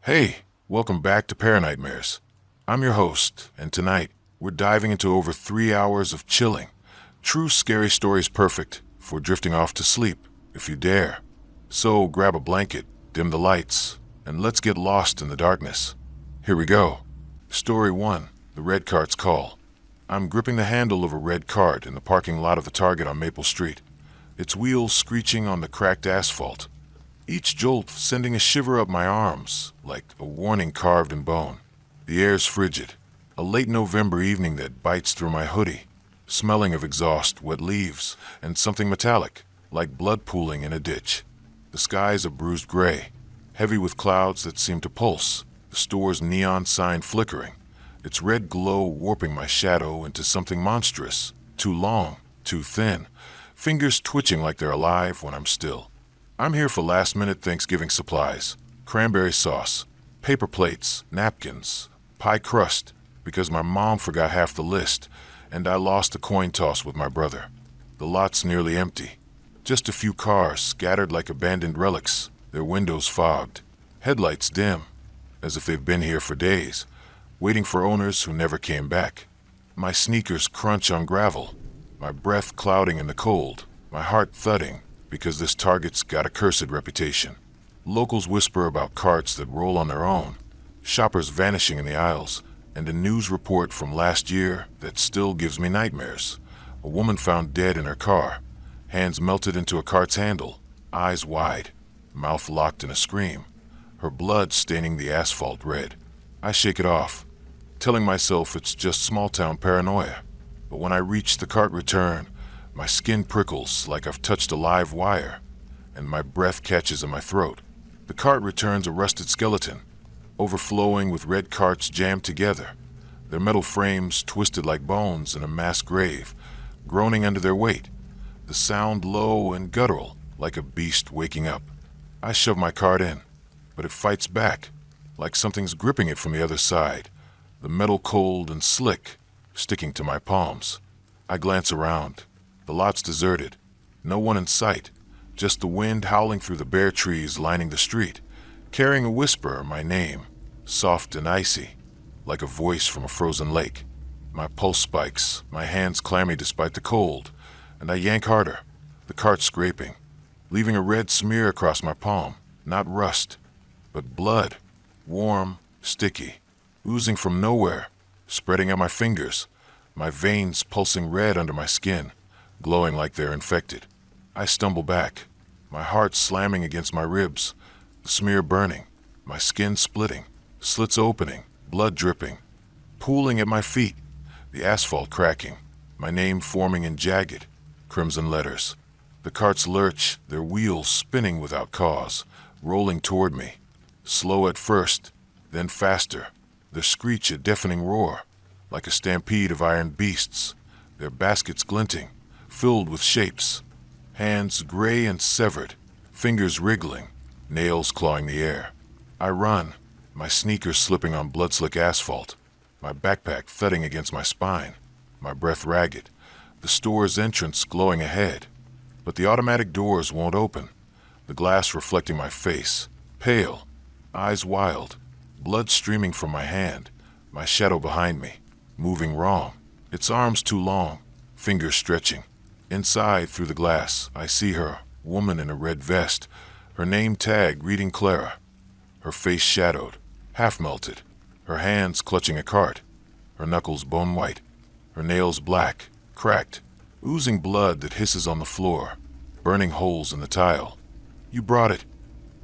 Hey, welcome back to Paranightmares. I'm your host, and tonight we're diving into over 3 hours of chilling, true scary stories perfect for drifting off to sleep, if you dare. So grab a blanket, dim the lights, and let's get lost in the darkness. Here we go. Story 1, The Red Cart's Call. I'm gripping the handle of a red cart in the parking lot of the Target on Maple Street, its wheels screeching on the cracked asphalt. Each jolt sending a shiver up my arms, like a warning carved in bone. The air's frigid, a late November evening that bites through my hoodie, smelling of exhaust, wet leaves, and something metallic, like blood pooling in a ditch. The sky's a bruised gray, heavy with clouds that seem to pulse, the store's neon sign flickering, its red glow warping my shadow into something monstrous, too long, too thin, fingers twitching like they're alive when I'm still. I'm here for last-minute Thanksgiving supplies, cranberry sauce, paper plates, napkins, pie crust, because my mom forgot half the list, and I lost a coin toss with my brother. The lot's nearly empty. Just a few cars scattered like abandoned relics, their windows fogged, headlights dim, as if they've been here for days, waiting for owners who never came back. My sneakers crunch on gravel, my breath clouding in the cold, my heart thudding, because this Target's got a cursed reputation. Locals whisper about carts that roll on their own, shoppers vanishing in the aisles, and a news report from last year that still gives me nightmares. A woman found dead in her car, hands melted into a cart's handle, eyes wide, mouth locked in a scream, her blood staining the asphalt red. I shake it off, telling myself it's just small-town paranoia. But when I reach the cart return, my skin prickles like I've touched a live wire, and my breath catches in my throat. The cart returns a rusted skeleton, overflowing with red carts jammed together, their metal frames twisted like bones in a mass grave, groaning under their weight, the sound low and guttural like a beast waking up. I shove my cart in, but it fights back, like something's gripping it from the other side, the metal cold and slick, sticking to my palms. I glance around. The lot's deserted, no one in sight, just the wind howling through the bare trees lining the street, carrying a whisper, my name, soft and icy, like a voice from a frozen lake. My pulse spikes, my hands clammy despite the cold, and I yank harder, the cart scraping, leaving a red smear across my palm, not rust, but blood, warm, sticky, oozing from nowhere, spreading out my fingers, my veins pulsing red under my skin, glowing like they're infected. I stumble back, my heart slamming against my ribs, the smear burning, my skin splitting, slits opening, blood dripping, pooling at my feet, the asphalt cracking, my name forming in jagged, crimson letters. The carts lurch, their wheels spinning without cause, rolling toward me, slow at first, then faster, their screech a deafening roar, like a stampede of iron beasts, their baskets glinting, filled with shapes, hands gray and severed, fingers wriggling, nails clawing the air. I run, my sneakers slipping on blood-slick asphalt, my backpack thudding against my spine, my breath ragged, the store's entrance glowing ahead. But the automatic doors won't open, the glass reflecting my face, pale, eyes wild, blood streaming from my hand, my shadow behind me, moving wrong, its arms too long, fingers stretching. Inside, through the glass, I see her, woman in a red vest, her name tag reading Clara, her face shadowed, half melted, her hands clutching a cart, her knuckles bone white, her nails black, cracked, oozing blood that hisses on the floor, burning holes in the tile. "You brought it,"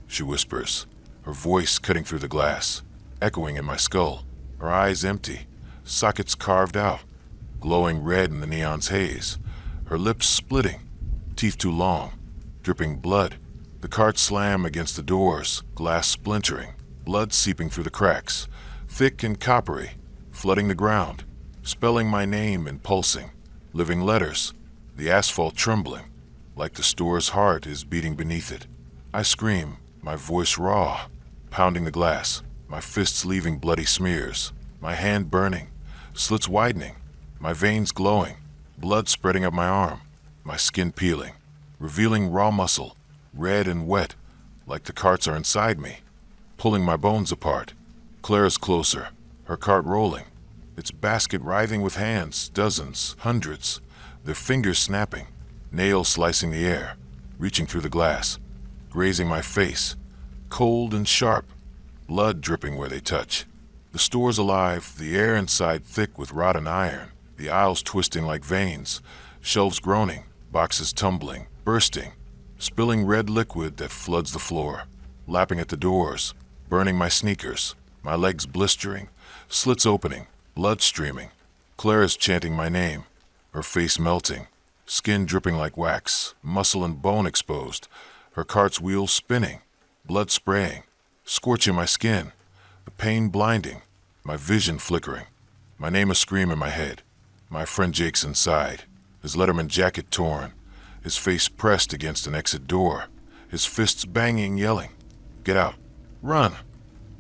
she whispers, her voice cutting through the glass, echoing in my skull, her eyes empty, sockets carved out, glowing red in the neon's haze, her lips splitting, teeth too long, dripping blood. The cart slam against the doors, glass splintering, blood seeping through the cracks, thick and coppery, flooding the ground, spelling my name in pulsing, living letters, the asphalt trembling, like the store's heart is beating beneath it. I scream, my voice raw, pounding the glass, my fists leaving bloody smears, my hand burning, slits widening, my veins glowing, blood spreading up my arm, my skin peeling, revealing raw muscle, red and wet, like the carts are inside me. pulling my bones apart. Claire's closer, her cart rolling, its basket writhing with hands, dozens, hundreds, their fingers snapping, nails slicing the air, reaching through the glass, grazing my face, cold and sharp, blood dripping where they touch. The store's alive, the air inside thick with rotten iron, the aisles twisting like veins, shelves groaning, boxes tumbling, bursting, spilling red liquid that floods the floor, lapping at the doors, burning my sneakers, my legs blistering, slits opening, blood streaming. Claire is chanting my name, her face melting, skin dripping like wax, muscle and bone exposed, her cart's wheels spinning, blood spraying, scorching my skin, the pain blinding, my vision flickering, my name a scream in my head. My friend Jake's inside, his Letterman jacket torn, his face pressed against an exit door, his fists banging, yelling, "Get out! Run!"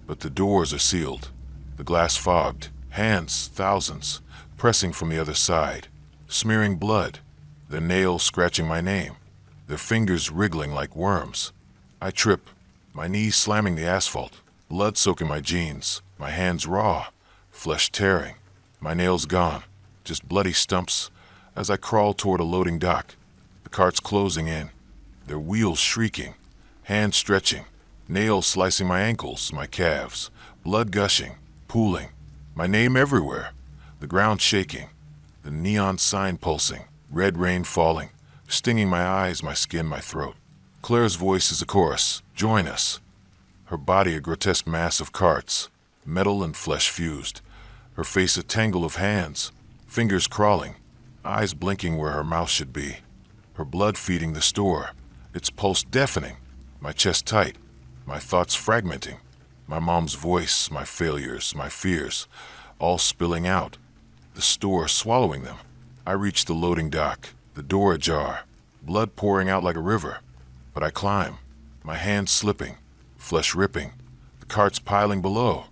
But the doors are sealed, the glass fogged, hands, thousands, pressing from the other side, smearing blood, their nails scratching my name, their fingers wriggling like worms. I trip, my knees slamming the asphalt, blood soaking my jeans, my hands raw, flesh tearing, my nails gone, just bloody stumps as I crawl toward a loading dock. The cart's closing in, their wheels shrieking, hands stretching, nails slicing my ankles, my calves, blood gushing, pooling, my name everywhere, the ground shaking, the neon sign pulsing, red rain falling, stinging my eyes, my skin, my throat. Claire's voice is a chorus, "Join us." Her body a grotesque mass of carts, metal and flesh fused, her face a tangle of hands, fingers crawling, eyes blinking where her mouth should be, her blood feeding the store, its pulse deafening, my chest tight, my thoughts fragmenting, my mom's voice, my failures, my fears, all spilling out, the store swallowing them. I reach the loading dock, the door ajar, blood pouring out like a river, but I climb, my hands slipping, flesh ripping, the carts piling below,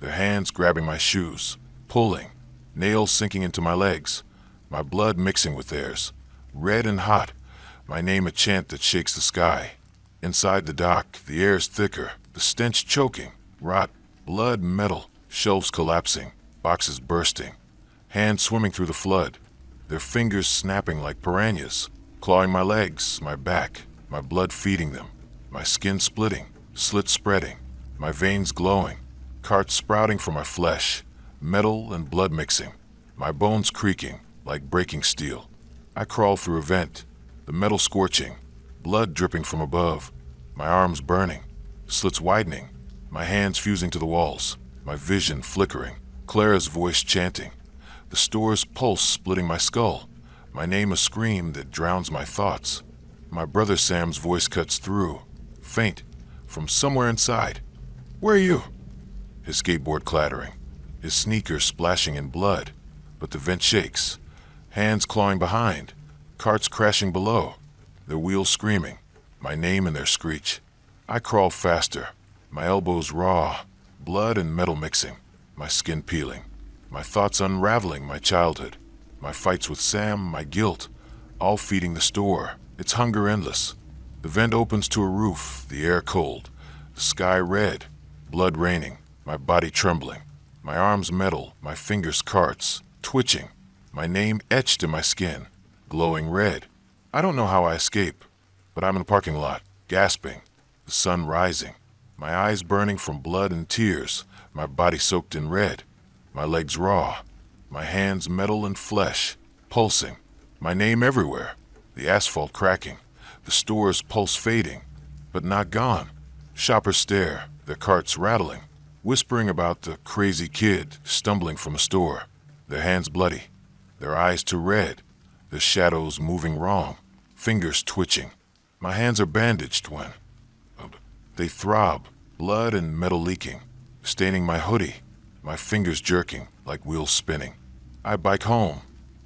their hands grabbing my shoes, pulling, nails sinking into my legs, my blood mixing with theirs, red and hot, my name a chant that shakes the sky. Inside the dock, the air's thicker, the stench choking, rot, blood, metal, shelves collapsing, boxes bursting, hands swimming through the flood, their fingers snapping like piranhas, clawing my legs, my back, my blood feeding them, my skin splitting, slits spreading, my veins glowing, carts sprouting from my flesh, metal and blood mixing, my bones creaking like breaking steel. I crawl through a vent, the metal scorching, blood dripping from above, my arms burning, slits widening, my hands fusing to the walls, my vision flickering, Claire's voice chanting, the store's pulse splitting my skull, my name a scream that drowns my thoughts. My brother Sam's voice cuts through, faint, from somewhere inside. "Where are you?" His skateboard clattering, his sneakers splashing in blood, but the vent shakes, hands clawing behind, carts crashing below, their wheels screaming, my name in their screech. I crawl faster, my elbows raw, blood and metal mixing, my skin peeling, my thoughts unraveling my childhood, my fights with Sam, my guilt, all feeding the store, its hunger endless. The vent opens to a roof, the air cold, the sky red, blood raining, my body trembling, my arms metal, my fingers carts, twitching, my name etched in my skin, glowing red. I don't know how I escape, but I'm in a parking lot, gasping, the sun rising, my eyes burning from blood and tears, my body soaked in red, my legs raw, my hands metal and flesh, pulsing, my name everywhere, the asphalt cracking, the store's pulse fading, but not gone. Shoppers stare, their carts rattling, whispering about the crazy kid stumbling from a store, their hands bloody, their eyes too red, the shadows moving wrong, fingers twitching. My hands are bandaged when they throb, blood and metal leaking, staining my hoodie, my fingers jerking like wheels spinning. I bike home,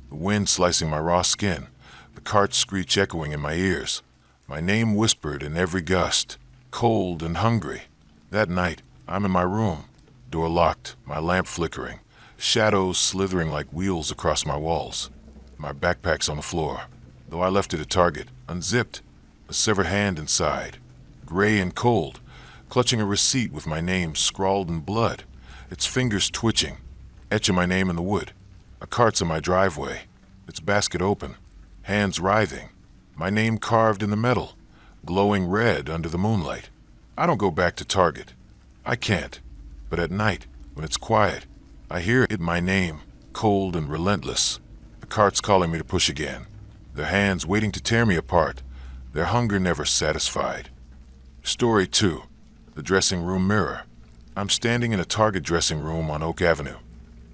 the wind slicing my raw skin, the cart's screech echoing in my ears, my name whispered in every gust, cold and hungry. That night, I'm in my room, door locked, my lamp flickering, shadows slithering like wheels across my walls. My backpack's on the floor, though I left it at Target, unzipped, a severed hand inside, gray and cold, clutching a receipt with my name scrawled in blood, its fingers twitching, etching my name in the wood. A cart's in my driveway, its basket open, hands writhing, my name carved in the metal, glowing red under the moonlight. I don't go back to Target. I can't. But at night, when it's quiet, I hear it, my name, cold and relentless. The cart's calling me to push again, their hands waiting to tear me apart, their hunger never satisfied. Story 2. The dressing room mirror. I'm standing in a Target dressing room on Oak Avenue.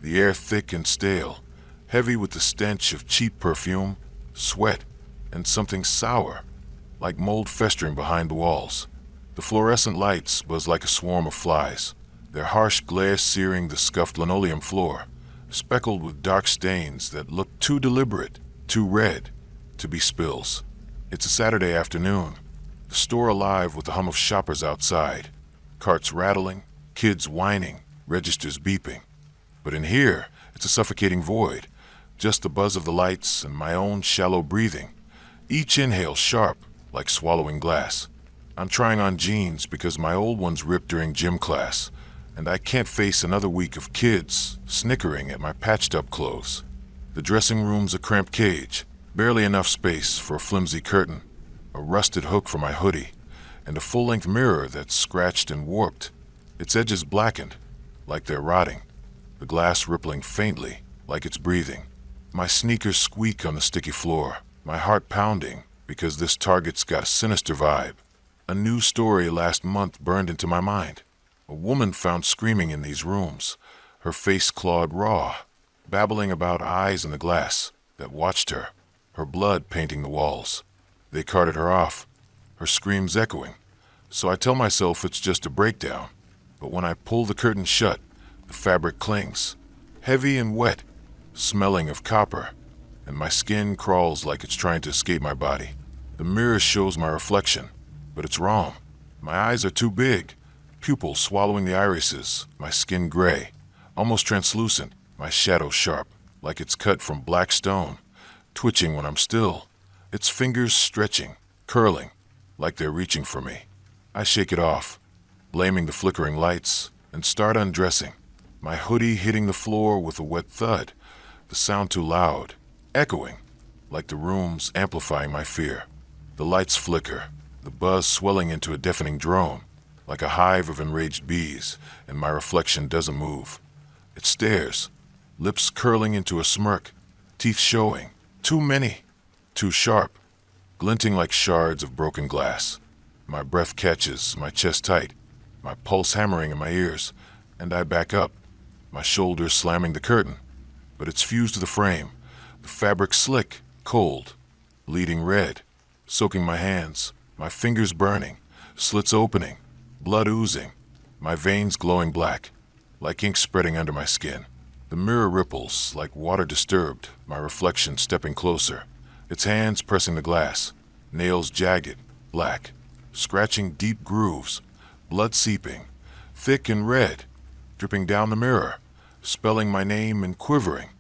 The air thick and stale, heavy with the stench of cheap perfume, sweat, and something sour, like mold festering behind the walls. The fluorescent lights buzz like a swarm of flies, their harsh glare searing the scuffed linoleum floor, speckled with dark stains that look too deliberate, too red, to be spills. It's a Saturday afternoon, the store alive with the hum of shoppers outside, carts rattling, kids whining, registers beeping. But in here, it's a suffocating void, just the buzz of the lights and my own shallow breathing, each inhale sharp, like swallowing glass. I'm trying on jeans because my old ones ripped during gym class, and I can't face another week of kids snickering at my patched-up clothes. The dressing room's a cramped cage, barely enough space for a flimsy curtain, a rusted hook for my hoodie, and a full-length mirror that's scratched and warped, its edges blackened, like they're rotting, the glass rippling faintly, like it's breathing. My sneakers squeak on the sticky floor, my heart pounding because this Target's got a sinister vibe. A news story last month burned into my mind. A woman found screaming in these rooms, her face clawed raw, babbling about eyes in the glass that watched her, her blood painting the walls. They carted her off, her screams echoing. So I tell myself it's just a breakdown. But when I pull the curtain shut, the fabric clings, heavy and wet, smelling of copper, and my skin crawls like it's trying to escape my body. The mirror shows my reflection, but it's wrong. My eyes are too big, pupils swallowing the irises, my skin gray, almost translucent, my shadow sharp, like it's cut from black stone, twitching when I'm still, its fingers stretching, curling, like they're reaching for me. I shake it off, blaming the flickering lights, and start undressing, my hoodie hitting the floor with a wet thud, the sound too loud, echoing, like the room's amplifying my fear. The lights flicker, the buzz swelling into a deafening drone, like a hive of enraged bees, and my reflection doesn't move. It stares, lips curling into a smirk, teeth showing, too many, too sharp, glinting like shards of broken glass. My breath catches, my chest tight, my pulse hammering in my ears, and I back up, my shoulders slamming the curtain. But it's fused to the frame, the fabric slick, cold, bleeding red, soaking my hands, my fingers burning, slits opening, blood oozing, my veins glowing black, like ink spreading under my skin. The mirror ripples like water disturbed, my reflection stepping closer, its hands pressing the glass, nails jagged, black, scratching deep grooves, blood seeping, thick and red, dripping down the mirror, spelling my name and quivering,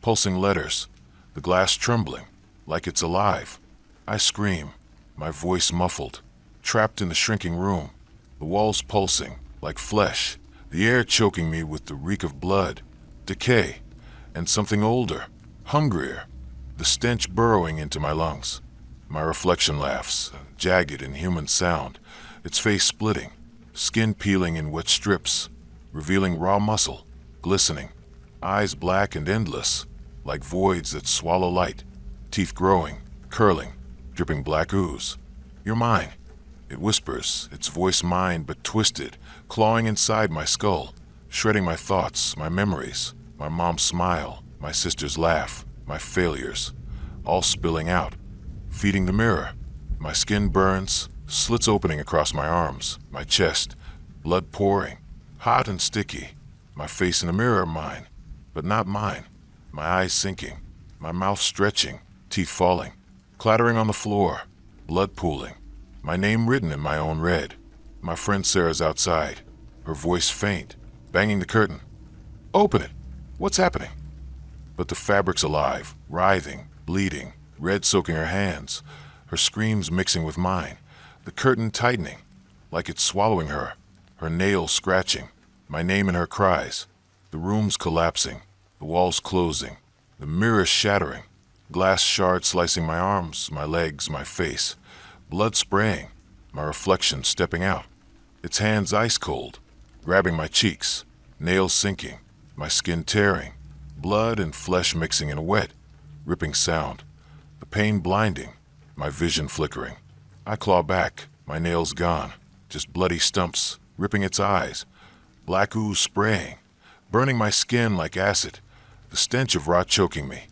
pulsing letters, the glass trembling, like it's alive. I scream, my voice muffled, trapped in the shrinking room, the walls pulsing, like flesh, the air choking me with the reek of blood, decay, and something older, hungrier, the stench burrowing into my lungs. My reflection laughs, jagged and human sound, its face splitting, skin peeling in wet strips, revealing raw muscle, glistening, eyes black and endless, like voids that swallow light, teeth growing, curling, dripping black ooze. You're mine, it whispers, its voice mine but twisted, clawing inside my skull, shredding my thoughts, my memories, my mom's smile, my sister's laugh, my failures, all spilling out, feeding the mirror. My skin burns, slits opening across my arms, my chest, blood pouring, hot and sticky, my face in the mirror mine, but not mine, my eyes sinking, my mouth stretching, teeth falling, clattering on the floor, blood pooling, my name written in my own red. My friend Sarah's outside, her voice faint, banging the curtain. Open it! What's happening? But the fabric's alive, writhing, bleeding, red soaking her hands, her screams mixing with mine, the curtain tightening, like it's swallowing her, her nails scratching, my name in her cries. The room's collapsing, the walls closing, the mirrors shattering, glass shards slicing my arms, my legs, my face, blood spraying, my reflection stepping out. Its hands ice cold, grabbing my cheeks, nails sinking, my skin tearing, blood and flesh mixing in a wet, ripping sound, the pain blinding, my vision flickering. I claw back, my nails gone, just bloody stumps, ripping its eyes, black ooze spraying, burning my skin like acid, the stench of rot choking me,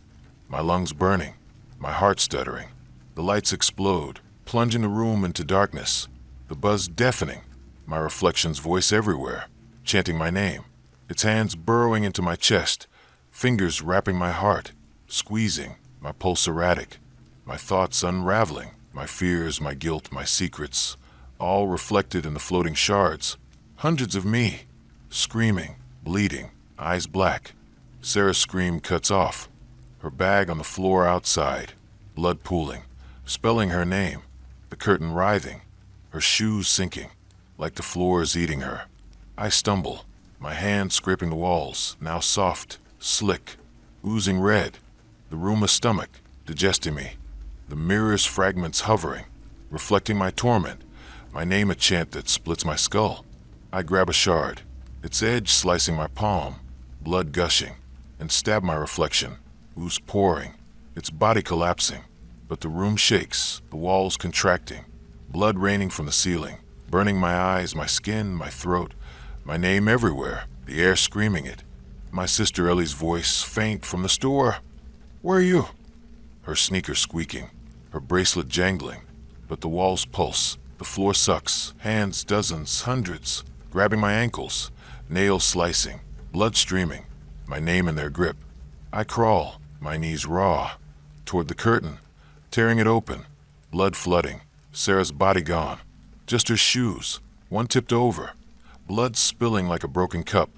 my lungs burning, my heart stuttering. The lights explode, plunging the room into darkness, the buzz deafening, my reflection's voice everywhere, chanting my name, its hands burrowing into my chest, fingers wrapping my heart, squeezing, my pulse erratic, my thoughts unraveling, my fears, my guilt, my secrets, all reflected in the floating shards. Hundreds of me, screaming, bleeding, eyes black. Sarah's scream cuts off, her bag on the floor outside, blood pooling, spelling her name, the curtain writhing, her shoes sinking, like the floor is eating her. I stumble, my hand scraping the walls, now soft, slick, oozing red, the room a stomach, digesting me, the mirror's fragments hovering, reflecting my torment, my name a chant that splits my skull. I grab a shard, its edge slicing my palm, blood gushing, and stab my reflection, ooze pouring, its body collapsing. But the room shakes, the walls contracting, blood raining from the ceiling, burning my eyes, my skin, my throat, my name everywhere, the air screaming it. My sister Ellie's voice faint from the store. "Where are you?" Her sneaker squeaking, her bracelet jangling, but the walls pulse, the floor sucks, hands dozens, hundreds, grabbing my ankles, nails slicing, blood streaming, my name in their grip. I crawl, my knees raw, toward the curtain, tearing it open, blood flooding, Sarah's body gone, just her shoes, one tipped over, blood spilling like a broken cup,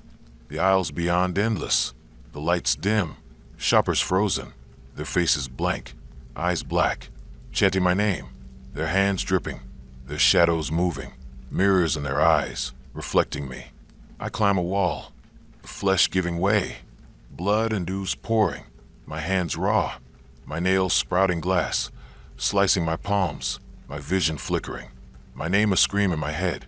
the aisles beyond endless, the lights dim, shoppers frozen, their faces blank, eyes black, chanting my name, their hands dripping, their shadows moving, mirrors in their eyes, reflecting me. I climb a wall, the flesh giving way, blood and ooze pouring, my hands raw, my nails sprouting glass, slicing my palms, my vision flickering, my name a scream in my head.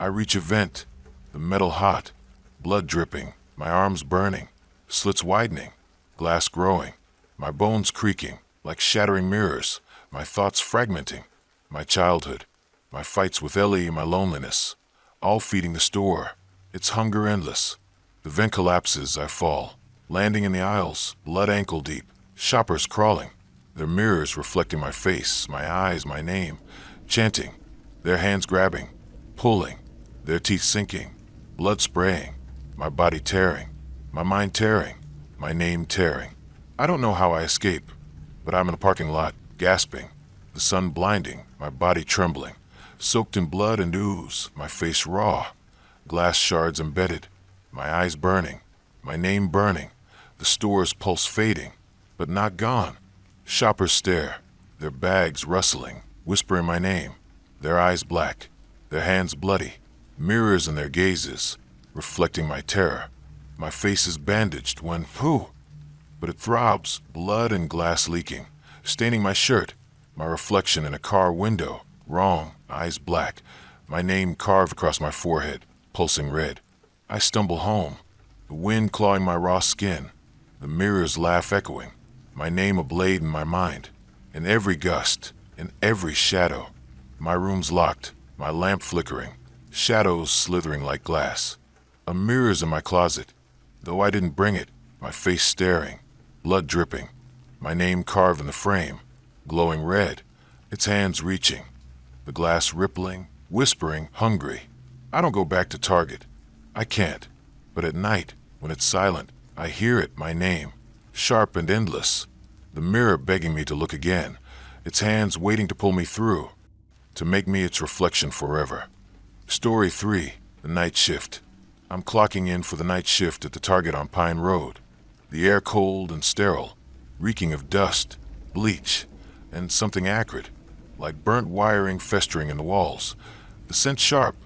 I reach a vent, the metal hot, blood dripping, my arms burning, slits widening, glass growing, my bones creaking like shattering mirrors, my thoughts fragmenting, my childhood, my fights with Ellie, my loneliness, all feeding the store, its hunger endless. The vent collapses, I fall, landing in the aisles, blood ankle deep, shoppers crawling, their mirrors reflecting my face, my eyes, my name, chanting, their hands grabbing, pulling, their teeth sinking, blood spraying, my body tearing, my mind tearing, my name tearing. I don't know how I escape, but I'm in a parking lot, gasping, the sun blinding, my body trembling, soaked in blood and ooze, my face raw, glass shards embedded, my eyes burning, my name burning, the store's pulse fading, but not gone. Shoppers stare, their bags rustling, whispering my name, their eyes black, their hands bloody, mirrors in their gazes, reflecting my terror. My face is bandaged when, whoo! But it throbs, blood and glass leaking, staining my shirt, my reflection in a car window, wrong, eyes black, my name carved across my forehead, pulsing red. I stumble home, the wind clawing my raw skin, the mirror's laugh echoing, my name a blade in my mind, in every gust, in every shadow. My room's locked, my lamp flickering, shadows slithering like glass. A mirror's in my closet, though I didn't bring it, my face staring, blood dripping, my name carved in the frame, glowing red, its hands reaching, the glass rippling, whispering, hungry. I don't go back to Target. I can't. But at night, when it's silent, I hear it, my name, sharp and endless, the mirror begging me to look again, its hands waiting to pull me through, to make me its reflection forever. Story 3, the night shift. I'm clocking in for the night shift at the Target on Pine Road. The air cold and sterile, reeking of dust, bleach, and something acrid, like burnt wiring festering in the walls. The scent sharp,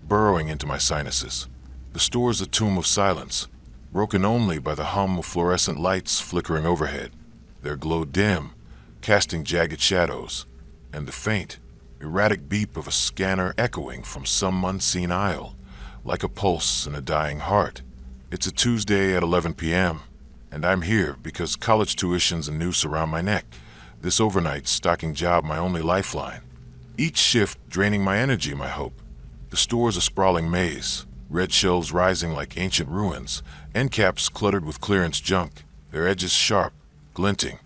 burrowing into my sinuses. The store's a tomb of silence, broken only by the hum of fluorescent lights flickering overhead. Their glow dim, casting jagged shadows, and the faint, erratic beep of a scanner echoing from some unseen aisle, like a pulse in a dying heart. It's a Tuesday at 11 p.m., and I'm here because college tuition's a noose around my neck, this overnight stocking job my only lifeline. Each shift draining my energy, my hope. The store's a sprawling maze, red shelves rising like ancient ruins, end caps cluttered with clearance junk, their edges sharp, glinting,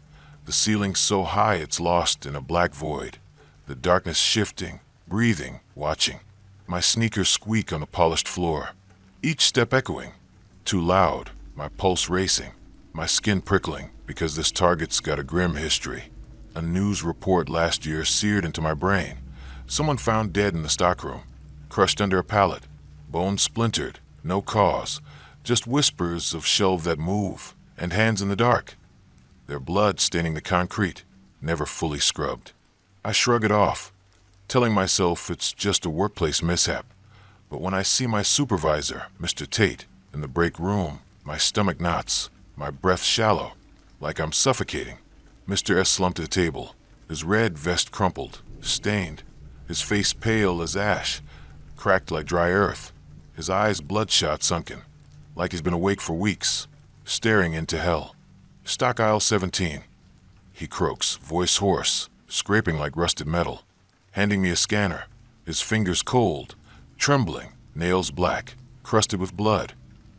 the ceiling so high it's lost in a black void, the darkness shifting, breathing, watching. My sneakers squeak on the polished floor, each step echoing, too loud, my pulse racing, my skin prickling because this target's got a grim history. A news report last year seared into my brain. Someone found dead in the stockroom, crushed under a pallet, bones splintered, no cause, just whispers of shelves that move and hands in the dark. Their blood staining the concrete, never fully scrubbed. I shrug it off, telling myself it's just a workplace mishap. But when I see my supervisor, Mr. Tate, in the break room, my stomach knots, my breath shallow, like I'm suffocating. Mr. S slumped at the table, his red vest crumpled, stained, his face pale as ash, cracked like dry earth, his eyes bloodshot sunken, like he's been awake for weeks, staring into hell. Stock aisle 17. He croaks, voice hoarse, scraping like rusted metal, handing me a scanner, his fingers cold, trembling, nails black, crusted with blood,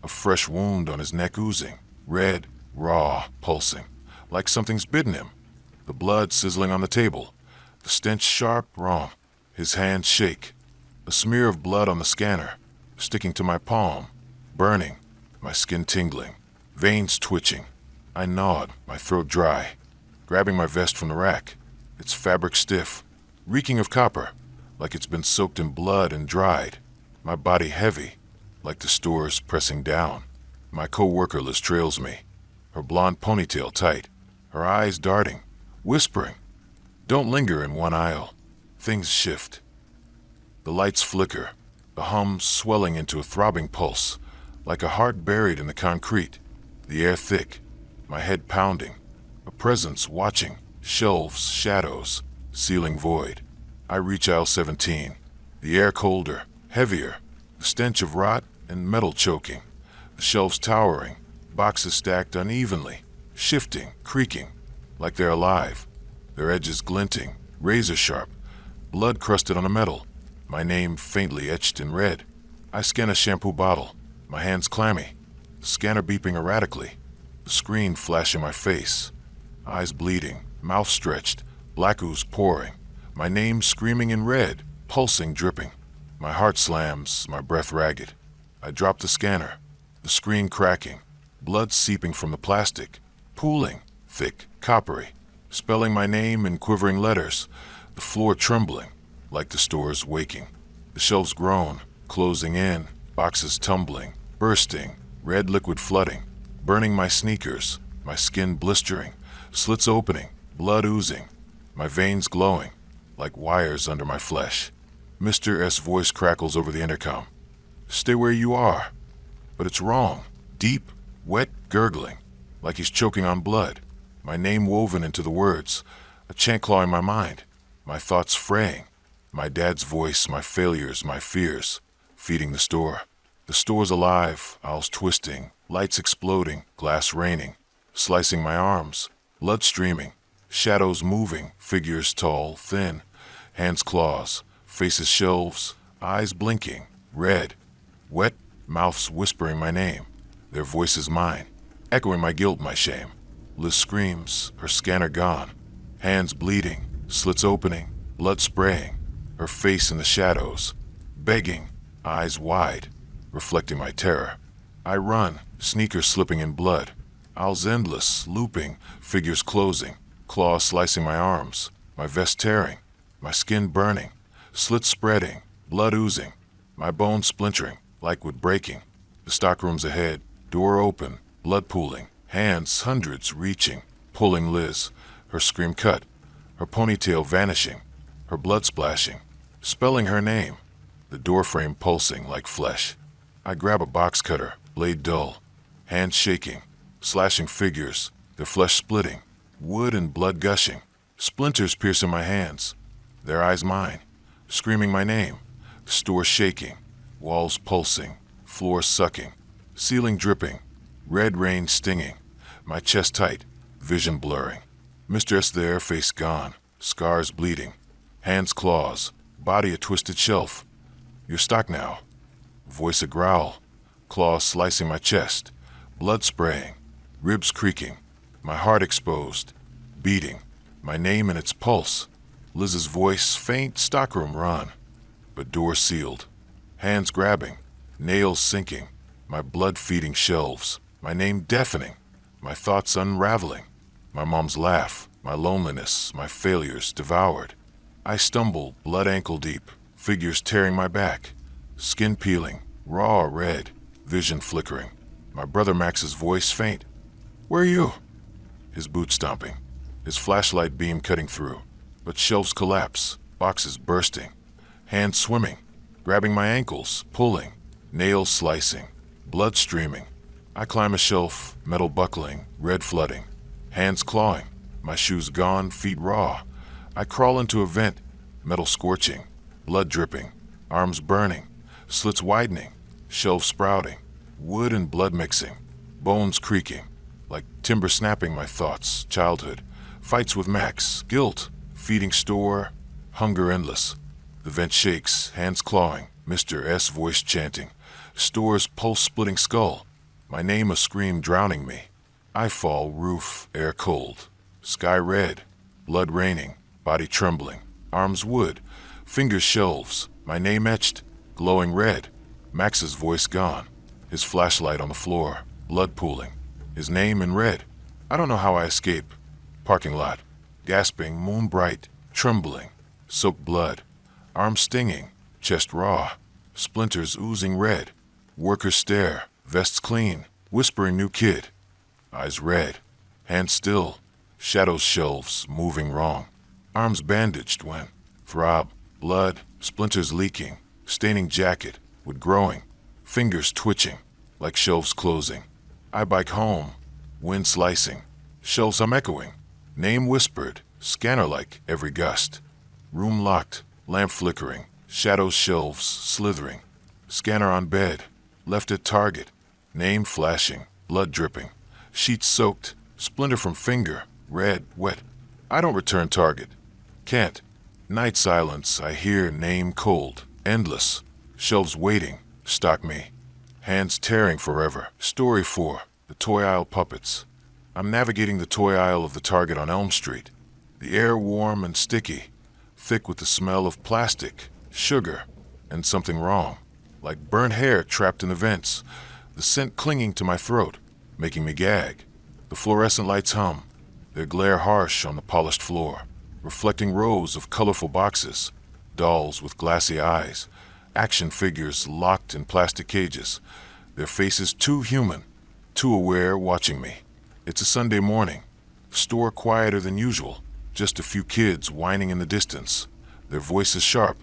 a fresh wound on his neck oozing, red, raw, pulsing, like something's bitten him. The blood sizzling on the table, the stench sharp, wrong. His hands shake, a smear of blood on the scanner, sticking to my palm, burning, my skin tingling, veins twitching. I gnawed, my throat dry, grabbing my vest from the rack, its fabric stiff, reeking of copper, like it's been soaked in blood and dried, my body heavy, like the store's pressing down. My co-worker Liz trails me, her blonde ponytail tight, her eyes darting, whispering, "Don't linger in one aisle." Things shift. The lights flicker, the hum swelling into a throbbing pulse, like a heart buried in the concrete, the air thick, my head pounding, a presence watching, shelves, shadows, ceiling void. I reach aisle 17, the air colder, heavier, the stench of rot and metal choking, the shelves towering, boxes stacked unevenly, shifting, creaking, like they're alive, their edges glinting, razor sharp, blood crusted on the metal, my name faintly etched in red. I scan a shampoo bottle, my hands clammy, the scanner beeping erratically, the screen flash in my face, eyes bleeding, mouth stretched, black ooze pouring, my name screaming in red, pulsing, dripping. My heart slams, my breath ragged. I drop the scanner, the screen cracking, blood seeping from the plastic, pooling, thick, coppery, spelling my name in quivering letters, the floor trembling, like the store's waking. The shelves groan, closing in, boxes tumbling, bursting, red liquid flooding, burning my sneakers, my skin blistering, slits opening, blood oozing, my veins glowing, like wires under my flesh. Mr. S. voice crackles over the intercom. "Stay where you are." But it's wrong. Deep, wet, gurgling, like he's choking on blood. My name woven into the words, a chant clawing my mind, my thoughts fraying. My dad's voice, my failures, my fears, feeding the store. The store's alive, aisles twisting, lights exploding, glass raining, slicing my arms, blood streaming, shadows moving, figures tall, thin, hands claws, faces shelves, eyes blinking, red, wet, mouths whispering my name, their voices mine, echoing my guilt, my shame. Liz screams, her scanner gone, hands bleeding, slits opening, blood spraying, her face in the shadows, begging, eyes wide, reflecting my terror. I run, sneakers slipping in blood, aisles endless, looping, figures closing, claws slicing my arms, my vest tearing, my skin burning, slits spreading, blood oozing, my bones splintering, like wood breaking. The stockroom's ahead, door open, blood pooling, hands hundreds reaching, pulling Liz, her scream cut, her ponytail vanishing, her blood splashing, spelling her name, the doorframe pulsing like flesh. I grab a box cutter, blade dull, hands shaking, slashing figures, their flesh splitting, wood and blood gushing, splinters piercing my hands, their eyes mine, screaming my name, the store shaking, walls pulsing, floor sucking, ceiling dripping, red rain stinging, my chest tight, vision blurring. Mr. S there, face gone, scars bleeding, hands claws, body a twisted shelf. You're stuck now. Voice a growl, claws slicing my chest, blood spraying, ribs creaking, my heart exposed, beating, my name in its pulse. Liz's voice, faint, stockroom run, but door sealed. Hands grabbing, nails sinking, my blood feeding shelves, my name deafening, my thoughts unraveling, my mom's laugh, my loneliness, my failures devoured. I stumble, blood ankle deep, figures tearing my back, skin peeling, raw red, vision flickering. My brother Max's voice faint. Where are you? His boot stomping, his flashlight beam cutting through, but shelves collapse, boxes bursting, hands swimming, grabbing my ankles, pulling, nails slicing, blood streaming. I climb a shelf, metal buckling, red flooding, hands clawing, my shoes gone, feet raw. I crawl into a vent, metal scorching, blood dripping, arms burning, slits widening, shelves sprouting, wood and blood mixing, bones creaking, like timber snapping my thoughts, childhood, fights with Max, guilt, feeding store, hunger endless. The vent shakes, hands clawing, Mr. S voice chanting, store's pulse-splitting skull, my name a scream drowning me. I fall, roof, air cold, sky red, blood raining, body trembling, arms wood, fingers shelves, my name etched, glowing red. Max's voice gone, his flashlight on the floor, blood pooling, his name in red. I don't know how I escape. Parking lot, gasping, moon bright, trembling, soaked blood, arms stinging, chest raw, splinters oozing red. Workers stare, vests clean, whispering new kid. Eyes red, hands still, shadows shelves, moving wrong. Arms bandaged when, throb, blood, splinters leaking, staining jacket, wood growing, fingers twitching, like shelves closing. I bike home, wind slicing, shelves I'm echoing, name whispered, scanner like every gust. Room locked, lamp flickering, shadows shelves slithering. Scanner on bed, left at target, name flashing, blood dripping, sheets soaked, splinter from finger, red, wet. I don't return target. Can't. Night silence, I hear name cold, endless. Shelves waiting, stock me. Hands tearing forever. Story 4, the toy aisle puppets. I'm navigating the toy aisle of the Target on Elm Street. The air warm and sticky, thick with the smell of plastic, sugar, and something wrong. Like burnt hair trapped in the vents, the scent clinging to my throat, making me gag. The fluorescent lights hum, their glare harsh on the polished floor, reflecting rows of colorful boxes, dolls with glassy eyes, action figures locked in plastic cages, their faces too human, too aware, watching me. It's a Sunday morning, store quieter than usual, just a few kids whining in the distance, their voices sharp,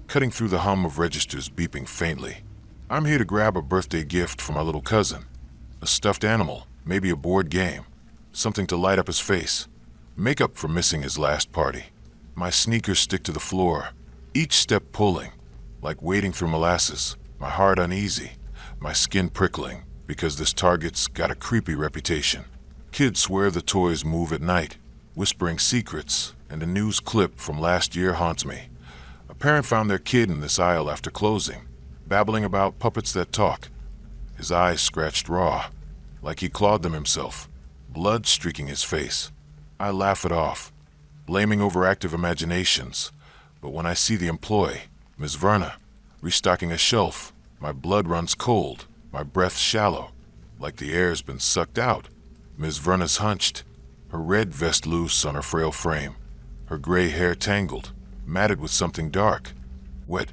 cutting through the hum of registers beeping faintly. I'm here to grab a birthday gift for my little cousin, a stuffed animal, maybe a board game, something to light up his face, make up for missing his last party. My sneakers stick to the floor, each step pulling, like wading through molasses, my heart uneasy, my skin prickling, because this Target's got a creepy reputation. Kids swear the toys move at night, whispering secrets, and a news clip from last year haunts me. A parent found their kid in this aisle after closing, babbling about puppets that talk. His eyes scratched raw, like he clawed them himself, blood streaking his face. I laugh it off, blaming overactive imaginations, but when I see the employee, Ms. Verna, restocking a shelf, my blood runs cold, my breath shallow, like the air's been sucked out. Ms. Verna's hunched, her red vest loose on her frail frame, her gray hair tangled, matted with something dark, wet,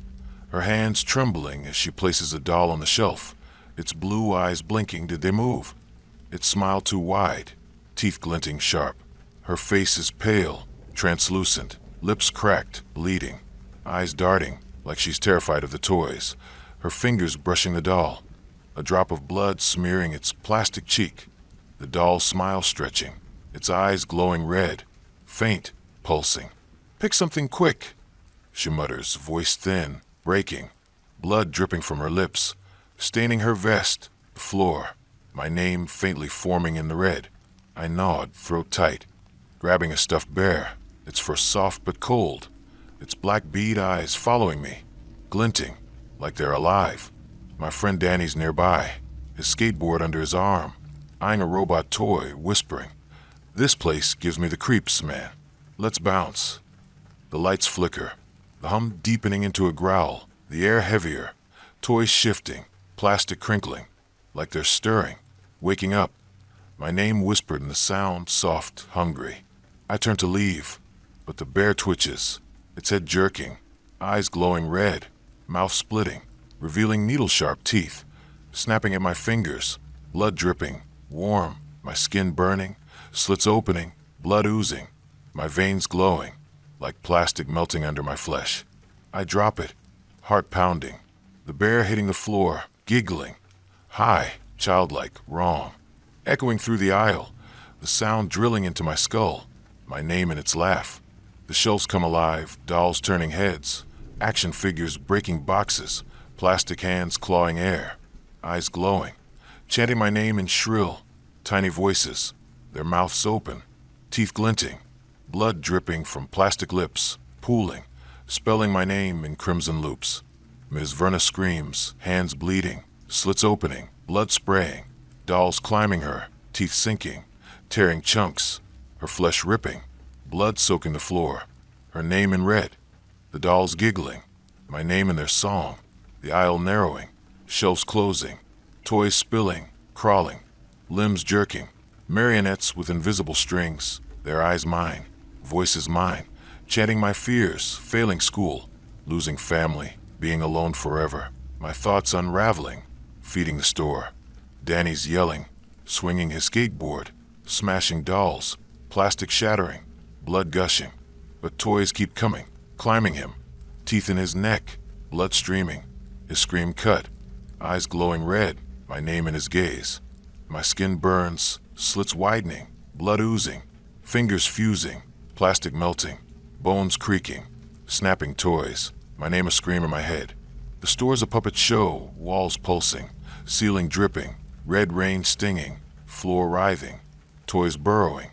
her hands trembling as she places a doll on the shelf, its blue eyes blinking. Did they move? Its smile too wide, teeth glinting sharp. Her face is pale, translucent, lips cracked, bleeding, eyes darting, like she's terrified of the toys, her fingers brushing the doll, a drop of blood smearing its plastic cheek, the doll's smile stretching, its eyes glowing red, faint, pulsing. "Pick something quick," she mutters, voice thin, breaking, blood dripping from her lips, staining her vest, the floor, my name faintly forming in the red. I nod, throat tight, grabbing a stuffed bear, its fur soft but cold, its black bead eyes following me, glinting like they're alive. My friend Danny's nearby, his skateboard under his arm, eyeing a robot toy, whispering, "This place gives me the creeps, man. Let's bounce." The lights flicker, the hum deepening into a growl, the air heavier, toys shifting, plastic crinkling, like they're stirring, waking up. My name whispered in the sound, soft, hungry. I turn to leave, but the bear twitches, its head jerking, eyes glowing red, mouth splitting, revealing needle-sharp teeth, snapping at my fingers, blood dripping, warm, my skin burning, slits opening, blood oozing, my veins glowing, like plastic melting under my flesh. I drop it, heart pounding, the bear hitting the floor, giggling, high, childlike, wrong, echoing through the aisle, the sound drilling into my skull, my name in its laugh. The shelves come alive, dolls turning heads, action figures breaking boxes, plastic hands clawing air, eyes glowing, chanting my name in shrill, tiny voices, their mouths open, teeth glinting, blood dripping from plastic lips, pooling, spelling my name in crimson loops. Ms. Verna screams, hands bleeding, slits opening, blood spraying, dolls climbing her, teeth sinking, tearing chunks, her flesh ripping, blood soaking the floor, her name in red, the dolls giggling, my name in their song, the aisle narrowing, shelves closing, toys spilling, crawling, limbs jerking, marionettes with invisible strings, their eyes mine, voices mine, chanting my fears, failing school, losing family, being alone forever, my thoughts unraveling, feeding the store. Danny's yelling, swinging his skateboard, smashing dolls, plastic shattering, blood gushing, but toys keep coming, climbing him, teeth in his neck, blood streaming, his scream cut, eyes glowing red, my name in his gaze. My skin burns, slits widening, blood oozing, fingers fusing, plastic melting, bones creaking, snapping toys, my name a scream in my head. The store's a puppet show, walls pulsing, ceiling dripping, red rain stinging, floor writhing, toys burrowing,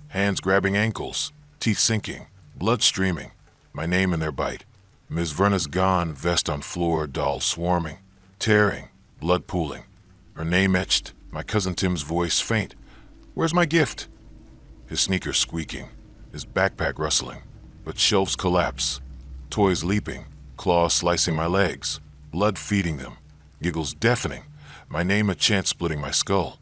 hands grabbing ankles, teeth sinking, blood streaming, my name in their bite. Ms. Verna's gone, vest on floor, doll swarming, tearing, blood pooling, her name etched, my cousin Tim's voice faint. "Where's my gift?" His sneakers squeaking, his backpack rustling, but shelves collapse, toys leaping, claws slicing my legs, blood feeding them, giggles deafening, my name a chant splitting my skull.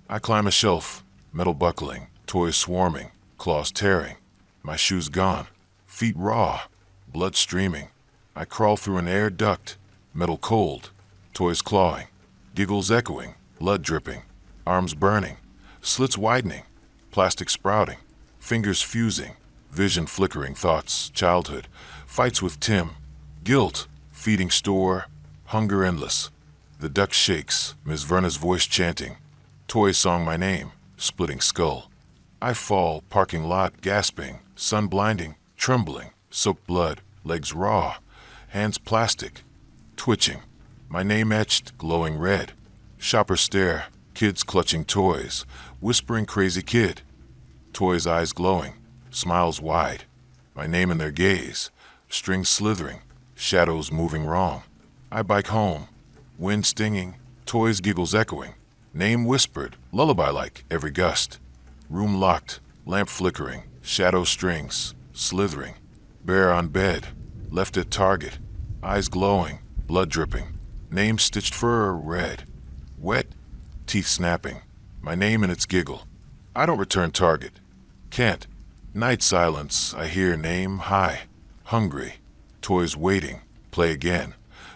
I climb a shelf, metal buckling, toys swarming, claws tearing, my shoes gone, feet raw, blood streaming. I crawl through an air duct, metal cold, toys clawing, giggles echoing, blood dripping, arms burning, slits widening, plastic sprouting, fingers fusing, vision flickering, thoughts, childhood, fights with Tim, guilt, feeding store, hunger endless. The duct shakes, Ms. Verna's voice chanting, toy song my name, splitting skull. I fall, parking lot, gasping, sun blinding, trembling, soaked blood, legs raw, hands plastic, twitching, my name etched, glowing red. Shoppers stare, kids clutching toys, whispering crazy kid. Toys' eyes glowing, smiles wide, my name in their gaze, strings slithering, shadows moving wrong. I bike home, wind stinging, toys' giggles echoing, name whispered, lullaby-like every gust. Room locked, lamp flickering, shadow strings, slithering. Bear on bed, left at target, eyes glowing, blood dripping, name stitched fur red. Wet, teeth snapping, my name in its giggle. I don't return target. Can't. Night silence, I hear name high. Hungry. Toys waiting. Play again.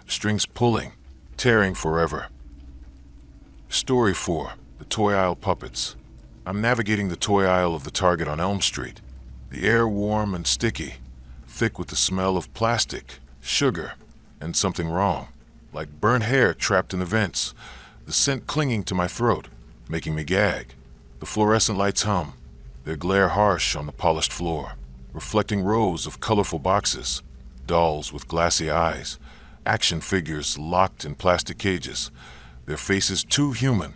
Strings pulling. Tearing forever. Story 4. The Toy Aisle Puppets. I'm navigating the toy aisle of the Target on Elm Street. The air warm and sticky. Thick with the smell of plastic, sugar, and something wrong, like burnt hair trapped in the vents, the scent clinging to my throat, making me gag. The fluorescent lights hum, their glare harsh on the polished floor, reflecting rows of colorful boxes, dolls with glassy eyes, action figures locked in plastic cages, their faces too human,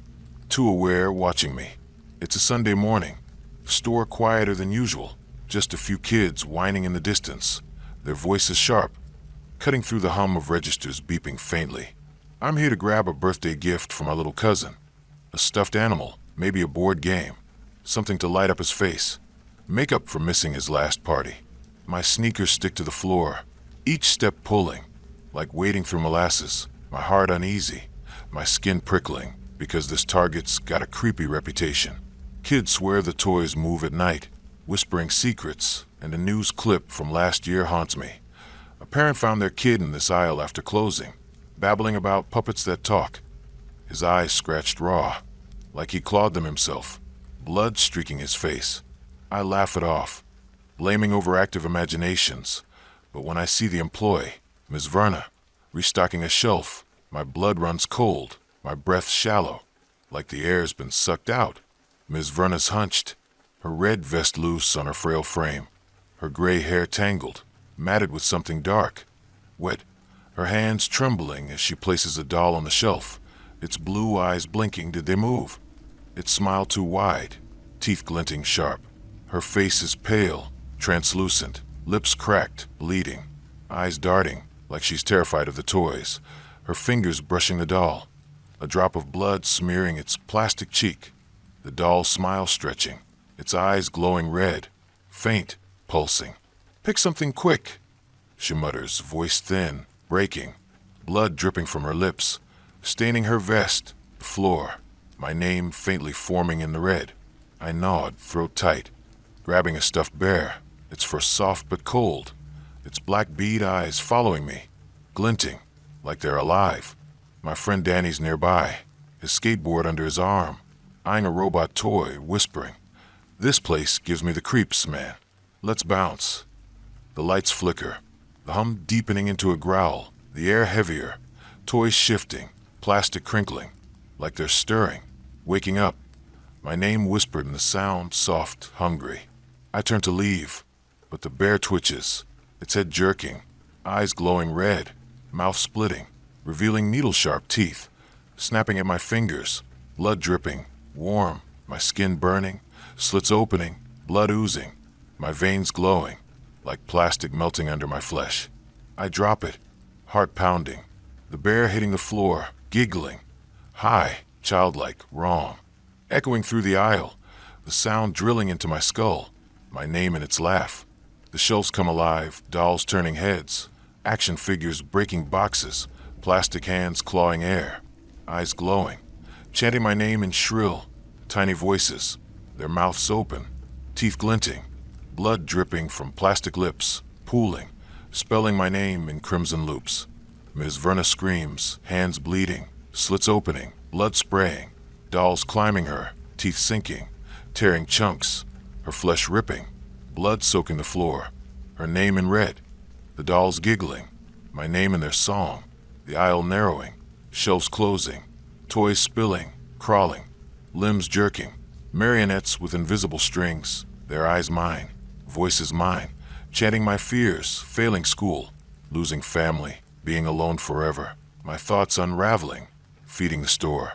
too aware, watching me. It's a Sunday morning, the store quieter than usual, just a few kids whining in the distance, their voices sharp, cutting through the hum of registers beeping faintly. I'm here to grab a birthday gift for my little cousin. A stuffed animal, maybe a board game, something to light up his face, make up for missing his last party. My sneakers stick to the floor, each step pulling, like wading through molasses, my heart uneasy, my skin prickling, because this Target's got a creepy reputation. Kids swear the toys move at night, whispering secrets, and a news clip from last year haunts me. A parent found their kid in this aisle after closing, babbling about puppets that talk. His eyes scratched raw, like he clawed them himself, blood streaking his face. I laugh it off, blaming overactive imaginations, but when I see the employee, Ms. Verna, restocking a shelf, my blood runs cold, my breath shallow, like the air's been sucked out. Ms. Verna's hunched, her red vest loose on her frail frame, her gray hair tangled, matted with something dark, wet, her hands trembling as she places a doll on the shelf, its blue eyes blinking. Did they move? Its smile too wide, teeth glinting sharp. Her face is pale, translucent, lips cracked, bleeding, eyes darting, like she's terrified of the toys, her fingers brushing the doll, a drop of blood smearing its plastic cheek, the doll's smile stretching, its eyes glowing red, faint, pulsing. Pick something quick, she mutters, voice thin, breaking, blood dripping from her lips, staining her vest, the floor, my name faintly forming in the red. I nod, throat tight, grabbing a stuffed bear, its fur soft but cold, its black bead eyes following me, glinting, like they're alive. My friend Danny's nearby, his skateboard under his arm, eyeing a robot toy, whispering, "This place gives me the creeps, man. Let's bounce." The lights flicker, the hum deepening into a growl, the air heavier, toys shifting, plastic crinkling, like they're stirring, waking up. My name whispered in the sound, soft, hungry. I turn to leave, but the bear twitches, its head jerking, eyes glowing red, mouth splitting, revealing needle-sharp teeth, snapping at my fingers, blood dripping, warm, my skin burning, slits opening, blood oozing, my veins glowing, like plastic melting under my flesh. I drop it, heart pounding, the bear hitting the floor, giggling, high, childlike, wrong, echoing through the aisle, the sound drilling into my skull, my name in its laugh. The shelves come alive, dolls turning heads, action figures breaking boxes, plastic hands clawing air, eyes glowing, chanting my name in shrill, tiny voices, their mouths open, teeth glinting, blood dripping from plastic lips, pooling, spelling my name in crimson loops. Ms. Verna screams, hands bleeding, slits opening, blood spraying, dolls climbing her, teeth sinking, tearing chunks, her flesh ripping, blood soaking the floor, her name in red, the dolls giggling, my name in their song, the aisle narrowing, shelves closing, toys spilling, crawling, limbs jerking, marionettes with invisible strings, their eyes mine, voices mine, chanting my fears, failing school, losing family, being alone forever, my thoughts unraveling, feeding the store.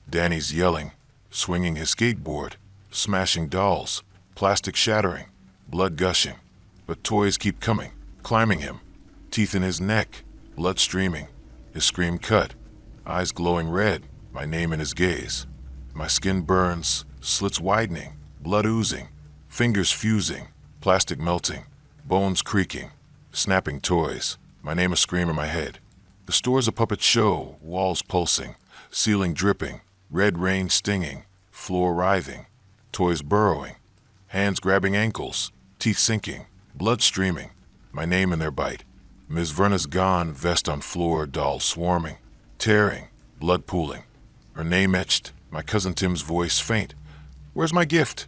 Danny's yelling, swinging his skateboard, smashing dolls, plastic shattering, blood gushing, but toys keep coming, climbing him, teeth in his neck, blood streaming, his scream cut, eyes glowing red, my name in his gaze. My skin burns, slits widening, blood oozing, fingers fusing, plastic melting, bones creaking, snapping toys, my name a scream in my head. The store's a puppet show, walls pulsing, ceiling dripping, red rain stinging, floor writhing, toys burrowing, hands grabbing ankles, teeth sinking, blood streaming, my name in their bite. Ms. Verna's gone, vest on floor, doll swarming, tearing, blood pooling, her name etched, my cousin Tim's voice faint. "Where's my gift?"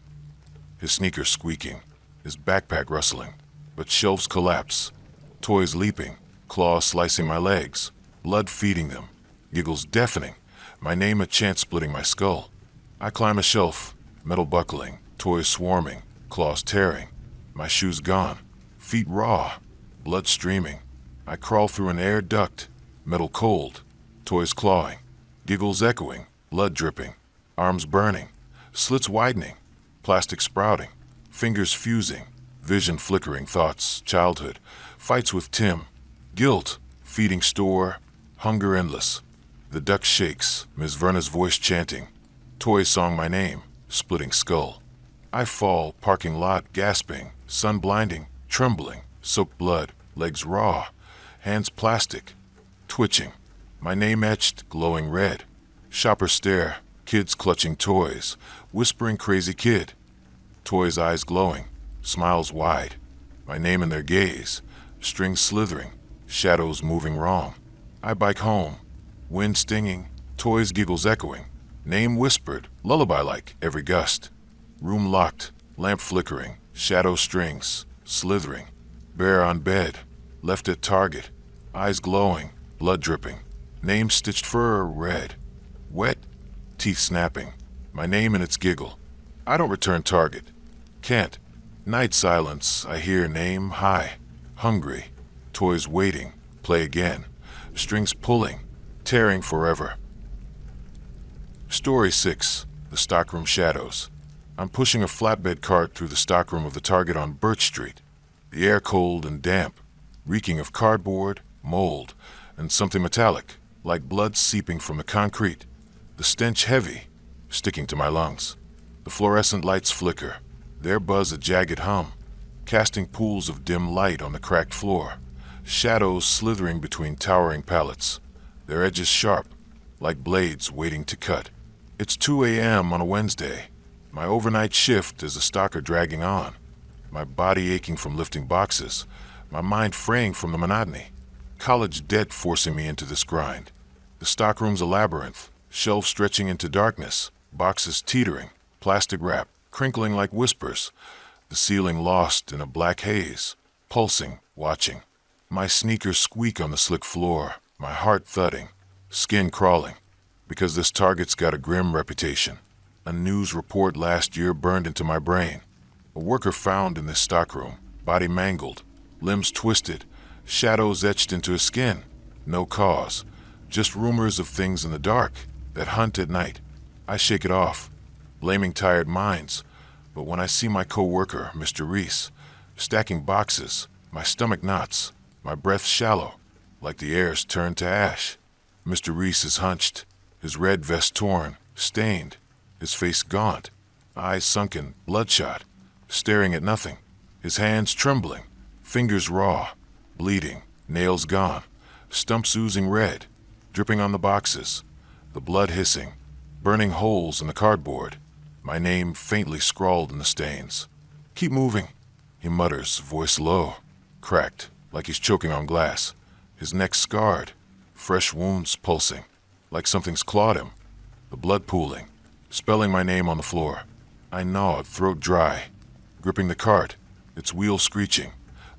His sneakers squeaking, his backpack rustling, but shelves collapse, toys leaping, claws slicing my legs, blood feeding them, giggles deafening, my name a chant splitting my skull. I climb a shelf, metal buckling, toys swarming, claws tearing, my shoes gone, feet raw, blood streaming. I crawl through an air duct, metal cold, toys clawing, giggles echoing, blood dripping, arms burning, slits widening, plastic sprouting, fingers fusing, vision flickering, thoughts, childhood, fights with Tim, guilt, feeding store, hunger endless. The duct shakes, Miss Verna's voice chanting, toys song my name, splitting skull. I fall, parking lot, gasping, sun blinding, trembling, soaked blood, legs raw, hands plastic, twitching, my name etched, glowing red. Shoppers stare, kids clutching toys, whispering crazy kid. Toys eyes glowing, smiles wide, my name in their gaze, strings slithering, shadows moving wrong. I bike home, wind stinging, toys giggles echoing, name whispered, lullaby-like every gust. Room locked, lamp flickering, shadow strings, slithering, bear on bed, left at target, eyes glowing, blood dripping, name stitched fur red, wet, teeth snapping, my name in its giggle. I don't return target, can't. Night silence, I hear name high, hungry, toys waiting, play again, strings pulling, tearing forever. Story 6, The Stockroom Shadows. I'm pushing a flatbed cart through the stockroom of the Target on Birch Street. The air cold and damp, reeking of cardboard, mold, and something metallic, like blood seeping from the concrete. The stench heavy, sticking to my lungs. The fluorescent lights flicker, their buzz a jagged hum, casting pools of dim light on the cracked floor. Shadows slithering between towering pallets, their edges sharp, like blades waiting to cut. It's 2 a.m. on a Wednesday. My overnight shift is a stalker dragging on, my body aching from lifting boxes, my mind fraying from the monotony. College debt forcing me into this grind. The stockroom's a labyrinth, shelves stretching into darkness, boxes teetering, plastic wrap crinkling like whispers, the ceiling lost in a black haze, pulsing, watching. My sneakers squeak on the slick floor, my heart thudding, skin crawling, because this Target's got a grim reputation. A news report last year burned into my brain. A worker found in this stockroom, body mangled, limbs twisted, shadows etched into his skin. No cause, just rumors of things in the dark that hunt at night. I shake it off, blaming tired minds. But when I see my co-worker, Mr. Reese, stacking boxes, my stomach knots, my breath shallow, like the air's turned to ash. Mr. Reese is hunched, his red vest torn, stained, his face gaunt, eyes sunken, bloodshot, staring at nothing, his hands trembling, fingers raw, bleeding, nails gone, stumps oozing red, dripping on the boxes, the blood hissing, burning holes in the cardboard, my name faintly scrawled in the stains. "Keep moving," he mutters, voice low, cracked, like he's choking on glass, his neck scarred, fresh wounds pulsing, like something's clawed him, the blood pooling, spelling my name on the floor. I gnawed, throat dry, gripping the cart, its wheels screeching,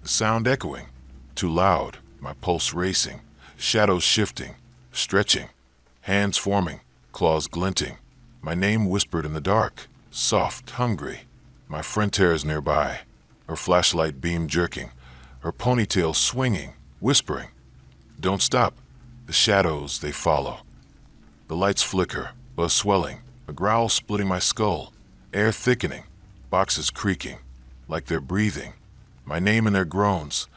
the sound echoing, too loud, my pulse racing, shadows shifting, stretching, hands forming, claws glinting, my name whispered in the dark, soft, hungry. My friend Tara's nearby, her flashlight beam jerking, her ponytail swinging, whispering, "Don't stop." The shadows, they follow. The lights flicker, buzz swelling, a growl splitting my skull, air thickening, boxes creaking, like they're breathing. My name in their groans,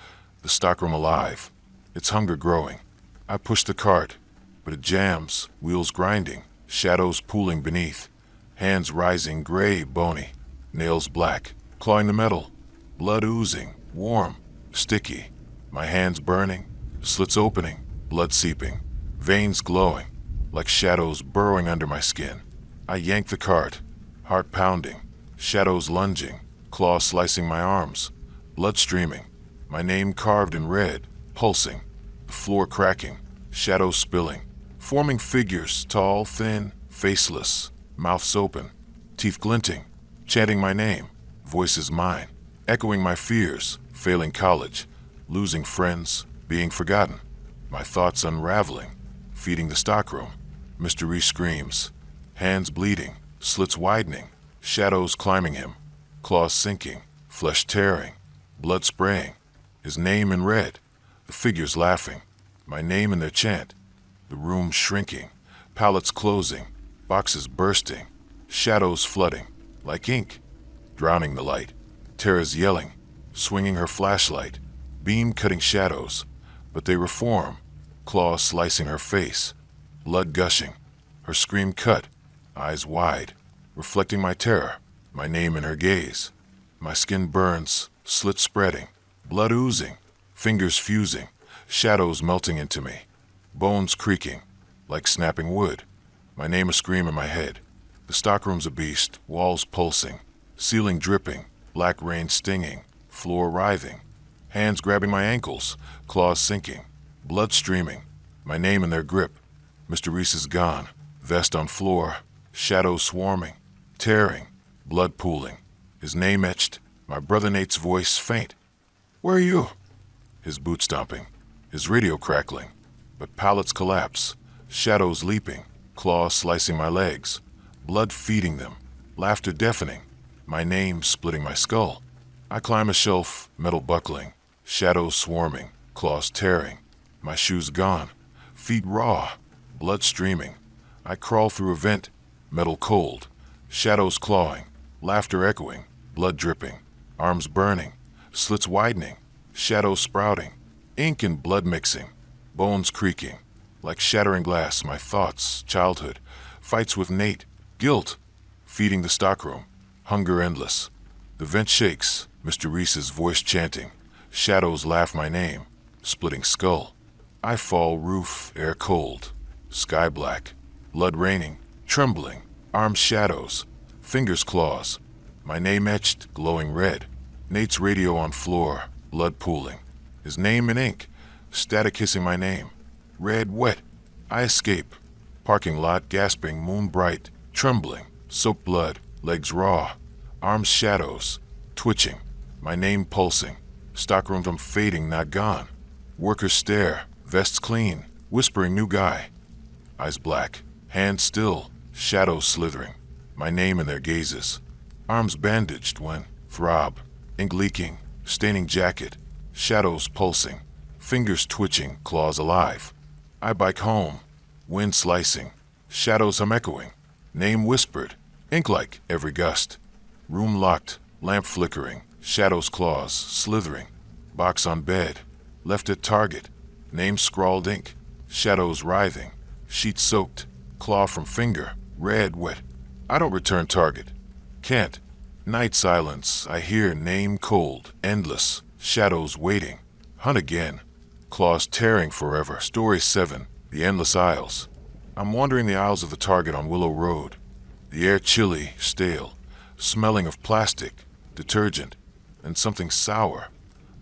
the stockroom alive, its hunger growing. I push the cart, but it jams, wheels grinding, shadows pooling beneath, hands rising gray, bony, nails black, clawing the metal, blood oozing, warm, sticky, my hands burning, slits opening, blood seeping, veins glowing, like shadows burrowing under my skin. I yank the cart, heart pounding, shadows lunging, claws slicing my arms, blood streaming, my name carved in red, pulsing, the floor cracking, shadows spilling, forming figures, tall, thin, faceless, mouths open, teeth glinting, chanting my name, voices mine, echoing my fears, failing college, losing friends, being forgotten, my thoughts unraveling, feeding the stockroom. Mr. Reese screams, hands bleeding, slits widening, shadows climbing him, claws sinking, flesh tearing, blood spraying, his name in red, the figures laughing, my name in their chant, the room shrinking, pallets closing, boxes bursting, shadows flooding, like ink, drowning the light. Tara's yelling, swinging her flashlight, beam cutting shadows, but they reform, claws slicing her face, blood gushing, her scream cut, eyes wide, reflecting my terror, my name in her gaze. My skin burns, slit spreading, blood oozing, fingers fusing, shadows melting into me, bones creaking, like snapping wood, my name a scream in my head. The stockroom's a beast, walls pulsing, ceiling dripping, black rain stinging, floor writhing, hands grabbing my ankles, claws sinking, blood streaming, my name in their grip. Mr. Reese is gone, vest on floor, shadows swarming, tearing, blood pooling, his name etched, my brother Nate's voice faint. Where are you? His boot stomping, his radio crackling, but pallets collapse, shadows leaping, claws slicing my legs, blood feeding them, laughter deafening, my name splitting my skull. I climb a shelf, metal buckling, shadows swarming, claws tearing, my shoes gone, feet raw, blood streaming. I crawl through a vent, metal cold, shadows clawing, laughter echoing, blood dripping, arms burning, slits widening, shadows sprouting, ink and blood mixing, bones creaking, like shattering glass. My thoughts, childhood, fights with Nate, guilt, feeding the stockroom, hunger endless. The vent shakes, Mr. Reese's voice chanting, shadows laugh my name, splitting skull. I fall, roof, air cold, sky black, blood raining, trembling, arms shadows, fingers claws, my name etched, glowing red. Nate's radio on floor, blood pooling, his name in ink, static hissing my name, red wet. I escape, parking lot gasping, moon bright, trembling, soaked blood, legs raw, arms shadows, twitching, my name pulsing, stockroom from fading, not gone. Workers stare, vests clean, whispering new guy. Eyes black, hands still, shadows slithering, my name in their gazes. Arms bandaged when throb, ink leaking, staining jacket, shadows pulsing, fingers twitching, claws alive. I bike home, wind slicing, shadows hum echoing, name whispered, ink-like every gust. Room locked, lamp flickering, shadows claws slithering, box on bed, left at target, name scrawled ink, shadows writhing, sheet soaked, claw from finger, red wet. I don't return target. Can't. Night silence, I hear name cold, endless, shadows waiting. Hunt again. Claws tearing forever. Story 7, The Endless Aisles. I'm wandering the aisles of the Target on Willow Road. The air chilly, stale, smelling of plastic, detergent, and something sour,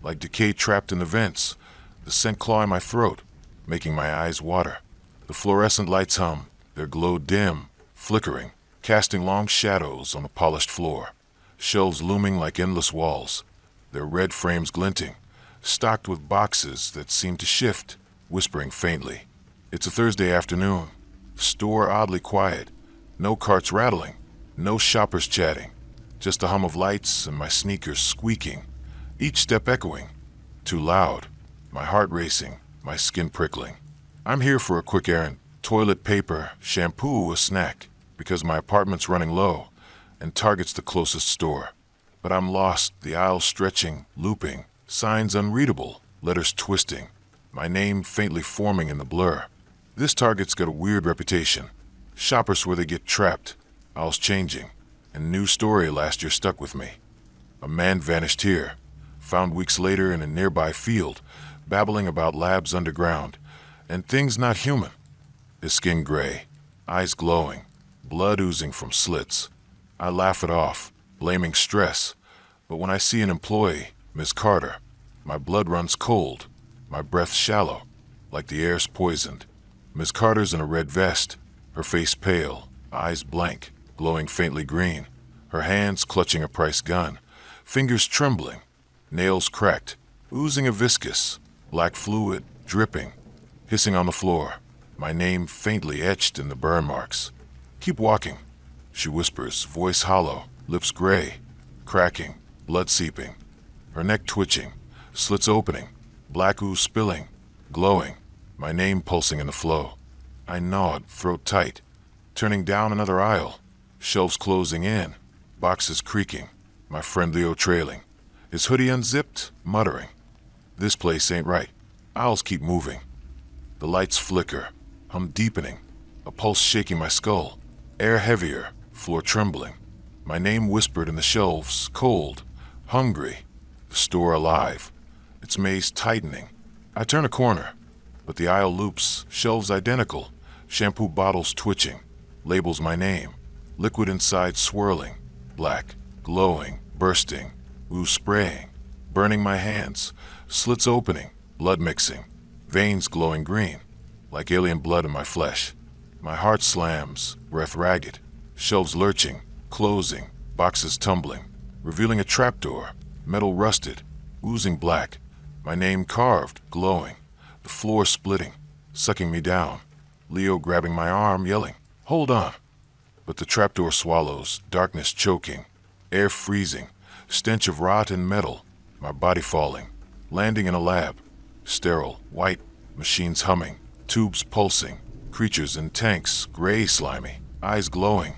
like decay trapped in the vents. The scent claw in my throat, making my eyes water. The fluorescent lights hum, their glow dim, flickering, casting long shadows on the polished floor. Shelves looming like endless walls, their red frames glinting, stocked with boxes that seem to shift, whispering faintly. It's a Thursday afternoon. Store oddly quiet. No carts rattling, no shoppers chatting. Just a hum of lights and my sneakers squeaking, each step echoing. Too loud, my heart racing, my skin prickling. I'm here for a quick errand. Toilet paper, shampoo, a snack, because my apartment's running low and Target's the closest store. But I'm lost, the aisle stretching, looping, signs unreadable, letters twisting, my name faintly forming in the blur. This Target's got a weird reputation. Shoppers where they get trapped, aisles changing, and new story last year stuck with me. A man vanished here, found weeks later in a nearby field, babbling about labs underground, and things not human. His skin gray, eyes glowing, blood oozing from slits. I laugh it off, blaming stress, but when I see an employee, Miss Carter, my blood runs cold, my breath shallow, like the air's poisoned. Miss Carter's in a red vest, her face pale, eyes blank, glowing faintly green, her hands clutching a price gun, fingers trembling, nails cracked, oozing a viscous, black fluid, dripping, hissing on the floor, my name faintly etched in the burn marks. Keep walking, she whispers, voice hollow, lips gray, cracking, blood seeping, her neck twitching, slits opening, black ooze spilling, glowing, my name pulsing in the flow. I gnawed, throat tight, turning down another aisle, shelves closing in, boxes creaking, my friend Leo trailing, his hoodie unzipped, muttering, "This place ain't right." Aisles keep moving. The lights flicker, hum deepening, a pulse shaking my skull, air heavier, floor trembling, my name whispered in the shelves, cold, hungry, the store alive, its maze tightening. I turn a corner, but the aisle loops, shelves identical, shampoo bottles twitching, labels my name, liquid inside swirling, black, glowing, bursting, ooze spraying, burning my hands, slits opening, blood mixing, veins glowing green, like alien blood in my flesh. My heart slams, breath ragged, shelves lurching, closing, boxes tumbling, revealing a trapdoor, metal rusted, oozing black, my name carved, glowing, the floor splitting, sucking me down, Leo grabbing my arm, yelling, "Hold on." But the trapdoor swallows, darkness choking, air freezing, stench of rot and metal, my body falling, landing in a lab, sterile, white, machines humming, tubes pulsing, creatures in tanks, gray slimy, eyes glowing,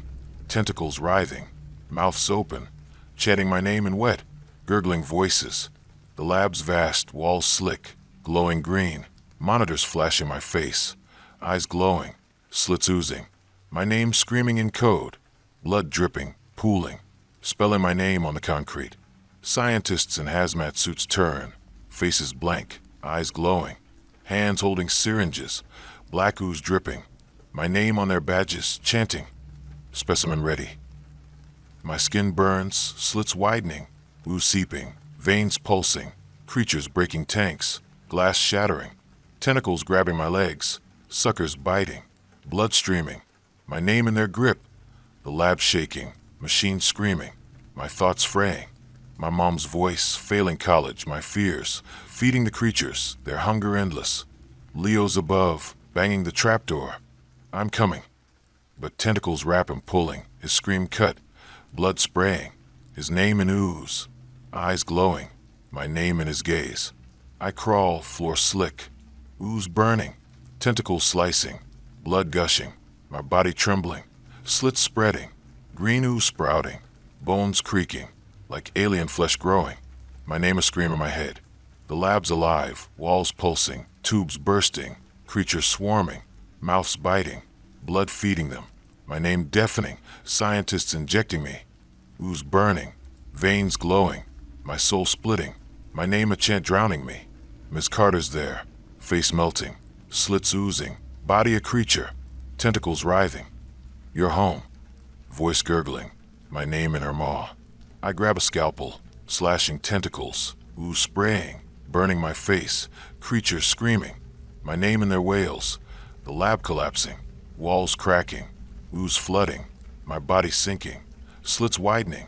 tentacles writhing, mouths open, chanting my name in wet, gurgling voices. The lab's vast, walls slick, glowing green, monitors flashing my face, eyes glowing, slits oozing, my name screaming in code, blood dripping, pooling, spelling my name on the concrete. Scientists in hazmat suits turn, faces blank, eyes glowing, hands holding syringes, black ooze dripping, my name on their badges, chanting, "Specimen ready." My skin burns, slits widening, ooze seeping, veins pulsing, creatures breaking tanks, glass shattering, tentacles grabbing my legs, suckers biting, blood streaming, my name in their grip, the lab shaking, machines screaming, my thoughts fraying, my mom's voice failing college, my fears, feeding the creatures, their hunger endless. Leo's above, banging the trapdoor. I'm coming. But tentacles wrap him pulling, his scream cut, blood spraying, his name in ooze, eyes glowing, my name in his gaze. I crawl, floor slick, ooze burning, tentacles slicing, blood gushing, my body trembling, slits spreading, green ooze sprouting, bones creaking, like alien flesh growing, my name a scream in my head. The lab's alive, walls pulsing, tubes bursting, creatures swarming, mouths biting, blood feeding them, my name deafening, scientists injecting me, ooze burning, veins glowing, my soul splitting, my name a chant drowning me. Miss Carter's there, face melting, slits oozing, body a creature, tentacles writhing. You're home, voice gurgling, my name in her maw. I grab a scalpel, slashing tentacles, ooze spraying, burning my face, creatures screaming, my name in their wails, the lab collapsing, walls cracking, ooze flooding, my body sinking, slits widening,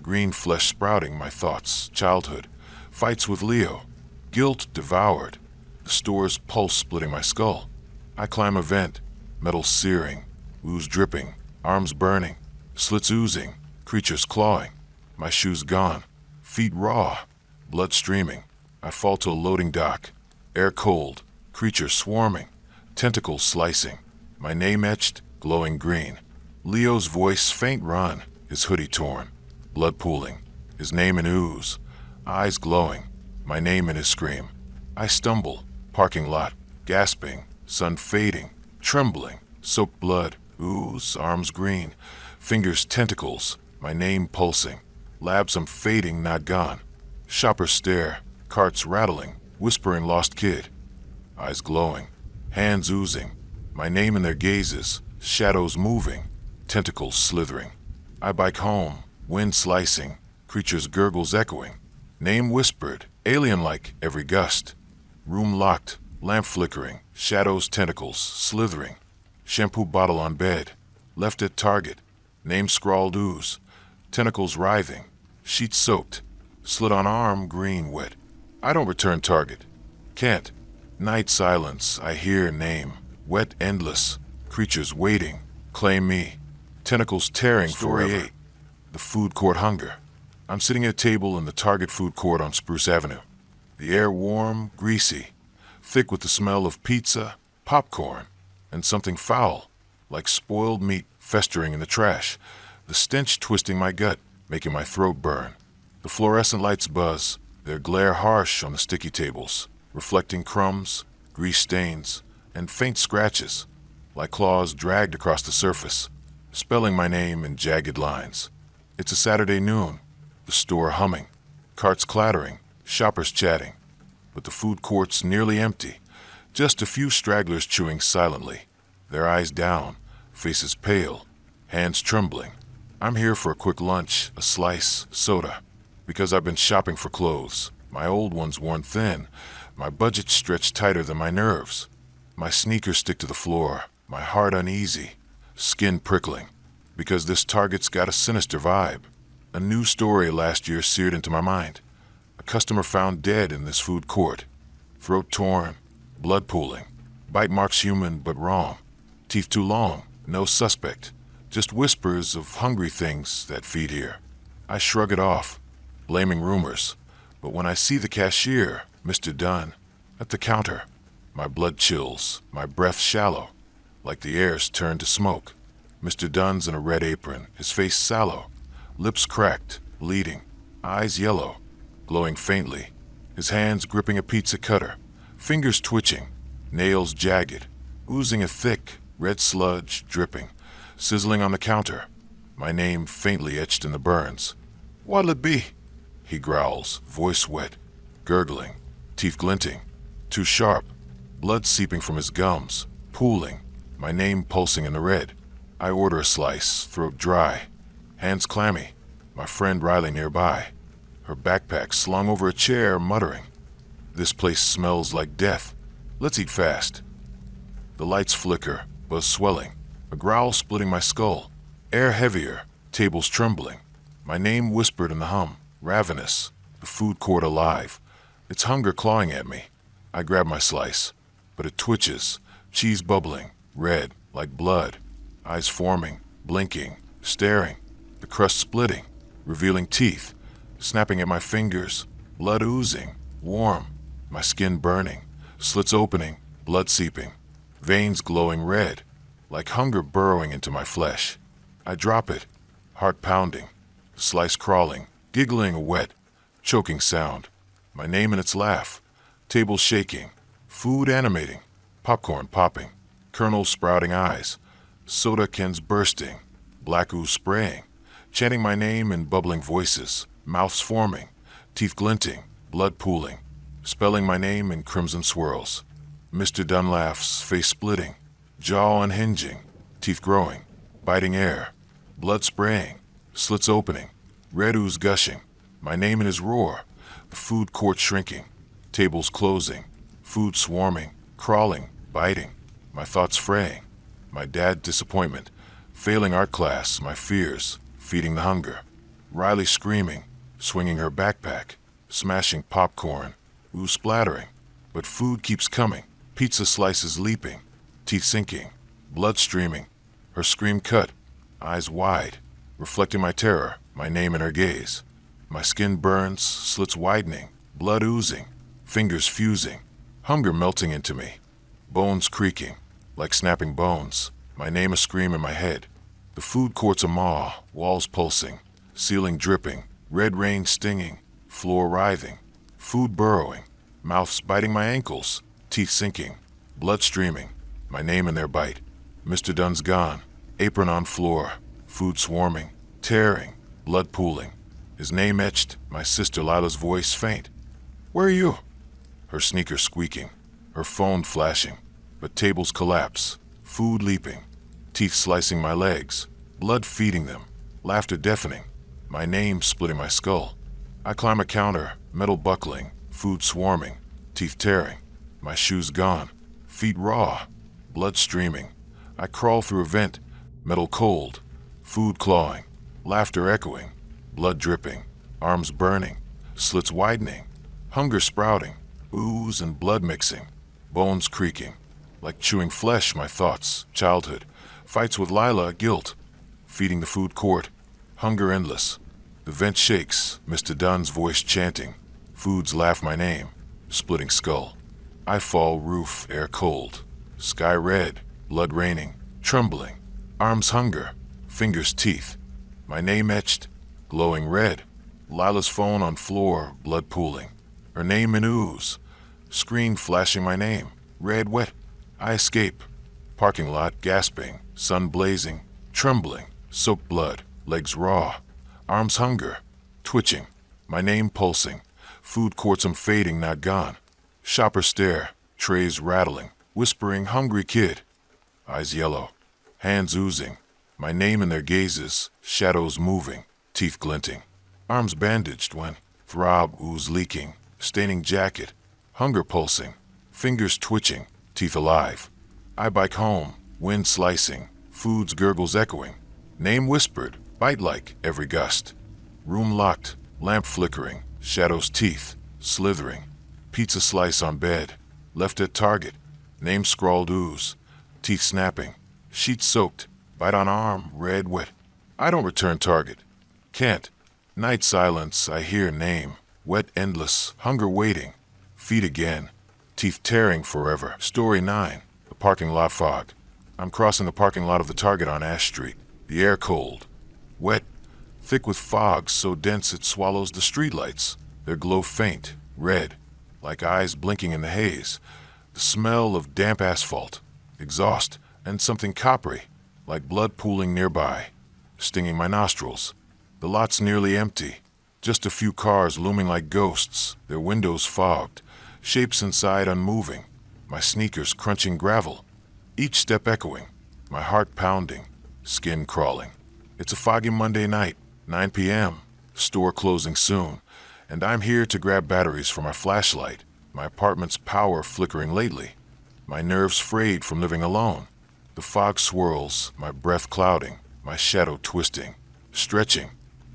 green flesh sprouting, my thoughts, childhood, fights with Leo, guilt devoured, the store's pulse splitting my skull. I climb a vent, metal searing, ooze dripping, arms burning, slits oozing, creatures clawing, my shoes gone, feet raw, blood streaming. I fall to a loading dock, air cold, creatures swarming, tentacles slicing, my name etched, glowing green. Leo's voice faint run, his hoodie torn, blood pooling, his name in ooze, eyes glowing, my name in his scream. I stumble, parking lot, gasping, sun fading, trembling, soaked blood, ooze, arms green, fingers tentacles, my name pulsing. Labs I'm fading, not gone. Shoppers stare, carts rattling, whispering lost kid. Eyes glowing, hands oozing, my name in their gazes, shadows moving, tentacles slithering. I bike home, wind slicing, creatures gurgles echoing, name whispered, alien-like every gust. Room locked, lamp flickering, shadows tentacles slithering. Shampoo bottle on bed, left at Target, name scrawled ooze, tentacles writhing, sheets soaked, slit on arm green wet. I don't return Target. Can't. Night silence, I hear name. Wet, endless. Creatures waiting. Claim me. Tentacles tearing forever. The food court hunger. I'm sitting at a table in the Target food court on Spruce Avenue. The air warm, greasy, thick with the smell of pizza, popcorn, and something foul, like spoiled meat festering in the trash. The stench twisting my gut, making my throat burn. The fluorescent lights buzz, their glare harsh on the sticky tables, reflecting crumbs, grease stains, and faint scratches, like claws dragged across the surface, spelling my name in jagged lines. It's a Saturday noon, the store humming, carts clattering, shoppers chatting, but the food court's nearly empty, just a few stragglers chewing silently, their eyes down, faces pale, hands trembling. I'm here for a quick lunch, a slice, soda, because I've been shopping for clothes. My old ones worn thin, my budget stretched tighter than my nerves. My sneakers stick to the floor, my heart uneasy, skin prickling, because this Target's got a sinister vibe. A news story last year seared into my mind. A customer found dead in this food court. Throat torn, blood pooling, bite marks human but wrong. Teeth too long, no suspect. Just whispers of hungry things that feed here. I shrug it off, blaming rumors. But when I see the cashier, Mr. Dunn, at the counter, my blood chills, my breath shallow, like the air's turned to smoke. Mr. Dunn's in a red apron, his face sallow, lips cracked, bleeding, eyes yellow, glowing faintly, his hands gripping a pizza cutter, fingers twitching, nails jagged, oozing a thick, red sludge dripping, sizzling on the counter, my name faintly etched in the burns. "What'll it be?" he growls, voice wet, gurgling, teeth glinting, too sharp, blood seeping from his gums, pooling, my name pulsing in the red. I order a slice, throat dry, hands clammy, my friend Riley nearby, her backpack slung over a chair, muttering, "This place smells like death. Let's eat fast." The lights flicker, buzz swelling, a growl splitting my skull, air heavier, tables trembling, my name whispered in the hum, ravenous, the food court alive, its hunger clawing at me. I grab my slice, but it twitches, cheese bubbling, red, like blood, eyes forming, blinking, staring, the crust splitting, revealing teeth, snapping at my fingers, blood oozing, warm, my skin burning, slits opening, blood seeping, veins glowing red, like hunger burrowing into my flesh. I drop it, heart pounding, slice crawling, giggling a wet, choking sound, my name in its laugh, table shaking, food animating, popcorn popping, kernels sprouting eyes, soda cans bursting, black ooze spraying, chanting my name in bubbling voices, mouths forming, teeth glinting, blood pooling, spelling my name in crimson swirls. Mr. Dunn laughs, face splitting, jaw unhinging, teeth growing, biting air, blood spraying, slits opening, red ooze gushing, my name in his roar, the food court shrinking, tables closing, food swarming, crawling, biting, my thoughts fraying, my dad disappointment, failing art class, my fears, feeding the hunger, Riley screaming, swinging her backpack, smashing popcorn, ooze splattering, but food keeps coming, pizza slices leaping, teeth sinking, blood streaming, her scream cut, eyes wide, reflecting my terror, my name in her gaze. My skin burns, slits widening, blood oozing, fingers fusing, hunger melting into me, bones creaking, like snapping bones, my name a scream in my head. The food court's a maw, walls pulsing, ceiling dripping, red rain stinging, floor writhing, food burrowing, mouths biting my ankles, teeth sinking, blood streaming, my name in their bite. Mr. Dunn's gone, apron on floor, food swarming, tearing, blood pooling, his name etched, my sister Lila's voice faint. "Where are you?" Her sneakers squeaking, her phone flashing, but tables collapse, food leaping, teeth slicing my legs, blood feeding them, laughter deafening, my name splitting my skull. I climb a counter, metal buckling, food swarming, teeth tearing, my shoes gone, feet raw, blood streaming. I crawl through a vent, metal cold, food clawing, laughter echoing, blood dripping, arms burning, slits widening, hunger sprouting, ooze and blood mixing, bones creaking, like chewing flesh. My thoughts, childhood, fights with Lila, guilt, feeding the food court, hunger endless. The vent shakes, Mr. Dunn's voice chanting, foods laugh my name, splitting skull. I fall, roof, air cold, sky red, blood raining, trembling, arms hunger, fingers teeth, my name etched, glowing red. Lila's phone on floor, blood pooling, her name in ooze, screen flashing my name, red wet. I escape, parking lot gasping, sun blazing, trembling, soaked blood, legs raw, arms hunger, twitching, my name pulsing, food courts I'm fading, not gone. Shopper stare, trays rattling, whispering hungry kid, eyes yellow, hands oozing, my name in their gazes, shadows moving, teeth glinting, arms bandaged when throb ooze leaking, staining jacket, hunger pulsing, fingers twitching, teeth alive. I bike home, wind slicing, foods gurgles echoing, name whispered, bite like every gust. Room locked, lamp flickering, shadows teeth, slithering, pizza slice on bed, left at Target, name scrawled ooze, teeth snapping, sheet soaked, bite on arm, red wet. I don't return Target. Can't. Night silence, I hear name, wet endless, hunger waiting, feet again, teeth tearing forever. Story 9, the parking lot fog. I'm crossing the parking lot of the Target on Ash Street, the air cold, wet, thick with fog so dense it swallows the streetlights, their glow faint, red, like eyes blinking in the haze, the smell of damp asphalt, exhaust, and something coppery, like blood pooling nearby, stinging my nostrils. The lot's nearly empty, just a few cars looming like ghosts, their windows fogged, shapes inside unmoving, my sneakers crunching gravel, each step echoing, my heart pounding, skin crawling. It's a foggy Monday night, 9 p.m., store closing soon, and I'm here to grab batteries for my flashlight, my apartment's power flickering lately, my nerves frayed from living alone. The fog swirls, my breath clouding, my shadow twisting, stretching,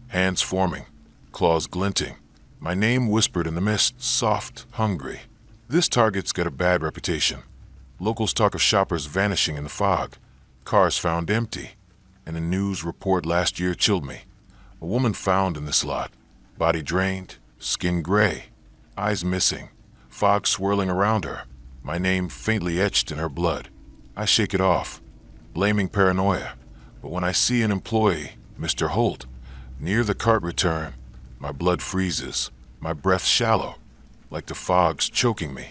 hands forming, claws glinting, my name whispered in the mist, soft, hungry. This Target's got a bad reputation. Locals talk of shoppers vanishing in the fog, cars found empty, and a news report last year chilled me. A woman found in this lot, body drained, skin gray, eyes missing, fog swirling around her, my name faintly etched in her blood. I shake it off, blaming paranoia, but when I see an employee, Mr. Holt, near the cart return, my blood freezes, my breath shallow, like the fog's choking me.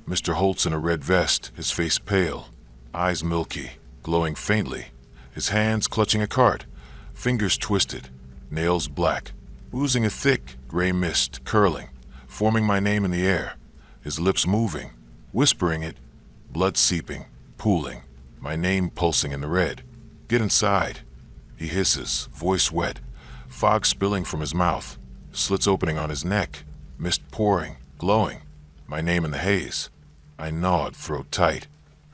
Mr. Holt's in a red vest, his face pale, eyes milky, glowing faintly, his hands clutching a cart, fingers twisted, nails black, oozing a thick, gray mist, curling, forming my name in the air, his lips moving, whispering it, blood seeping, pooling, my name pulsing in the red. Get inside, he hisses, voice wet, fog spilling from his mouth, slits opening on his neck, mist pouring, glowing, my name in the haze. I gnawed, throat tight,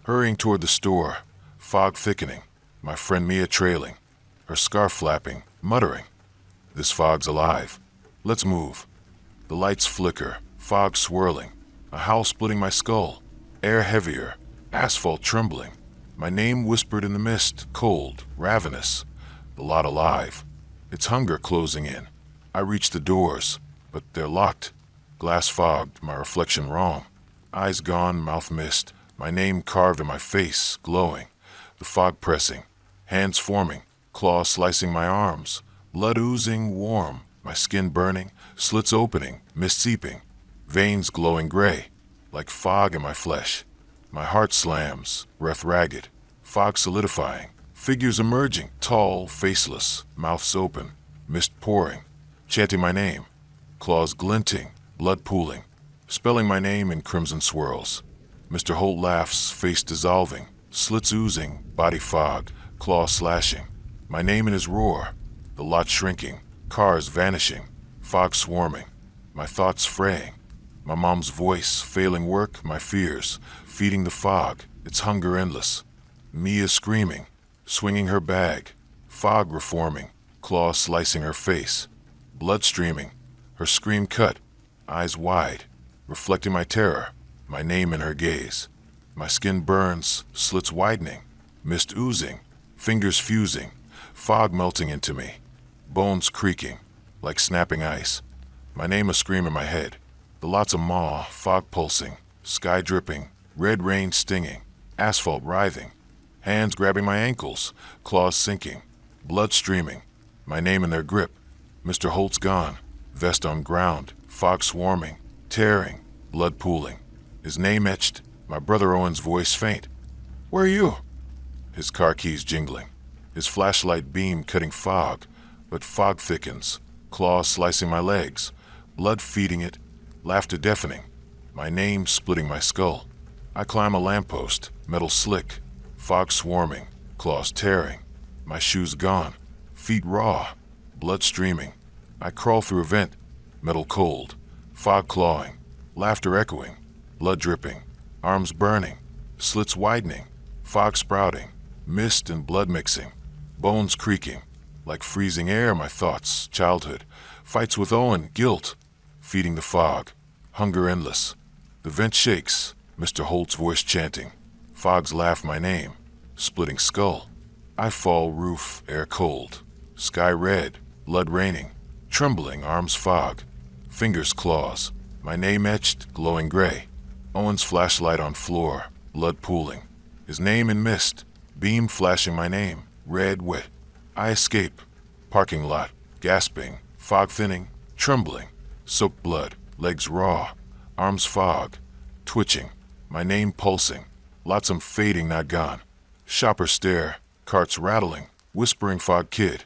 hurrying toward the store, fog thickening, my friend Mia trailing, her scarf flapping, muttering, "This fog's alive. Let's move." The lights flicker, fog swirling, a howl splitting my skull, air heavier, asphalt trembling, my name whispered in the mist, cold, ravenous, the lot alive, its hunger closing in. I reach the doors, but they're locked, glass fogged, my reflection wrong, eyes gone, mouth mist, my name carved in my face, glowing, the fog pressing, hands forming, claws slicing my arms, blood oozing, warm, my skin burning, slits opening, mist seeping, veins glowing gray, like fog in my flesh. My heart slams, breath ragged, fog solidifying, figures emerging, tall, faceless, mouths open, mist pouring, chanting my name, claws glinting, blood pooling, spelling my name in crimson swirls. Mr. Holt laughs, face dissolving, slits oozing, body fog, claw slashing, my name in his roar, the lot shrinking, cars vanishing, fog swarming, my thoughts fraying, my mom's voice failing work, my fears, feeding the fog, its hunger endless. Mia screaming, swinging her bag, fog reforming, claws slicing her face, blood streaming, her scream cut, eyes wide, reflecting my terror, my name in her gaze. My skin burns, slits widening, mist oozing, fingers fusing, fog melting into me, bones creaking, like snapping ice. My name a scream in my head, the lots of maw, fog pulsing, sky dripping, red rain stinging, asphalt writhing, hands grabbing my ankles, claws sinking, blood streaming, my name in their grip. Mr. Holt's gone, vest on ground, fog swarming, tearing, blood pooling. His name etched, my brother Owen's voice faint. "Where are you?" His car keys jingling, his flashlight beam cutting fog, but fog thickens, claws slicing my legs, blood feeding it, laughter deafening, my name splitting my skull. I climb a lamppost, metal slick, fog swarming, claws tearing, my shoes gone, feet raw, blood streaming. I crawl through a vent, metal cold, fog clawing, laughter echoing, blood dripping, arms burning, slits widening, fog sprouting, mist and blood mixing, bones creaking, like freezing air. My thoughts, childhood, fights with Owen, guilt, feeding the fog, hunger endless. The vent shakes, Mr. Holt's voice chanting, fogs laugh my name, splitting skull. I fall, roof, air cold, sky red, blood raining, trembling, arms fog, fingers claws, my name etched, glowing gray. Owen's flashlight on floor, blood pooling, his name in mist, beam flashing my name, red wet. I escape, parking lot, gasping, fog thinning, trembling, soaked blood, legs raw, arms fog, twitching, my name pulsing, lots of fading not gone. Shopper stare, carts rattling, whispering fog kid,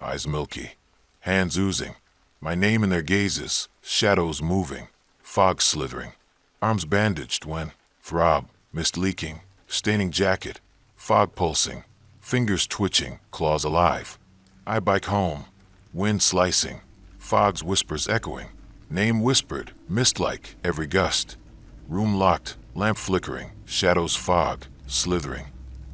eyes milky, hands oozing, my name in their gazes, shadows moving, fog slithering, arms bandaged when, throb, mist leaking, staining jacket, fog pulsing, fingers twitching, claws alive. I bike home, wind slicing, fog's whispers echoing, name whispered, mist-like, every gust. Room locked, lamp flickering, shadows fog, slithering.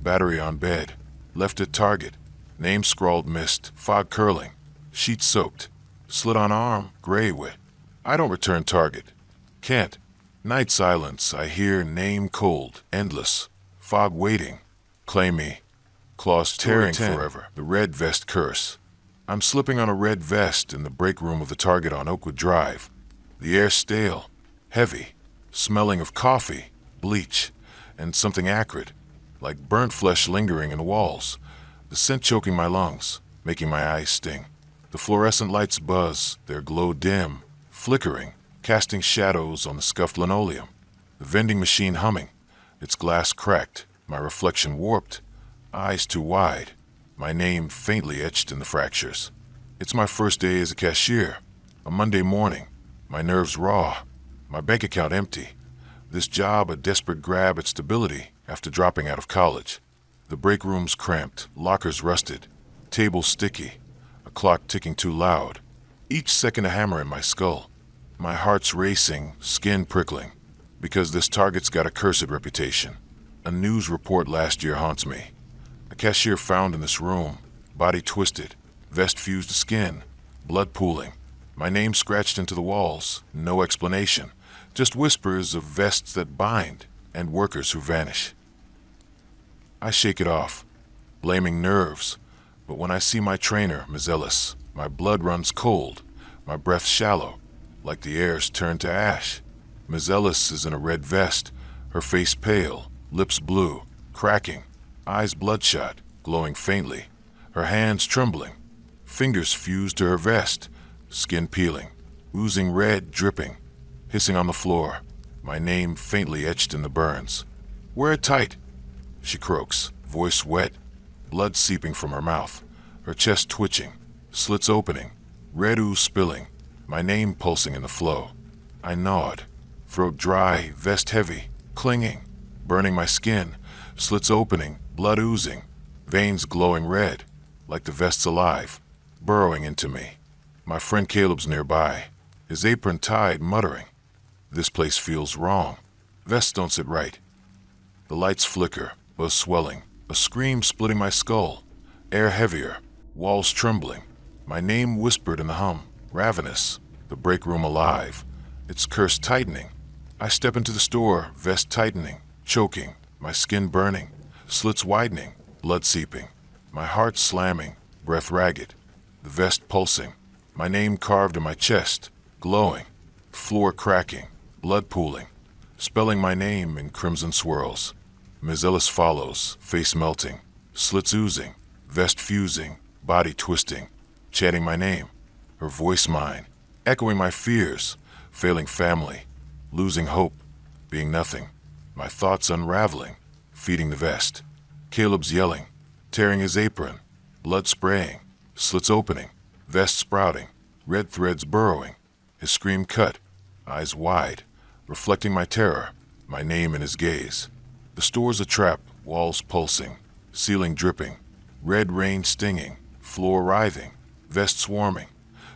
Battery on bed, left at target, name scrawled mist, fog curling, sheet soaked, slit on arm, gray wet. I don't return target. Can't. Night silence, I hear name cold, endless, fog waiting. Claim me. Claws tearing forever, the red vest curse. I'm slipping on a red vest in the break room of the Target on Oakwood Drive. The air stale, heavy, smelling of coffee, bleach, and something acrid, like burnt flesh lingering in the walls. The scent choking my lungs, making my eyes sting. The fluorescent lights buzz, their glow dim, flickering, casting shadows on the scuffed linoleum. The vending machine humming, its glass cracked, my reflection warped, eyes too wide, my name faintly etched in the fractures. It's my first day as a cashier, a Monday morning, my nerves raw, my bank account empty. This job a desperate grab at stability after dropping out of college. The break room's cramped, lockers rusted, tables sticky, a clock ticking too loud, each second a hammer in my skull. My heart's racing, skin prickling, because this Target's got a cursed reputation. A news report last year haunts me. A cashier found in this room, body twisted, vest fused to skin, blood pooling. My name scratched into the walls, no explanation, just whispers of vests that bind and workers who vanish. I shake it off, blaming nerves, but when I see my trainer, Ms. Ellis, my blood runs cold, my breath shallow, like the air's turned to ash. Ms. Ellis is in a red vest, her face pale, lips blue, cracking, eyes bloodshot, glowing faintly, her hands trembling, fingers fused to her vest, skin peeling, oozing red, dripping, hissing on the floor, my name faintly etched in the burns. "Wear it tight," she croaks, voice wet, blood seeping from her mouth, her chest twitching, slits opening, red ooze spilling, my name pulsing in the flow. I nod, throat dry, vest heavy, clinging, burning my skin, slits opening, blood oozing, veins glowing red, like the vest's alive, burrowing into me. My friend Caleb's nearby, his apron tied, muttering, "This place feels wrong. Vests don't sit right." The lights flicker, buzz swelling, a scream splitting my skull, air heavier, walls trembling, my name whispered in the hum, ravenous, the break room alive, It's cursed tightening. I step into the store, vest tightening, choking, my skin burning, slits widening, blood seeping, my heart slamming, breath ragged, the vest pulsing, my name carved in my chest, glowing, floor cracking, blood pooling, spelling my name in crimson swirls. Ms. Ellis follows, face melting, slits oozing, vest fusing, body twisting, chanting my name, her voice mine, echoing my fears, failing family, losing hope, being nothing, my thoughts unraveling, feeding the vest. Caleb's yelling, tearing his apron, blood spraying, slits opening, vest sprouting, red threads burrowing, his scream cut, eyes wide, reflecting my terror, my name in his gaze. The store's a trap, walls pulsing, ceiling dripping, red rain stinging, floor writhing, vest swarming,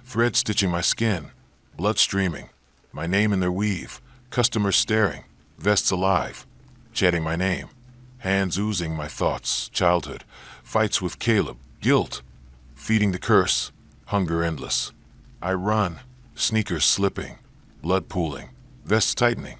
thread stitching my skin, blood streaming, my name in their weave, customers staring, vests alive, chanting my name, hands oozing my thoughts, childhood, fights with Caleb, guilt, feeding the curse, hunger endless. I run, sneakers slipping, blood pooling, vests tightening,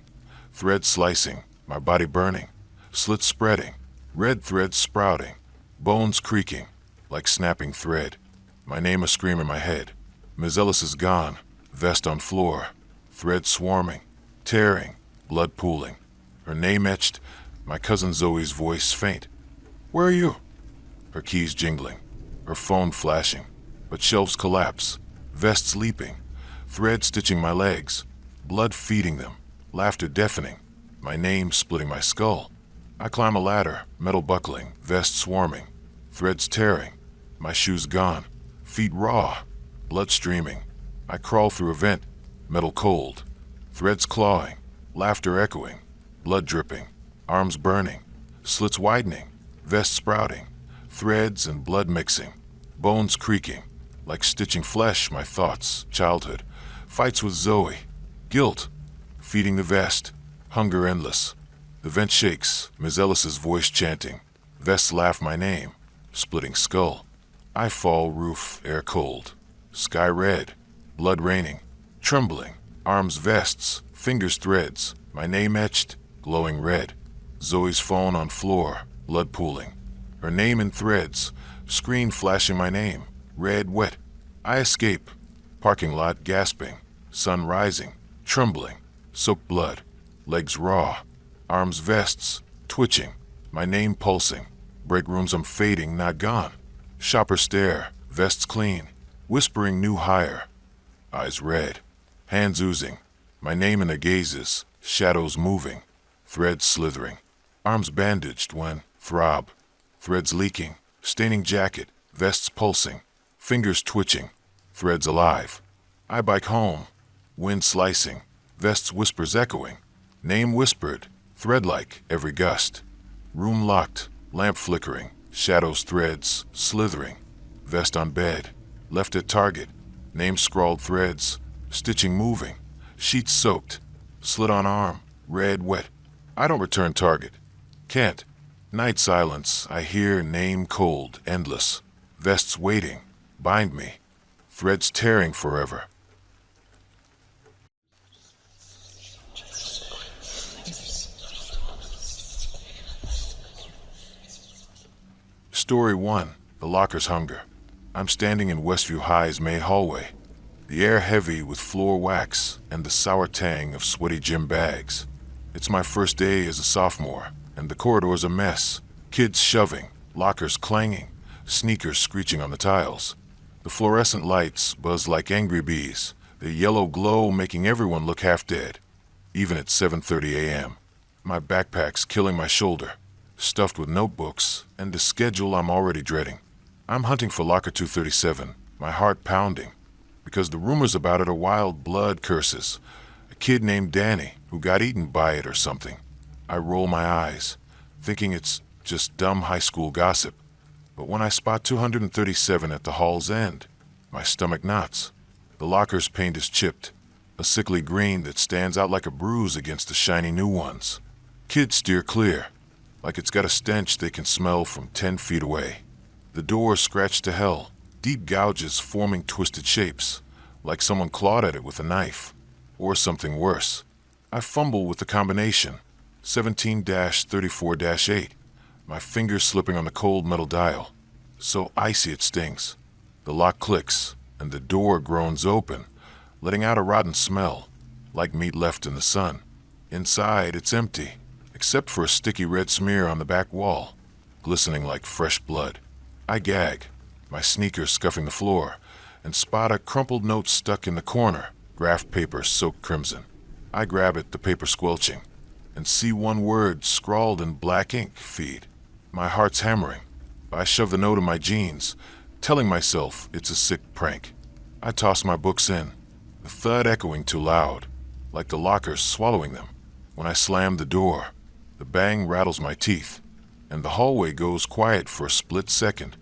threads slicing, my body burning, slits spreading, red threads sprouting, bones creaking, like snapping thread. My name a scream in my head. Ms. Ellis is gone, vest on floor, thread swarming, tearing, blood pooling. Her name etched, my cousin Zoe's voice faint. Where are you? Her keys jingling, her phone flashing, but shelves collapse, vests leaping, thread stitching my legs, blood feeding them, laughter deafening, my name splitting my skull. I climb a ladder, metal buckling, vest swarming, threads tearing, my shoes gone, feet raw, blood streaming. I crawl through a vent, metal cold, threads clawing, laughter echoing, blood dripping, arms burning, slits widening, vest sprouting, threads and blood mixing, bones creaking, like stitching flesh, my thoughts, childhood, fights with Zoe, guilt, feeding the vest, hunger endless. The vent shakes, Ms. Ellis's voice chanting, vests laugh my name, splitting skull. I fall, roof, air cold, sky red, blood raining, trembling, arms vests, fingers threads, my name etched, glowing red. Zoe's phone on floor, blood pooling, her name in threads, screen flashing my name, red wet. I escape, parking lot gasping, sun rising, trembling, soaked blood, legs raw, arms vests, twitching, my name pulsing. Break rooms I'm fading, not gone. Shopper stare, vests clean, whispering new hire. Eyes red, hands oozing, my name in their gazes, shadows moving, threads slithering, arms bandaged when throb, threads leaking, staining jacket, vests pulsing, fingers twitching, threads alive. I bike home, wind slicing, vests whispers echoing, name whispered, thread-like every gust. Room locked, lamp flickering, shadows threads slithering, vest on bed, left at target, name scrawled threads, stitching moving, sheets soaked, slit on arm, red wet. I don't return target. Can't. Night silence, I hear name cold, endless, vests waiting, bind me, threads tearing forever. Story 1, The Locker's Hunger. I'm standing in Westview High's main hallway, the air heavy with floor wax and the sour tang of sweaty gym bags. It's my first day as a sophomore, and the corridor's a mess. Kids shoving, lockers clanging, sneakers screeching on the tiles. The fluorescent lights buzz like angry bees, the yellow glow making everyone look half dead, even at 7:30 a.m. My backpack's killing my shoulder, stuffed with notebooks and the schedule I'm already dreading. I'm hunting for locker 237, my heart pounding, because the rumors about it are wild blood curses. A kid named Danny who got eaten by it or something. I roll my eyes, thinking it's just dumb high school gossip. But when I spot 237 at the hall's end, my stomach knots. The locker's paint is chipped, a sickly green that stands out like a bruise against the shiny new ones. Kids steer clear, like it's got a stench they can smell from 10 feet away. The door is scratched to hell, deep gouges forming twisted shapes, like someone clawed at it with a knife. or something worse. I fumble with the combination, 17-34-8, my fingers slipping on the cold metal dial. So icy it stings. The lock clicks, and the door groans open, letting out a rotten smell, like meat left in the sun. Inside, it's empty, except for a sticky red smear on the back wall, glistening like fresh blood. I gag, my sneakers scuffing the floor, and spot a crumpled note stuck in the corner, graph paper soaked crimson. I grab it, the paper squelching, and see one word scrawled in black ink, feed. My heart's hammering. I shove the note in my jeans, telling myself it's a sick prank. I toss my books in, the thud echoing too loud, like the lockers swallowing them. When I slam the door, the bang rattles my teeth, and the hallway goes quiet for a split second.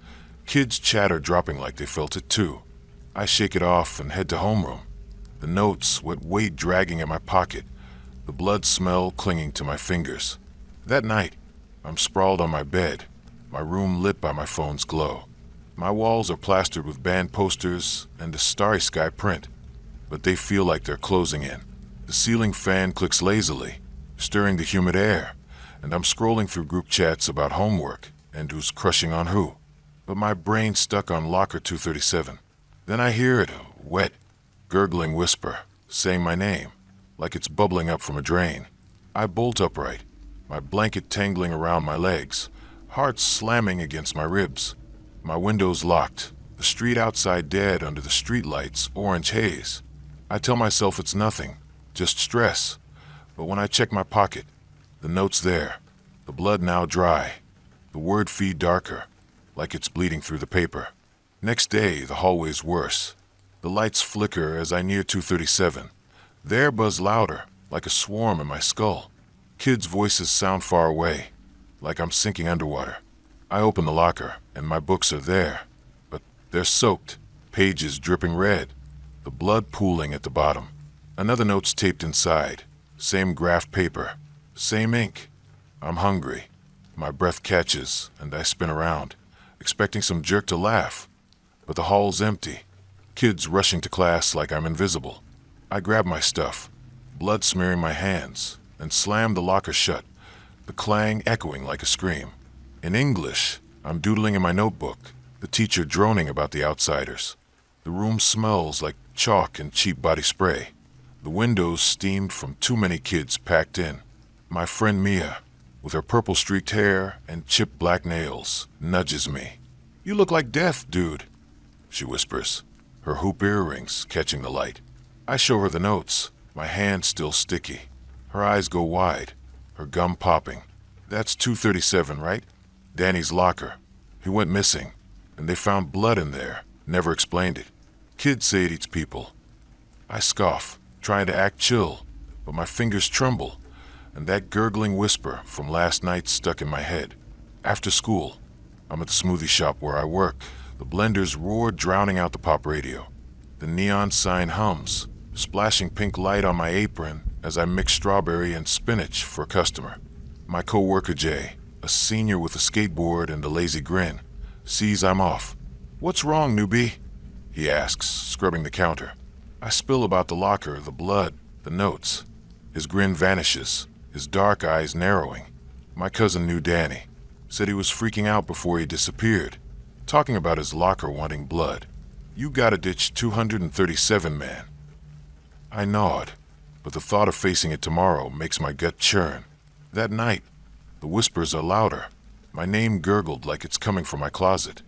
Kids chatter, dropping like they felt it too. I shake it off and head to homeroom, the notes, wet weight dragging at my pocket, the blood smell clinging to my fingers. That night, I'm sprawled on my bed, my room lit by my phone's glow. My walls are plastered with band posters and a starry sky print, but they feel like they're closing in. The ceiling fan clicks lazily, stirring the humid air, and I'm scrolling through group chats about homework and who's crushing on who. But my brain's stuck on locker 237. Then I hear it, a wet, gurgling whisper, saying my name, like it's bubbling up from a drain. I bolt upright, my blanket tangling around my legs, heart slamming against my ribs. My window's locked, the street outside dead under the streetlight's orange haze. I tell myself it's nothing, just stress. But when I check my pocket, the note's there, the blood now dry, the word feed darker, like it's bleeding through the paper. Next day, the hallway's worse. The lights flicker as I near 237. There buzz louder, like a swarm in my skull. Kids' voices sound far away, like I'm sinking underwater. I open the locker, and my books are there, but they're soaked, pages dripping red, the blood pooling at the bottom. Another note's taped inside, same graph paper, same ink. I'm hungry. My breath catches, and I spin around, expecting some jerk to laugh. But the hall's empty, kids rushing to class like I'm invisible. I grab my stuff, blood smearing my hands, and slam the locker shut, the clang echoing like a scream. In English, I'm doodling in my notebook, the teacher droning about the outsiders. The room smells like chalk and cheap body spray. The windows steamed from too many kids packed in. My friend Mia, with her purple-streaked hair and chipped black nails, nudges me. "You look like death, dude," she whispers, her hoop earrings catching the light. I show her the notes, my hand still sticky. Her eyes go wide, her gum popping. "That's 237, right? Danny's locker. He went missing, and they found blood in there. Never explained it. Kids say it eats people." I scoff, trying to act chill, but my fingers tremble, and that gurgling whisper from last night stuck in my head. After school, I'm at the smoothie shop where I work. The blenders roar, drowning out the pop radio. The neon sign hums, splashing pink light on my apron as I mix strawberry and spinach for a customer. My coworker Jay, a senior with a skateboard and a lazy grin, sees I'm off. "What's wrong, newbie?" he asks, scrubbing the counter. I spill about the locker, the blood, the notes. His grin vanishes, his dark eyes narrowing. My cousin knew Danny, said he was freaking out before he disappeared, talking about his locker wanting blood. "You gotta ditch 237, man." I nod, but the thought of facing it tomorrow makes my gut churn. That night, the whispers are louder. My name gurgled like it's coming from my closet.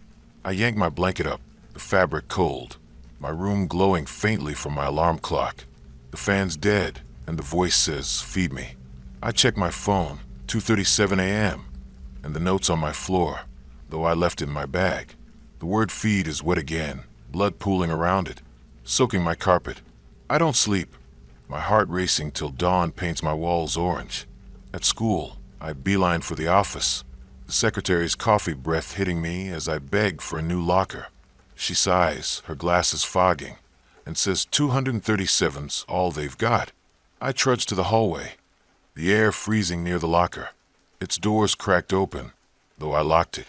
I yank my blanket up, the fabric cold, my room glowing faintly from my alarm clock. The fan's dead, and the voice says, "Feed me." I check my phone, 2:37 a.m., and the note's on my floor, though I left it in my bag. The word feed is wet again, blood pooling around it, soaking my carpet. I don't sleep, my heart racing till dawn paints my walls orange. At school, I beeline for the office, the secretary's coffee breath hitting me as I beg for a new locker. She sighs, her glasses fogging, and says 237's all they've got. I trudge to the hallway, the air freezing near the locker. Its doors cracked open, though I locked it.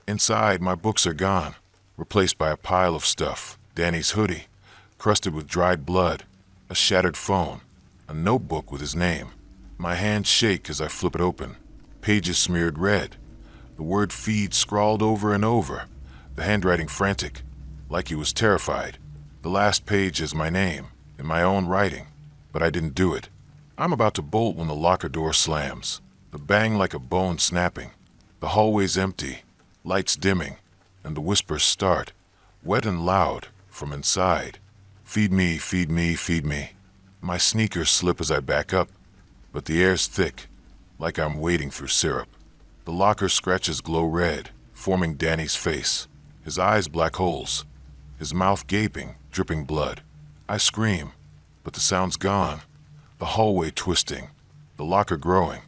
Inside, my books are gone, replaced by a pile of stuff. Danny's hoodie, crusted with dried blood, a shattered phone, a notebook with his name. My hands shake as I flip it open. Pages smeared red. The word feed scrawled over and over. The handwriting frantic, like he was terrified. The last page is my name, in my own writing. But I didn't do it. I'm about to bolt when the locker door slams. The bang like a bone snapping. The hallway's empty, lights dimming, and the whispers start, wet and loud, from inside. Feed me, feed me, feed me. My sneakers slip as I back up, but the air's thick, like I'm wading through syrup. The locker scratches glow red, forming Danny's face, his eyes black holes, his mouth gaping, dripping blood. I scream, but the sound's gone. The hallway twisting, the locker growing,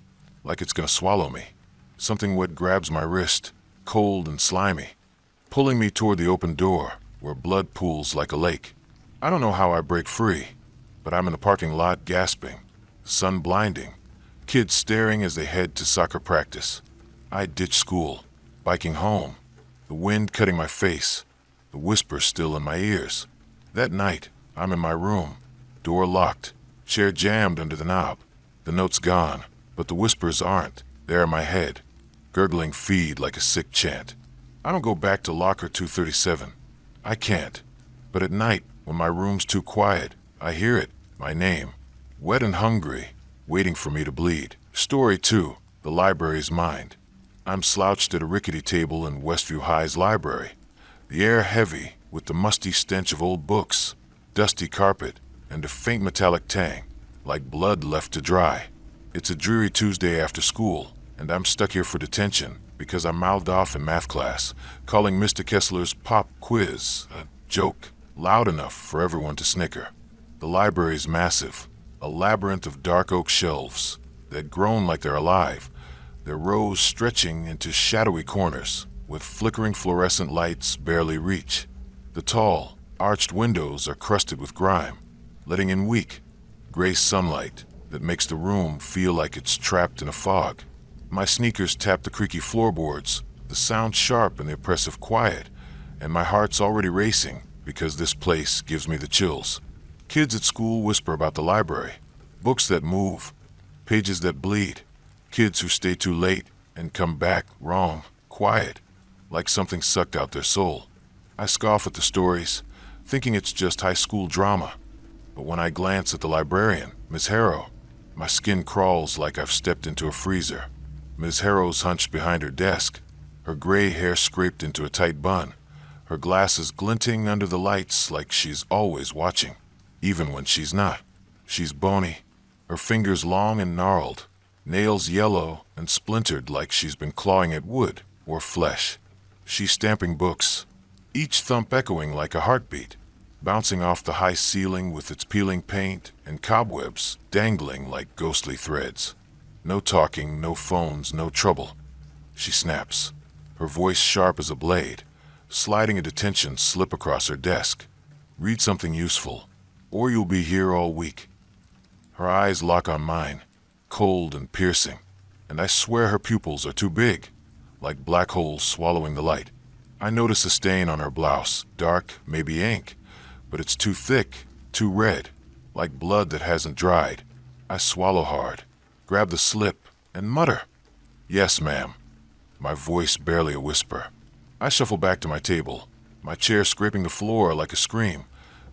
like it's gonna swallow me. Something wet grabs my wrist, cold and slimy, pulling me toward the open door, where blood pools like a lake. I don't know how I break free, but I'm in the parking lot gasping, the sun blinding, kids staring as they head to soccer practice. I ditch school, biking home, the wind cutting my face, the whisper still in my ears. That night, I'm in my room, door locked, chair jammed under the knob. The note's gone, but the whispers aren't. They're in my head, gurgling feed like a sick chant. I don't go back to locker 237. I can't. But at night, when my room's too quiet, I hear it, my name, wet and hungry, waiting for me to bleed. Story 2, the library's mind. I'm slouched at a rickety table in Westview High's library, the air heavy with the musty stench of old books, dusty carpet, and a faint metallic tang, like blood left to dry. It's a dreary Tuesday after school, and I'm stuck here for detention because I mouthed off in math class, calling Mr. Kessler's pop quiz a joke, loud enough for everyone to snicker. The library's massive, a labyrinth of dark oak shelves that groan like they're alive, their rows stretching into shadowy corners with flickering fluorescent lights barely reach. The tall, arched windows are crusted with grime, letting in weak, gray sunlight that makes the room feel like it's trapped in a fog. My sneakers tap the creaky floorboards, the sound sharp in the oppressive quiet, and my heart's already racing because this place gives me the chills. Kids at school whisper about the library, books that move, pages that bleed, kids who stay too late and come back wrong, quiet, like something sucked out their soul. I scoff at the stories, thinking it's just high school drama. But when I glance at the librarian, Miss Harrow, my skin crawls like I've stepped into a freezer. Miss Harrow's hunched behind her desk, her gray hair scraped into a tight bun, her glasses glinting under the lights like she's always watching, even when she's not. She's bony, her fingers long and gnarled, nails yellow and splintered like she's been clawing at wood or flesh. She's stamping books, each thump echoing like a heartbeat, bouncing off the high ceiling with its peeling paint and cobwebs dangling like ghostly threads. No talking, no phones, no trouble. She snaps, her voice sharp as a blade, sliding a detention slip across her desk. Read something useful, or you'll be here all week. Her eyes lock on mine, cold and piercing, and I swear her pupils are too big, like black holes swallowing the light. I notice a stain on her blouse, dark, maybe ink, but it's too thick, too red, like blood that hasn't dried. I swallow hard, grab the slip, and mutter, "Yes, ma'am," my voice barely a whisper. I shuffle back to my table, my chair scraping the floor like a scream,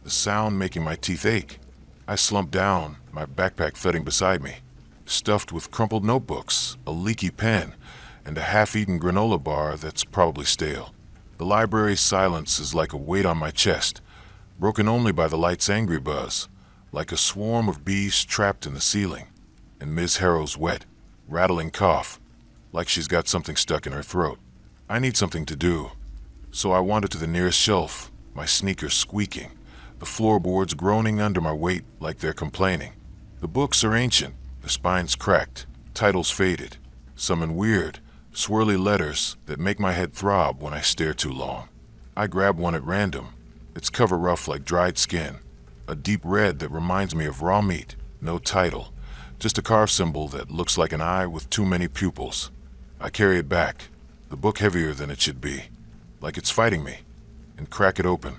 the sound making my teeth ache. I slump down, my backpack thudding beside me, stuffed with crumpled notebooks, a leaky pen, and a half-eaten granola bar that's probably stale. The library's silence is like a weight on my chest, broken only by the light's angry buzz, like a swarm of bees trapped in the ceiling, and Miss Harrow's wet, rattling cough, like she's got something stuck in her throat. I need something to do, so I wander to the nearest shelf, my sneakers squeaking, the floorboards groaning under my weight like they're complaining. The books are ancient, the spines cracked, titles faded, some in weird, swirly letters that make my head throb when I stare too long. I grab one at random, its cover rough like dried skin, a deep red that reminds me of raw meat, no title, just a carved symbol that looks like an eye with too many pupils. I carry it back, the book heavier than it should be, like it's fighting me, and crack it open,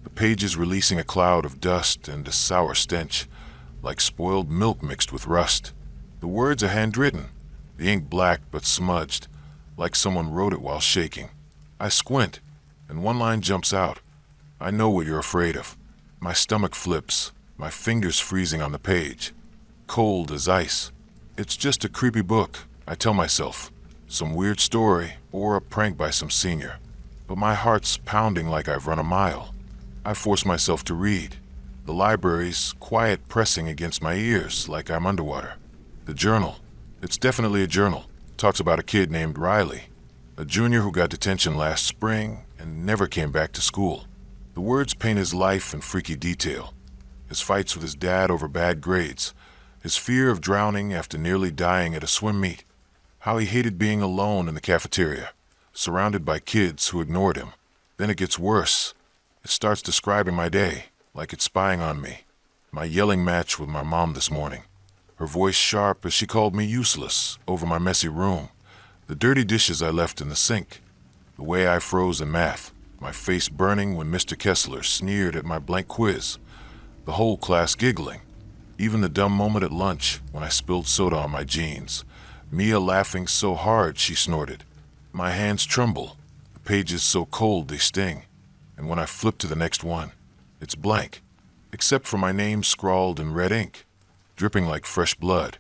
the pages releasing a cloud of dust and a sour stench, like spoiled milk mixed with rust. The words are handwritten, the ink black but smudged, like someone wrote it while shaking. I squint, and one line jumps out. I know what you're afraid of. My stomach flips, my fingers freezing on the page, cold as ice. It's just a creepy book, I tell myself. Some weird story or a prank by some senior. But my heart's pounding like I've run a mile. I force myself to read. The library's quiet pressing against my ears like I'm underwater. The journal. It's definitely a journal. Talks about a kid named Riley, a junior who got detention last spring and never came back to school. The words paint his life in freaky detail. His fights with his dad over bad grades, his fear of drowning after nearly dying at a swim meet, how he hated being alone in the cafeteria, surrounded by kids who ignored him. Then it gets worse. It starts describing my day, like it's spying on me. My yelling match with my mom this morning. Her voice sharp as she called me useless over my messy room. The dirty dishes I left in the sink. The way I froze in math. My face burning when Mr. Kessler sneered at my blank quiz. The whole class giggling. Even the dumb moment at lunch when I spilled soda on my jeans. Mia laughing so hard she snorted. My hands tremble. The pages so cold they sting. And when I flip to the next one, it's blank, except for my name scrawled in red ink, dripping like fresh blood,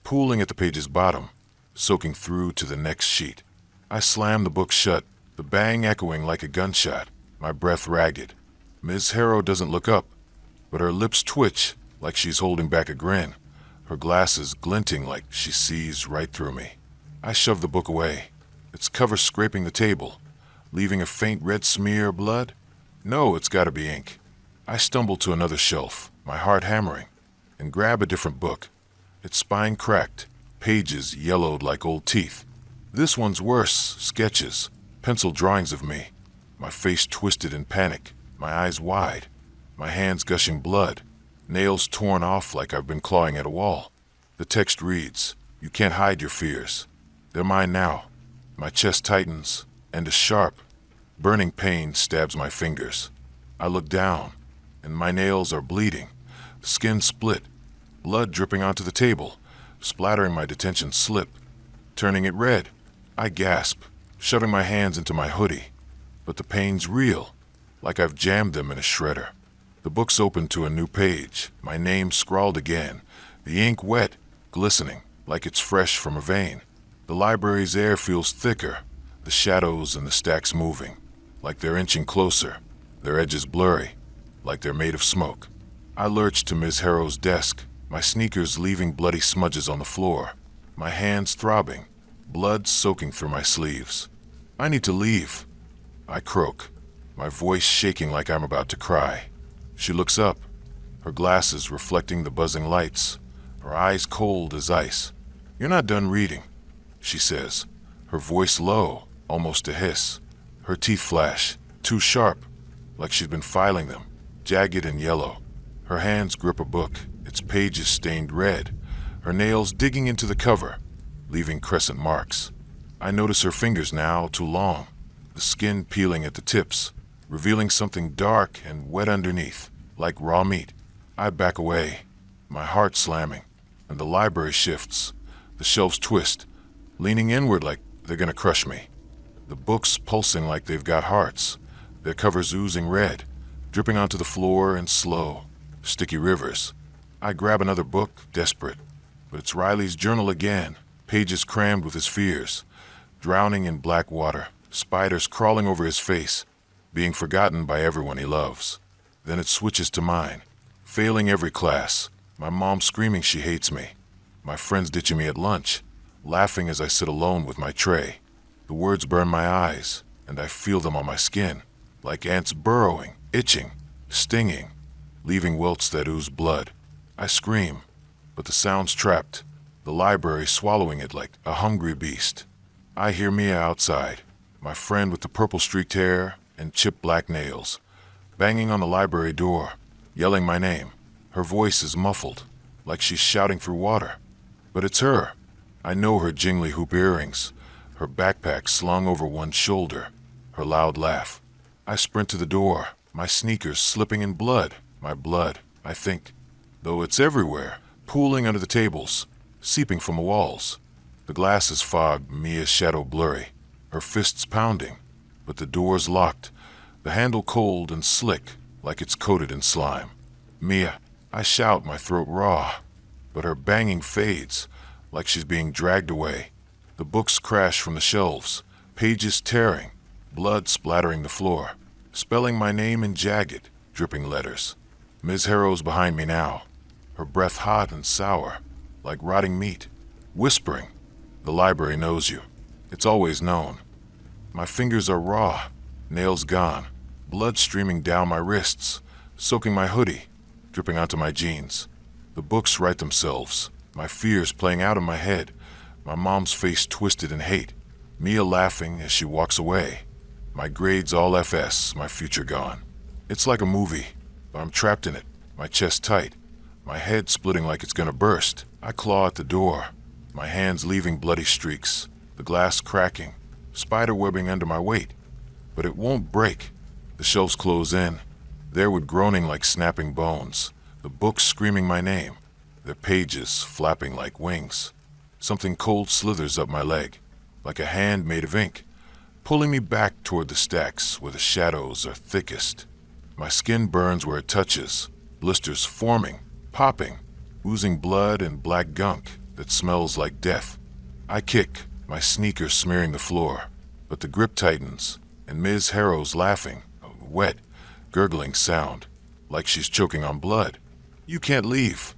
pooling at the page's bottom, soaking through to the next sheet. I slam the book shut, the bang echoing like a gunshot, my breath ragged. Ms. Harrow doesn't look up, but her lips twitch like she's holding back a grin, her glasses glinting like she sees right through me. I shove the book away, its cover scraping the table, leaving a faint red smear of blood. No, it's gotta be ink. I stumble to another shelf, my heart hammering, and grab a different book. Its spine cracked, pages yellowed like old teeth. This one's worse, sketches, pencil drawings of me, my face twisted in panic, my eyes wide, my hands gushing blood, nails torn off like I've been clawing at a wall. The text reads, "You can't hide your fears. They're mine now." My chest tightens, and a sharp, burning pain stabs my fingers. I look down, and my nails are bleeding, skin split, blood dripping onto the table, splattering my detention slip, turning it red. I gasp, shoving my hands into my hoodie. But the pain's real, like I've jammed them in a shredder. The book's open to a new page, my name scrawled again, the ink wet, glistening, like it's fresh from a vein. The library's air feels thicker, the shadows and the stacks moving, like they're inching closer, their edges blurry, like they're made of smoke. I lurch to Ms. Harrow's desk, my sneakers leaving bloody smudges on the floor, my hands throbbing, blood soaking through my sleeves. I need to leave. I croak, my voice shaking like I'm about to cry. She looks up, her glasses reflecting the buzzing lights, her eyes cold as ice. "You're not done reading," she says, her voice low, almost a hiss. Her teeth flash, too sharp, like she'd been filing them, jagged and yellow. Her hands grip a book, its pages stained red, her nails digging into the cover, leaving crescent marks. I notice her fingers now too long, the skin peeling at the tips, revealing something dark and wet underneath, like raw meat. I back away, my heart slamming, and the library shifts, the shelves twist, leaning inward like they're gonna crush me. The books pulsing like they've got hearts, their covers oozing red, dripping onto the floor in slow, sticky rivers. I grab another book, desperate, but it's Riley's journal again, pages crammed with his fears, drowning in black water, spiders crawling over his face, being forgotten by everyone he loves. Then it switches to mine, failing every class, my mom screaming she hates me, my friends ditching me at lunch, laughing as I sit alone with my tray. The words burn my eyes, and I feel them on my skin, like ants burrowing, itching, stinging, leaving welts that ooze blood. I scream, but the sound's trapped, the library swallowing it like a hungry beast. I hear Mia outside, my friend with the purple-streaked hair and chipped black nails, banging on the library door, yelling my name. Her voice is muffled, like she's shouting through water. But it's her. I know her jingly hoop earrings, her backpack slung over one shoulder, her loud laugh. I sprint to the door, my sneakers slipping in blood, my blood, I think. though it's everywhere, pooling under the tables, seeping from the walls. The glass is fogged, Mia's shadow blurry, her fists pounding, but the door's locked, the handle cold and slick, like it's coated in slime. Mia, I shout, my throat raw, but her banging fades, like she's being dragged away. The books crash from the shelves, pages tearing, blood splattering the floor, spelling my name in jagged, dripping letters. Ms. Harrow's behind me now, her breath hot and sour, like rotting meat, whispering, "The library knows you. It's always known." My fingers are raw, nails gone, blood streaming down my wrists, soaking my hoodie, dripping onto my jeans. The books write themselves, my fears playing out in my head, my mom's face twisted in hate, Mia laughing as she walks away. My grades all FS, my future gone. It's like a movie, but I'm trapped in it, my chest tight, my head splitting like it's gonna burst. I claw at the door, my hands leaving bloody streaks, the glass cracking, spider webbing under my weight. But it won't break. The shelves close in, there with groaning like snapping bones, the books screaming my name, their pages flapping like wings. Something cold slithers up my leg, like a hand made of ink, pulling me back toward the stacks where the shadows are thickest. My skin burns where it touches, blisters forming, popping, oozing blood and black gunk that smells like death. I kick, my sneakers smearing the floor, but the grip tightens, and Ms. Harrow's laughing, a wet, gurgling sound, like she's choking on blood. "You can't leave,"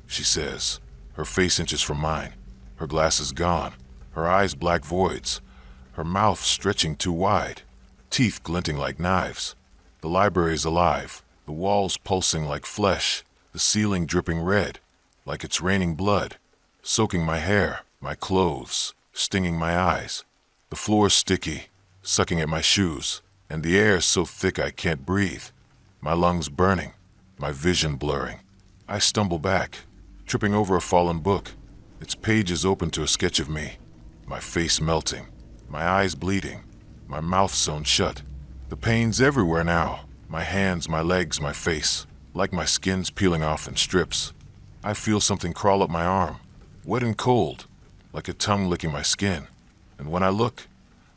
she says, her face inches from mine, her glasses gone, her eyes black voids, her mouth stretching too wide, teeth glinting like knives. The library's alive, the walls pulsing like flesh, the ceiling dripping red, like it's raining blood, soaking my hair, my clothes, stinging my eyes. The floor's sticky, sucking at my shoes, and the air's so thick I can't breathe. My lungs burning, my vision blurring. I stumble back, tripping over a fallen book, its pages open to a sketch of me, my face melting, my eyes bleeding, my mouth sewn shut. The pain's everywhere now, my hands, my legs, my face, like my skin's peeling off in strips. I feel something crawl up my arm, wet and cold, like a tongue licking my skin. And when I look,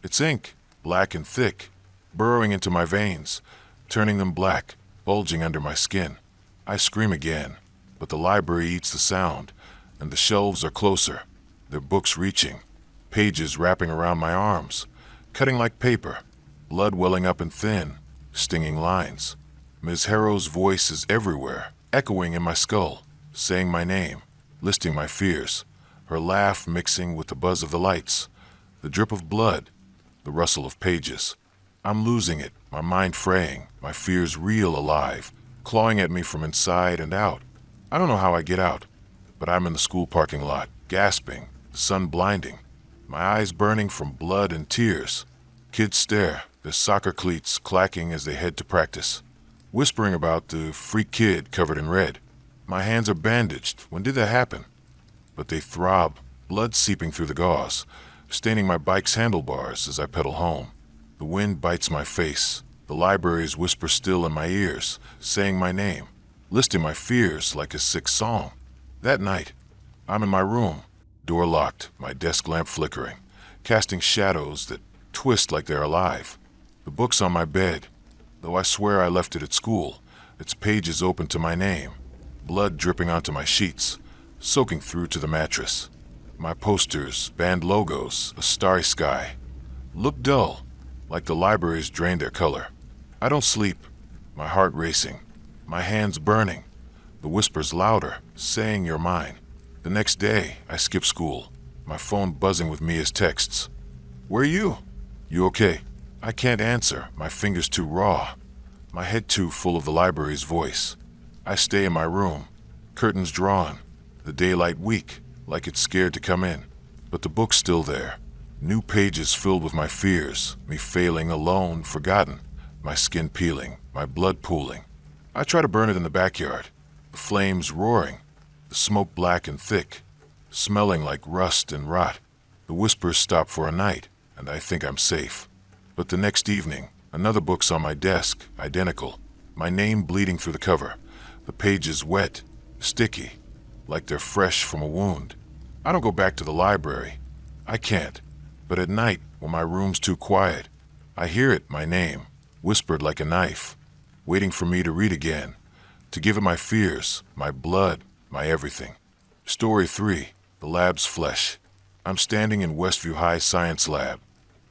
it's ink, black and thick, burrowing into my veins, turning them black, bulging under my skin. I scream again, but the library eats the sound, and the shelves are closer, their books reaching, pages wrapping around my arms, cutting like paper, blood welling up in thin, stinging lines. Ms. Harrow's voice is everywhere, echoing in my skull, saying my name, listing my fears, her laugh mixing with the buzz of the lights, the drip of blood, the rustle of pages. I'm losing it, my mind fraying, my fears real alive, clawing at me from inside and out. I don't know how I get out, but I'm in the school parking lot, gasping, the sun blinding, my eyes burning from blood and tears. Kids stare, their soccer cleats clacking as they head to practice, whispering about the freak kid covered in red. My hands are bandaged. When did that happen? But they throb, blood seeping through the gauze, staining my bike's handlebars as I pedal home. The wind bites my face. The libraries whisper still in my ears, saying my name, listing my fears like a sick song. That night, I'm in my room, door locked, my desk lamp flickering, casting shadows that twist like they're alive. The book's on my bed, though I swear I left it at school, its pages open to my name, blood dripping onto my sheets, soaking through to the mattress. My posters, band logos, a starry sky, look dull, like the library's drained their color. I don't sleep, my heart racing, my hands burning, the whispers louder, saying you're mine. The next day, I skip school, my phone buzzing with Mia's texts. "Where are you? You okay?" I can't answer, my fingers too raw, my head too full of the library's voice. I stay in my room, curtains drawn, the daylight weak, like it's scared to come in. But the book's still there, new pages filled with my fears, me failing, alone, forgotten, my skin peeling, my blood pooling. I try to burn it in the backyard, the flames roaring, the smoke black and thick, smelling like rust and rot. The whispers stop for a night, and I think I'm safe. But the next evening, another book's on my desk, identical, my name bleeding through the cover, the pages wet, sticky, like they're fresh from a wound. I don't go back to the library. I can't. But at night, when my room's too quiet, I hear it, my name, whispered like a knife, waiting for me to read again, to give it my fears, my blood, my everything. Story 3, The Lab's Flesh. I'm standing in Westview High Science Lab,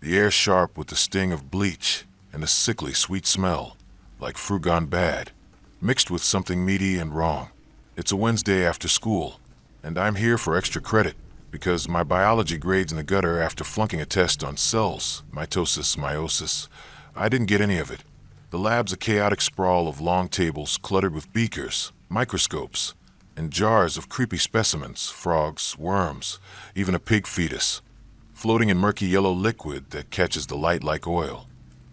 the air sharp with the sting of bleach and a sickly sweet smell, like fruit gone bad, mixed with something meaty and wrong. It's a Wednesday after school, and I'm here for extra credit because my biology grade's in the gutter after flunking a test on cells, mitosis, meiosis. I didn't get any of it. The lab's a chaotic sprawl of long tables cluttered with beakers, microscopes, and jars of creepy specimens, frogs, worms, even a pig fetus, floating in murky yellow liquid that catches the light like oil.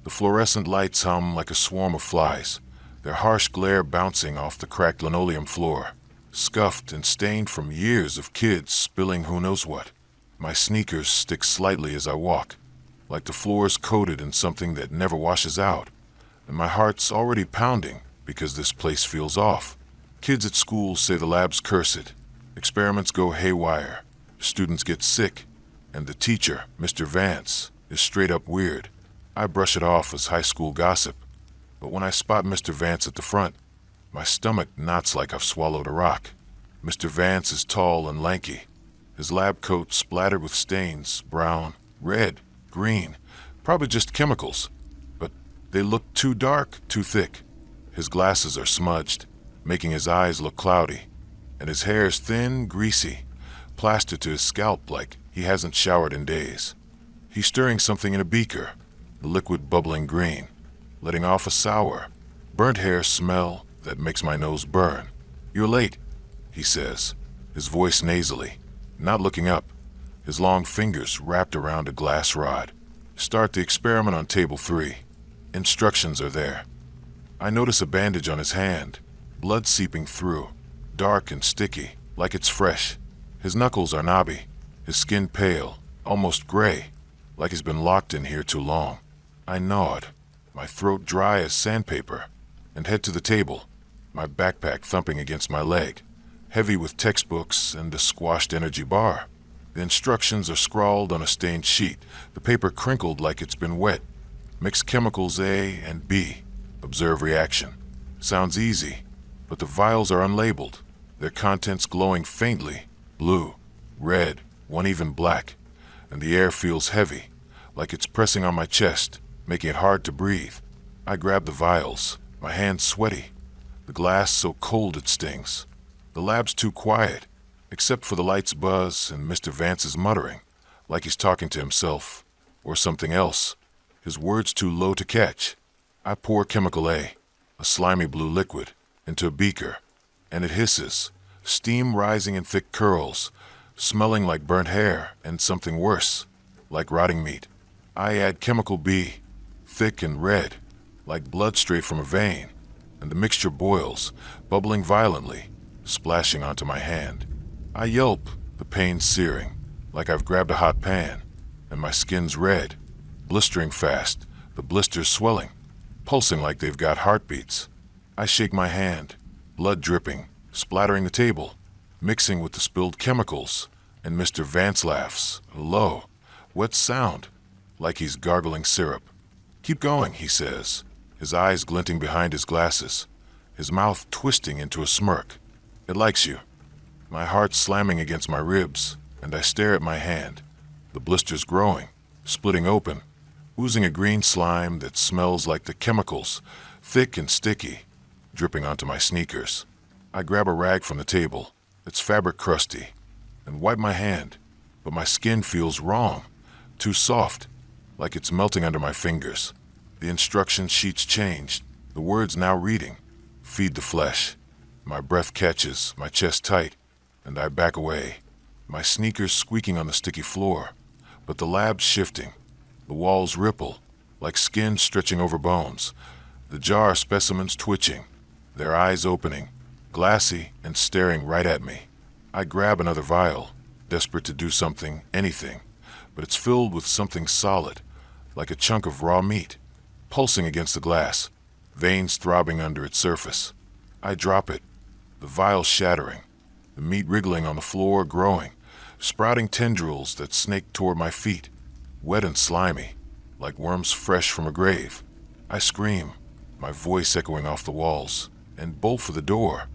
The fluorescent lights hum like a swarm of flies, their harsh glare bouncing off the cracked linoleum floor, scuffed and stained from years of kids spilling who knows what. My sneakers stick slightly as I walk, like the floor's coated in something that never washes out, and my heart's already pounding because this place feels off. Kids at school say the lab's cursed, experiments go haywire, students get sick, and the teacher, Mr. Vance, is straight up weird. I brush it off as high school gossip, but when I spot Mr. Vance at the front, my stomach knots like I've swallowed a rock. Mr. Vance is tall and lanky, his lab coat splattered with stains, brown, red, green, probably just chemicals, but they look too dark, too thick. His glasses are smudged, making his eyes look cloudy, and his hair's thin, greasy, plastered to his scalp like he hasn't showered in days. He's stirring something in a beaker, the liquid bubbling green, letting off a sour, burnt hair smell that makes my nose burn. "You're late," he says, his voice nasally, not looking up, his long fingers wrapped around a glass rod. "Start the experiment on table 3. Instructions are there." I notice a bandage on his hand, blood seeping through, dark and sticky, like it's fresh. His knuckles are knobby, his skin pale, almost gray, like he's been locked in here too long. I nod, my throat dry as sandpaper, and head to the table, my backpack thumping against my leg, heavy with textbooks and a squashed energy bar. The instructions are scrawled on a stained sheet, the paper crinkled like it's been wet. Mix chemicals A and B. Observe reaction. Sounds easy, but the vials are unlabeled, their contents glowing faintly, blue, red, one even black, and the air feels heavy, like it's pressing on my chest, making it hard to breathe. I grab the vials, my hands sweaty, the glass so cold it stings. The lab's too quiet, except for the lights buzz and Mr. Vance's muttering, like he's talking to himself, or something else, his words too low to catch. I pour chemical A, a slimy blue liquid, into a beaker, and it hisses, steam rising in thick curls, smelling like burnt hair and something worse, like rotting meat. I add chemical B, thick and red, like blood straight from a vein, and the mixture boils, bubbling violently, splashing onto my hand. I yelp, the pain searing, like I've grabbed a hot pan, and my skin's red, blistering fast, the blisters swelling, pulsing like they've got heartbeats. I shake my hand, blood dripping, splattering the table, mixing with the spilled chemicals, and Mr. Vance laughs, a low, wet sound, like he's gargling syrup. "Keep going," he says, his eyes glinting behind his glasses, his mouth twisting into a smirk. "It likes you." My heart slamming against my ribs, and I stare at my hand, the blisters growing, splitting open, oozing a green slime that smells like the chemicals, thick and sticky, dripping onto my sneakers. I grab a rag from the table, its fabric crusty, and wipe my hand, but my skin feels wrong, too soft, like it's melting under my fingers. The instruction sheet's changed, the words now reading, "Feed the flesh." My breath catches, my chest tight, and I back away, my sneakers squeaking on the sticky floor, but the lab's shifting. The walls ripple, like skin stretching over bones, the jar specimens twitching, their eyes opening, glassy and staring right at me. I grab another vial, desperate to do something, anything, but it's filled with something solid, like a chunk of raw meat, pulsing against the glass, veins throbbing under its surface. I drop it, the vial shattering, the meat wriggling on the floor, growing, sprouting tendrils that snaked toward my feet, wet and slimy, like worms fresh from a grave. I scream, my voice echoing off the walls, and bolt for the door.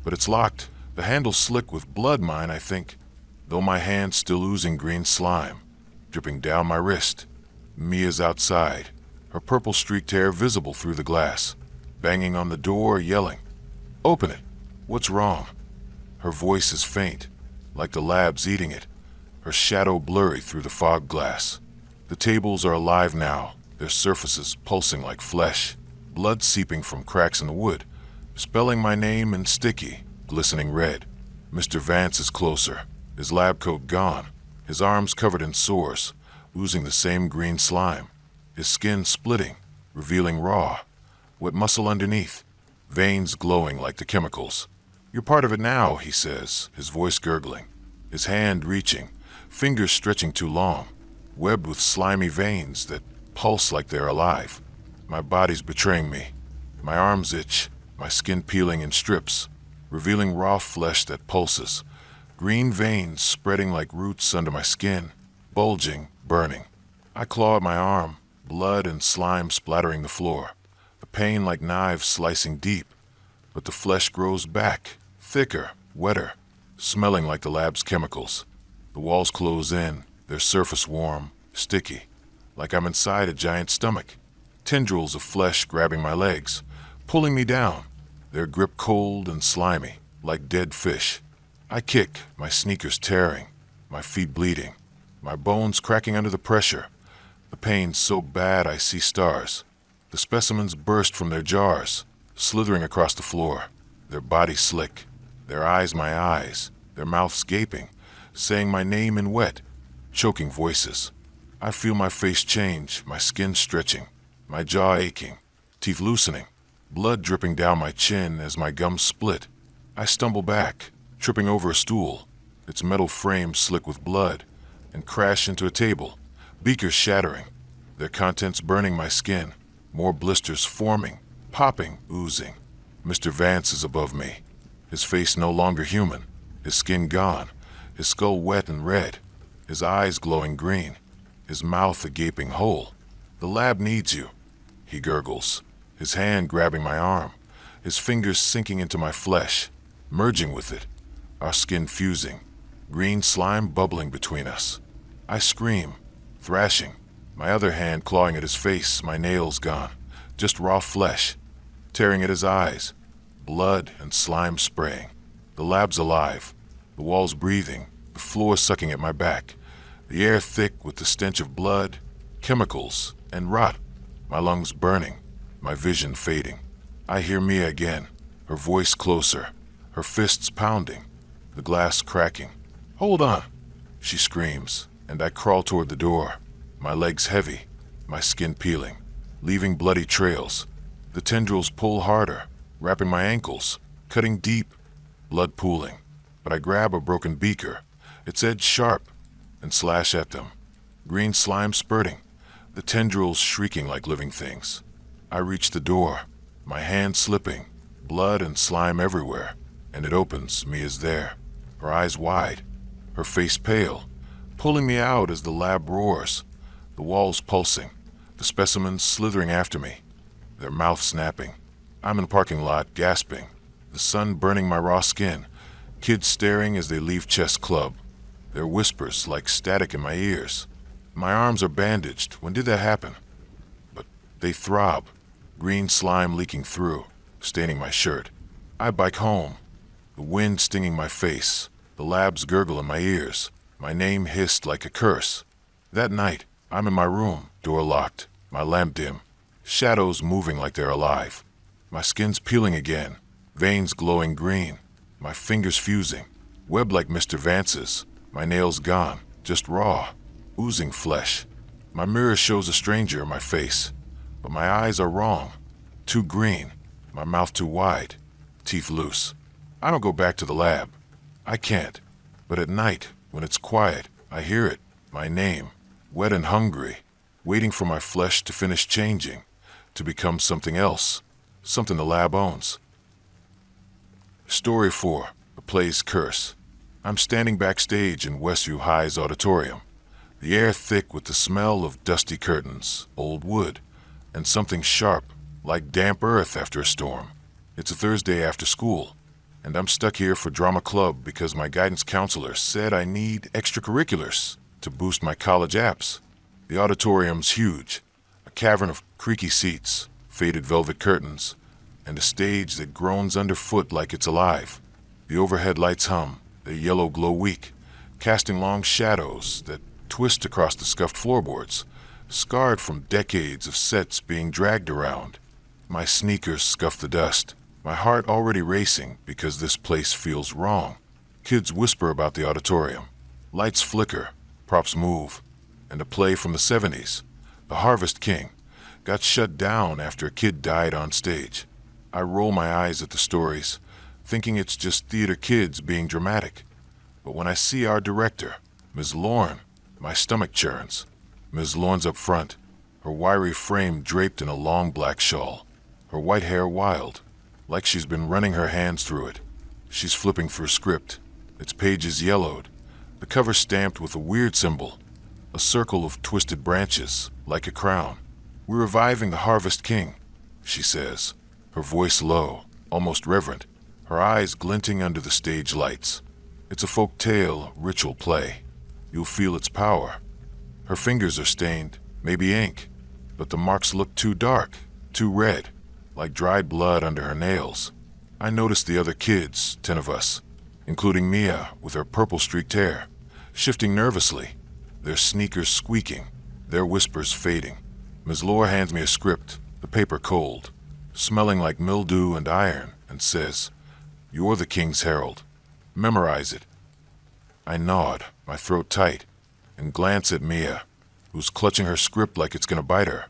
But it's locked, the handle slick with blood mine, I think, though my hand still oozing green slime, dripping down my wrist. Mia's outside, her purple streaked hair visible through the glass, banging on the door, yelling, "Open it! What's wrong?" Her voice is faint, like the lab's eating it, her shadow blurry through the fog glass. The tables are alive now, their surfaces pulsing like flesh, blood seeping from cracks in the wood, spelling my name in sticky, glistening red. Mr. Vance is closer, his lab coat gone, his arms covered in sores, oozing the same green slime, his skin splitting, revealing raw, wet muscle underneath, veins glowing like the chemicals. "You're part of it now," he says, his voice gurgling, his hand reaching, fingers stretching too long, webbed with slimy veins that pulse like they're alive. My body's betraying me. My arms itch, my skin peeling in strips, revealing raw flesh that pulses, green veins spreading like roots under my skin, bulging, burning. I claw at my arm, blood and slime splattering the floor, the pain like knives slicing deep. But the flesh grows back, thicker, wetter, smelling like the lab's chemicals. The walls close in, their surface warm, sticky, like I'm inside a giant stomach. Tendrils of flesh grabbing my legs, pulling me down, their grip cold and slimy, like dead fish. I kick, my sneakers tearing, my feet bleeding, my bones cracking under the pressure. The pain so bad I see stars. The specimens burst from their jars, slithering across the floor, their bodies slick, their eyes my eyes, their mouths gaping, saying my name in wet, choking voices. I feel my face change, my skin stretching, my jaw aching, teeth loosening, blood dripping down my chin as my gums split. I stumble back, tripping over a stool, its metal frame slick with blood, and crash into a table, beakers shattering, their contents burning my skin, more blisters forming, popping, oozing. Mr. Vance is above me, his face no longer human, his skin gone, his skull wet and red, his eyes glowing green, his mouth a gaping hole. "The lab needs you," he gurgles, his hand grabbing my arm, his fingers sinking into my flesh, merging with it, our skin fusing, green slime bubbling between us. I scream, thrashing, my other hand clawing at his face, my nails gone, just raw flesh, tearing at his eyes, blood and slime spraying. The lab's alive, the walls breathing, the floor sucking at my back, the air thick with the stench of blood, chemicals, and rot, my lungs burning, my vision fading. I hear Mia again, her voice closer, her fists pounding, the glass cracking. "Hold on," she screams, and I crawl toward the door, my legs heavy, my skin peeling, leaving bloody trails. The tendrils pull harder, wrapping my ankles, cutting deep, blood pooling. But I grab a broken beaker, its edge sharp, and slash at them. Green slime spurting, the tendrils shrieking like living things. I reach the door, my hand slipping, blood and slime everywhere, and it opens. Mia's there, her eyes wide, her face pale, pulling me out as the lab roars, the walls pulsing, the specimens slithering after me, their mouths snapping. I'm in a parking lot, gasping, the sun burning my raw skin, kids staring as they leave chess club, their whispers like static in my ears. My arms are bandaged. When did that happen? But they throb, green slime leaking through, staining my shirt. I bike home, the wind stinging my face, the lab's gurgle in my ears, my name hissed like a curse. That night, I'm in my room, door locked, my lamp dim, shadows moving like they're alive. My skin's peeling again, veins glowing green, my fingers fusing, webbed like Mr. Vance's, my nails gone, just raw, oozing flesh. My mirror shows a stranger in my face, but my eyes are wrong, too green, my mouth too wide, teeth loose. I don't go back to the lab. I can't. But at night, when it's quiet, I hear it, my name, wet and hungry, waiting for my flesh to finish changing, to become something else, something the lab owns. Story 4, The Play's Curse. I'm standing backstage in Westview High's auditorium, the air thick with the smell of dusty curtains, old wood, and something sharp, like damp earth after a storm. It's a Thursday after school, and I'm stuck here for drama club because my guidance counselor said I need extracurriculars to boost my college apps. The auditorium's huge, a cavern of creaky seats, faded velvet curtains, and a stage that groans underfoot like it's alive. The overhead lights hum, their yellow glow weak, casting long shadows that twist across the scuffed floorboards, scarred from decades of sets being dragged around. My sneakers scuff the dust, my heart already racing because this place feels wrong. Kids whisper about the auditorium. Lights flicker, props move, and a play from the 70s, The Harvest King, got shut down after a kid died on stage. I roll my eyes at the stories, thinking it's just theater kids being dramatic. But when I see our director, Ms. Lorne, my stomach churns. Ms. Lorne's up front, her wiry frame draped in a long black shawl, her white hair wild, like she's been running her hands through it. She's flipping through a script, its pages yellowed, the cover stamped with a weird symbol, a circle of twisted branches, like a crown. "We're reviving the Harvest King," she says, her voice low, almost reverent, her eyes glinting under the stage lights. It's a folk-tale, ritual play. You'll feel its power. Her fingers are stained, maybe ink, but the marks look too dark, too red, like dried blood under her nails. I notice the other kids, 10 of us, including Mia with her purple-streaked hair, shifting nervously, their sneakers squeaking, their whispers fading. Ms. Lore hands me a script, the paper cold, smelling like mildew and iron, and says, "You're the King's Herald. Memorize it." I nod, my throat tight, and glance at Mia, who's clutching her script like it's gonna bite her.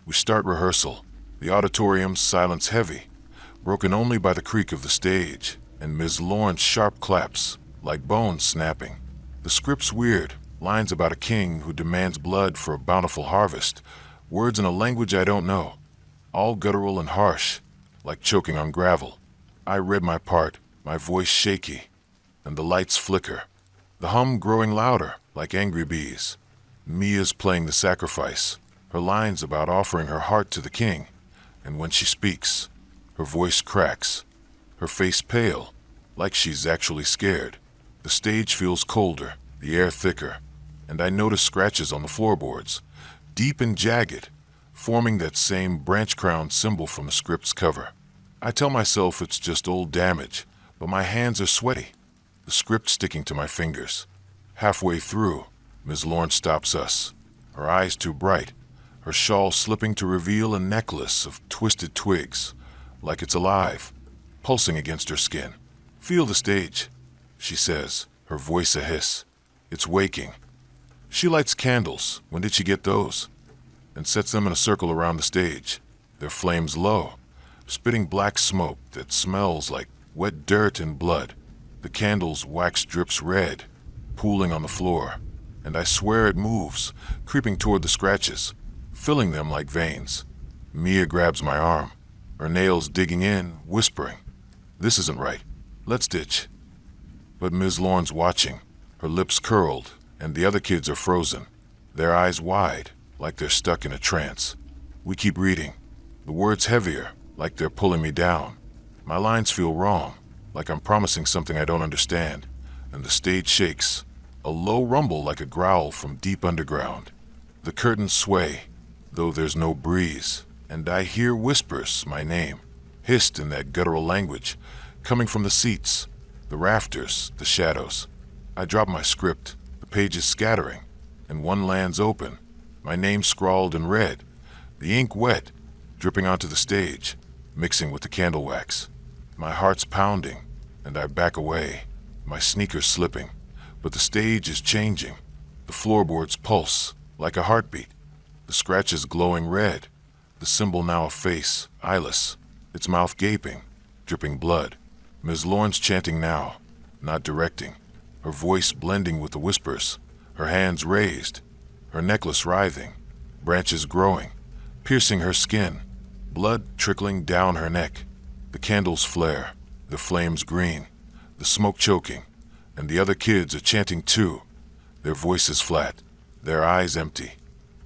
We start rehearsal, the auditorium's silence heavy, broken only by the creak of the stage, and Ms. Lawrence sharp claps, like bones snapping. The script's weird, lines about a king who demands blood for a bountiful harvest, words in a language I don't know, all guttural and harsh, like choking on gravel. I read my part, my voice shaky, and the lights flicker, the hum growing louder, like angry bees. Mia's playing the sacrifice, her lines about offering her heart to the king, and when she speaks, her voice cracks, her face pale, like she's actually scared. The stage feels colder, the air thicker, and I notice scratches on the floorboards, deep and jagged, forming that same branch-crowned symbol from the script's cover. I tell myself it's just old damage, but my hands are sweaty, the script sticking to my fingers. Halfway through, Ms. Lawrence stops us, her eyes too bright, her shawl slipping to reveal a necklace of twisted twigs, like it's alive, pulsing against her skin. "Feel the stage," she says, her voice a hiss. "It's waking." She lights candles, when did she get those? And sets them in a circle around the stage, their flames low, spitting black smoke that smells like wet dirt and blood. The candle's wax drips red, pooling on the floor, and I swear it moves, creeping toward the scratches, filling them like veins. Mia grabs my arm, her nails digging in, whispering, "This isn't right. Let's ditch." But Ms. Lorne's watching, her lips curled, and the other kids are frozen, their eyes wide, like they're stuck in a trance. We keep reading, the words heavier, like they're pulling me down. My lines feel wrong, like I'm promising something I don't understand, and the stage shakes, a low rumble like a growl from deep underground. The curtains sway, though there's no breeze, and I hear whispers my name, hissed in that guttural language, coming from the seats, the rafters, the shadows. I drop my script, the pages scattering, and one lands open, my name scrawled in red, the ink wet, dripping onto the stage, mixing with the candle wax. My heart's pounding, and I back away, my sneakers slipping, but the stage is changing. The floorboards pulse, like a heartbeat, the scratches glowing red, the symbol now a face, eyeless, its mouth gaping, dripping blood. Ms. Lawrence chanting now, not directing, her voice blending with the whispers, her hands raised, her necklace writhing, branches growing, piercing her skin, blood trickling down her neck. The candles flare, The flames green, the smoke choking, and the other kids are chanting too, their voices flat, their eyes empty,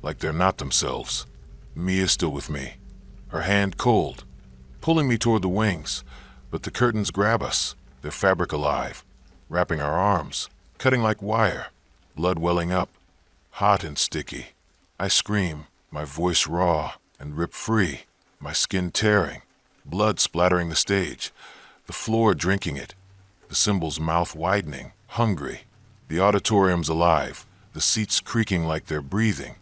like they're not themselves. Mia's still with me, her hand cold, pulling me toward the wings, but the curtains grab us, their fabric alive, wrapping our arms, cutting like wire, blood welling up, hot and sticky. I scream, my voice raw and ripped free, my skin tearing, blood splattering the stage, the floor drinking it, the symbol's mouth widening, hungry, the auditorium's alive, the seats creaking like they're breathing,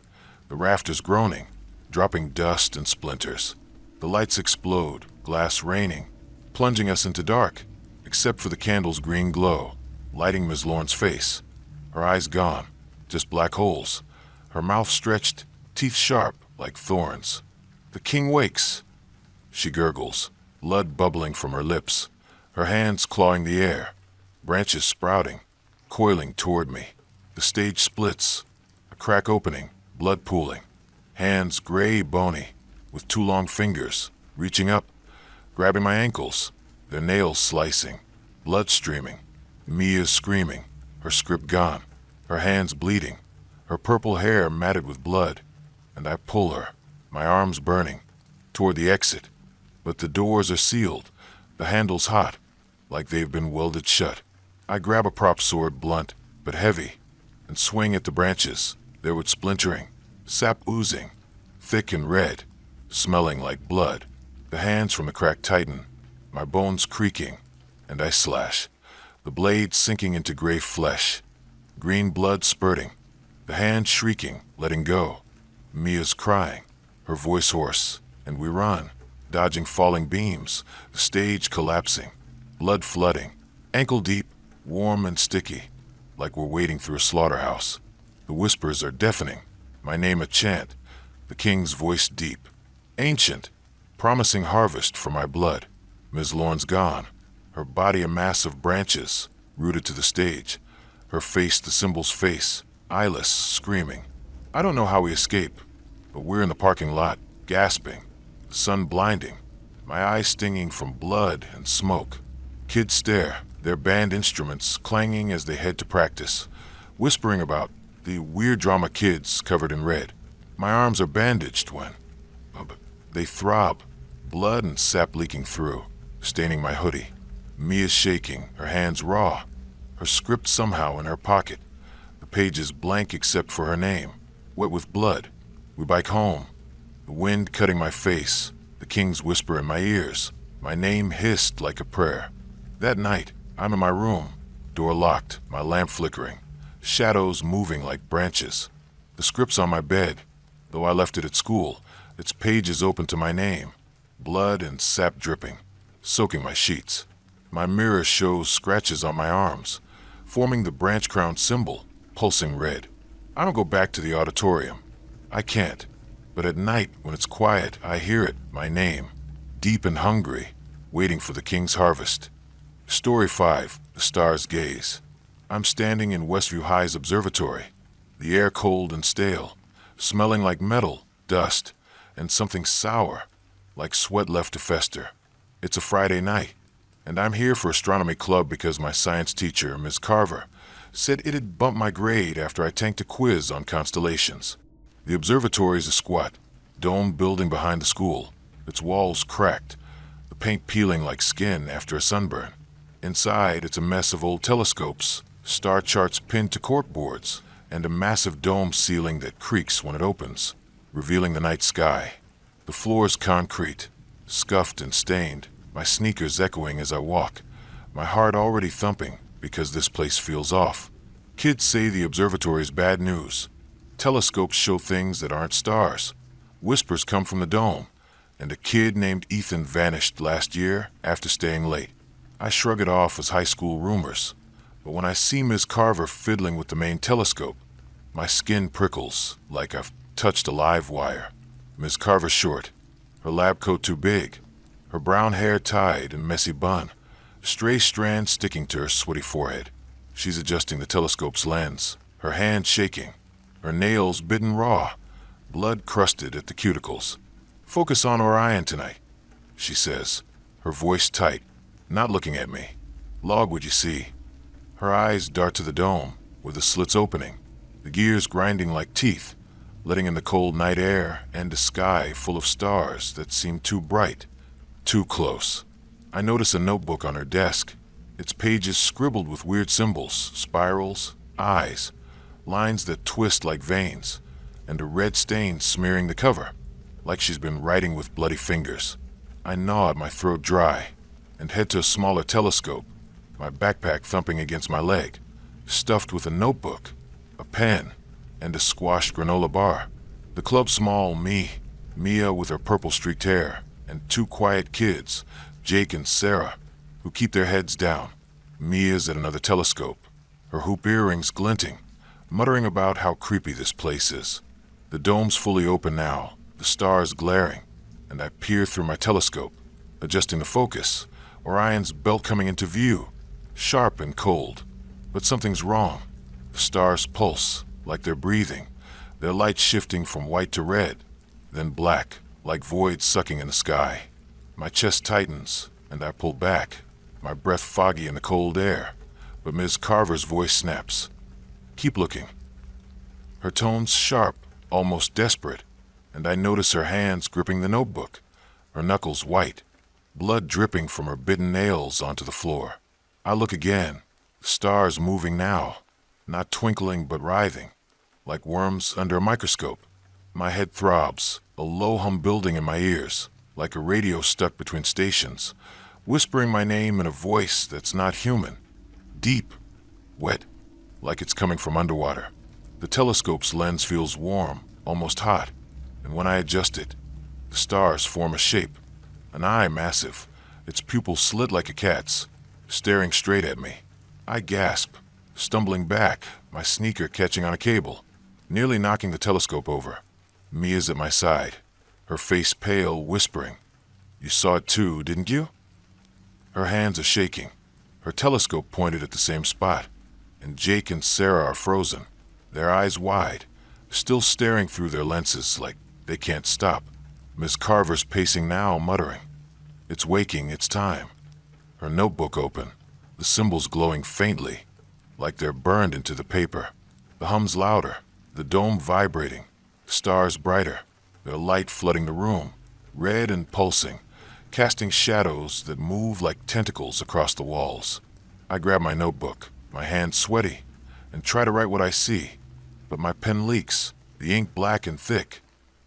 the rafters groaning, dropping dust and splinters. The lights explode, glass raining, plunging us into dark, except for the candle's green glow, lighting Ms. Lorne's face. Her eyes gone, just black holes, her mouth stretched, teeth sharp like thorns. The king wakes. She gurgles, blood bubbling from her lips, her hands clawing the air, branches sprouting, coiling toward me. The stage splits, a crack opening, blood pooling, hands gray bony, with two long fingers, reaching up, grabbing my ankles, their nails slicing, blood streaming. Mia's screaming, her script gone, her hands bleeding, her purple hair matted with blood, and I pull her, my arms burning, toward the exit. But the doors are sealed, the handles hot, like they've been welded shut. I grab a prop sword, blunt but heavy, and swing at the branches, their wood splintering, sap oozing, thick and red, smelling like blood. The hands from the crack tighten, my bones creaking, and I slash, the blade sinking into gray flesh, green blood spurting, the hand shrieking, letting go. Mia's crying, her voice hoarse, and we run, dodging falling beams, the stage collapsing, blood flooding, ankle deep, warm and sticky, like we're wading through a slaughterhouse. The whispers are deafening, my name a chant, the king's voice deep, ancient, promising harvest for my blood. Ms. Lorne's gone, her body a mass of branches, rooted to the stage, her face the symbol's face, eyeless, screaming. I don't know how we escape, but we're in the parking lot, gasping, the sun blinding, my eyes stinging from blood and smoke. Kids stare, their band instruments clanging as they head to practice, whispering about the weird drama kids covered in red. My arms are bandaged when but they throb, blood and sap leaking through, staining my hoodie. Mia's shaking, her hands raw, her script somehow in her pocket, the pages blank except for her name, wet with blood. We bike home, the wind cutting my face, the king's whisper in my ears, my name hissed like a prayer. That night, I'm in my room, door locked, my lamp flickering, shadows moving like branches. The script's on my bed, though I left it at school, its pages open to my name, blood and sap dripping, soaking my sheets. My mirror shows scratches on my arms, forming the branch-crowned symbol, pulsing red. I don't go back to the auditorium. I can't. But at night, when it's quiet, I hear it, my name, deep and hungry, waiting for the king's harvest. Story 5, The Star's Gaze. I'm standing in Westview High's observatory, the air cold and stale, smelling like metal, dust, and something sour, like sweat left to fester. It's a Friday night, and I'm here for astronomy club because my science teacher, Ms. Carver, said it'd bump my grade after I tanked a quiz on constellations. The observatory is a squat, domed building behind the school, its walls cracked, the paint peeling like skin after a sunburn. Inside, it's a mess of old telescopes, star charts pinned to corkboards, and a massive dome ceiling that creaks when it opens, revealing the night sky. The floor's concrete, scuffed and stained, my sneakers echoing as I walk, my heart already thumping because this place feels off. Kids say the observatory's bad news. Telescopes show things that aren't stars. Whispers come from the dome, and a kid named Ethan vanished last year after staying late. I shrug it off as high school rumors, but when I see Ms. Carver fiddling with the main telescope, my skin prickles like I've touched a live wire. Ms. Carver's short, her lab coat too big, her brown hair tied in messy bun, stray strands sticking to her sweaty forehead. She's adjusting the telescope's lens, her hand shaking, her nails bitten raw, blood crusted at the cuticles. "Focus on Orion tonight," she says, her voice tight, not looking at me. Logwood, you see. Her eyes dart to the dome, with the slits opening, the gears grinding like teeth, letting in the cold night air and a sky full of stars that seem too bright, too close. I notice a notebook on her desk, its pages scribbled with weird symbols, spirals, eyes, lines that twist like veins, and a red stain smearing the cover, like she's been writing with bloody fingers. I gnawed my throat dry and head to a smaller telescope, my backpack thumping against my leg, stuffed with a notebook, a pen, and a squashed granola bar. The club's small, Mia with her purple-streaked hair, and two quiet kids, Jake and Sarah, who keep their heads down. Mia's at another telescope, her hoop earrings glinting, muttering about how creepy this place is. The dome's fully open now, the stars glaring, and I peer through my telescope, adjusting the focus, Orion's belt coming into view, sharp and cold. But something's wrong. The stars pulse, like they're breathing, their light shifting from white to red, then black, like voids sucking in the sky. My chest tightens, and I pull back, my breath foggy in the cold air, but Ms. Carver's voice snaps. Keep looking. Her tone's sharp, almost desperate, and I notice her hands gripping the notebook, her knuckles white, blood dripping from her bitten nails onto the floor. I look again, the stars moving now, not twinkling but writhing, like worms under a microscope. My head throbs, a low hum building in my ears, like a radio stuck between stations, whispering my name in a voice that's not human, deep, wet, like it's coming from underwater. The telescope's lens feels warm, almost hot, and when I adjust it, the stars form a shape, an eye massive, its pupils slit like a cat's, staring straight at me. I gasp, stumbling back, my sneaker catching on a cable, nearly knocking the telescope over. Mia's at my side, her face pale, whispering, "You saw it too, didn't you?" Her hands are shaking, her telescope pointed at the same spot, and Jake and Sarah are frozen, their eyes wide, still staring through their lenses like they can't stop. Miss Carver's pacing now, muttering, "It's waking, it's time." Her notebook open, the symbols glowing faintly, like they're burned into the paper. The hum's louder, the dome vibrating, the stars brighter, their light flooding the room, red and pulsing, casting shadows that move like tentacles across the walls. I grab my notebook, my hands sweaty, and try to write what I see, but my pen leaks, the ink black and thick,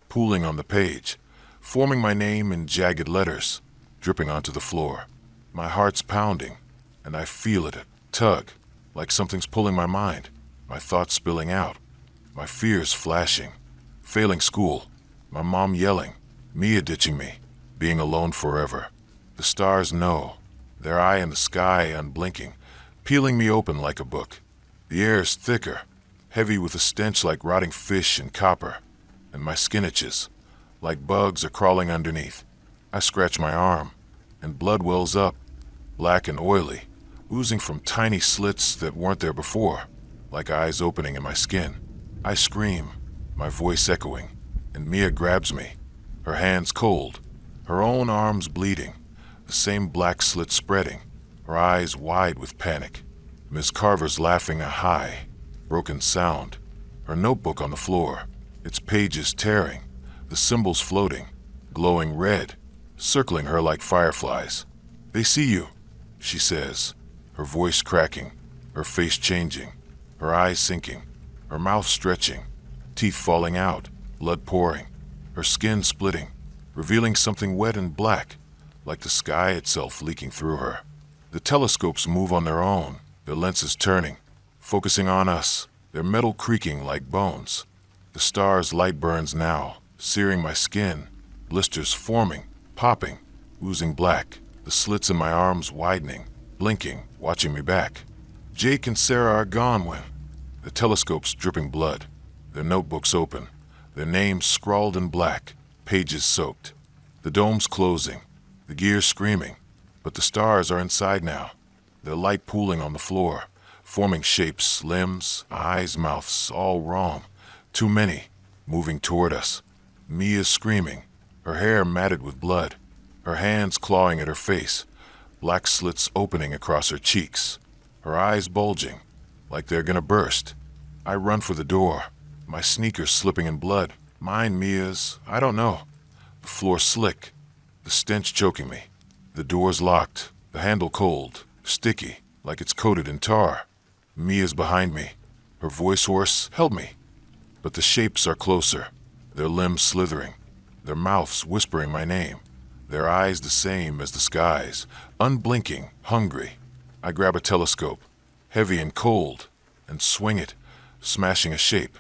pooling on the page, forming my name in jagged letters, dripping onto the floor. My heart's pounding, and I feel it, a tug, like something's pulling my mind, my thoughts spilling out, my fears flashing, failing school, my mom yelling, Mia ditching me, being alone forever. The stars know, their eye in the sky unblinking, peeling me open like a book. The air's thicker, heavy with a stench like rotting fish and copper, and my skin itches, like bugs are crawling underneath. I scratch my arm, and blood wells up, black and oily, oozing from tiny slits that weren't there before, like eyes opening in my skin. I scream, my voice echoing, and Mia grabs me, her hands cold, her own arms bleeding, the same black slit spreading, her eyes wide with panic. Miss Carver's laughing a high, broken sound, her notebook on the floor, its pages tearing, the symbols floating, glowing red, circling her like fireflies. "They see you," she says, her voice cracking, her face changing, her eyes sinking, her mouth stretching, teeth falling out, blood pouring, her skin splitting, revealing something wet and black, like the sky itself leaking through her. The telescopes move on their own, their lenses turning, focusing on us, their metal creaking like bones. The stars' light burns now, searing my skin, blisters forming, popping, oozing black, the slits in my arms widening, blinking, watching me back. Jake and Sarah are gone when the telescope's dripping blood, their notebooks open, their names scrawled in black, pages soaked. The dome's closing, the gears screaming, but the stars are inside now, their light pooling on the floor, forming shapes, limbs, eyes, mouths, all wrong, too many, moving toward us. Mia's screaming, her hair matted with blood, her hands clawing at her face, black slits opening across her cheeks, her eyes bulging, like they're gonna burst. I run for the door, my sneakers slipping in blood. Mine, Mia's, I don't know. The floor slick, the stench choking me. The door's locked, the handle cold, sticky, like it's coated in tar. Mia's behind me, her voice hoarse, "Help me." But the shapes are closer, their limbs slithering, their mouths whispering my name, their eyes the same as the skies, unblinking, hungry. I grab a telescope, heavy and cold, and swing it, smashing a shape,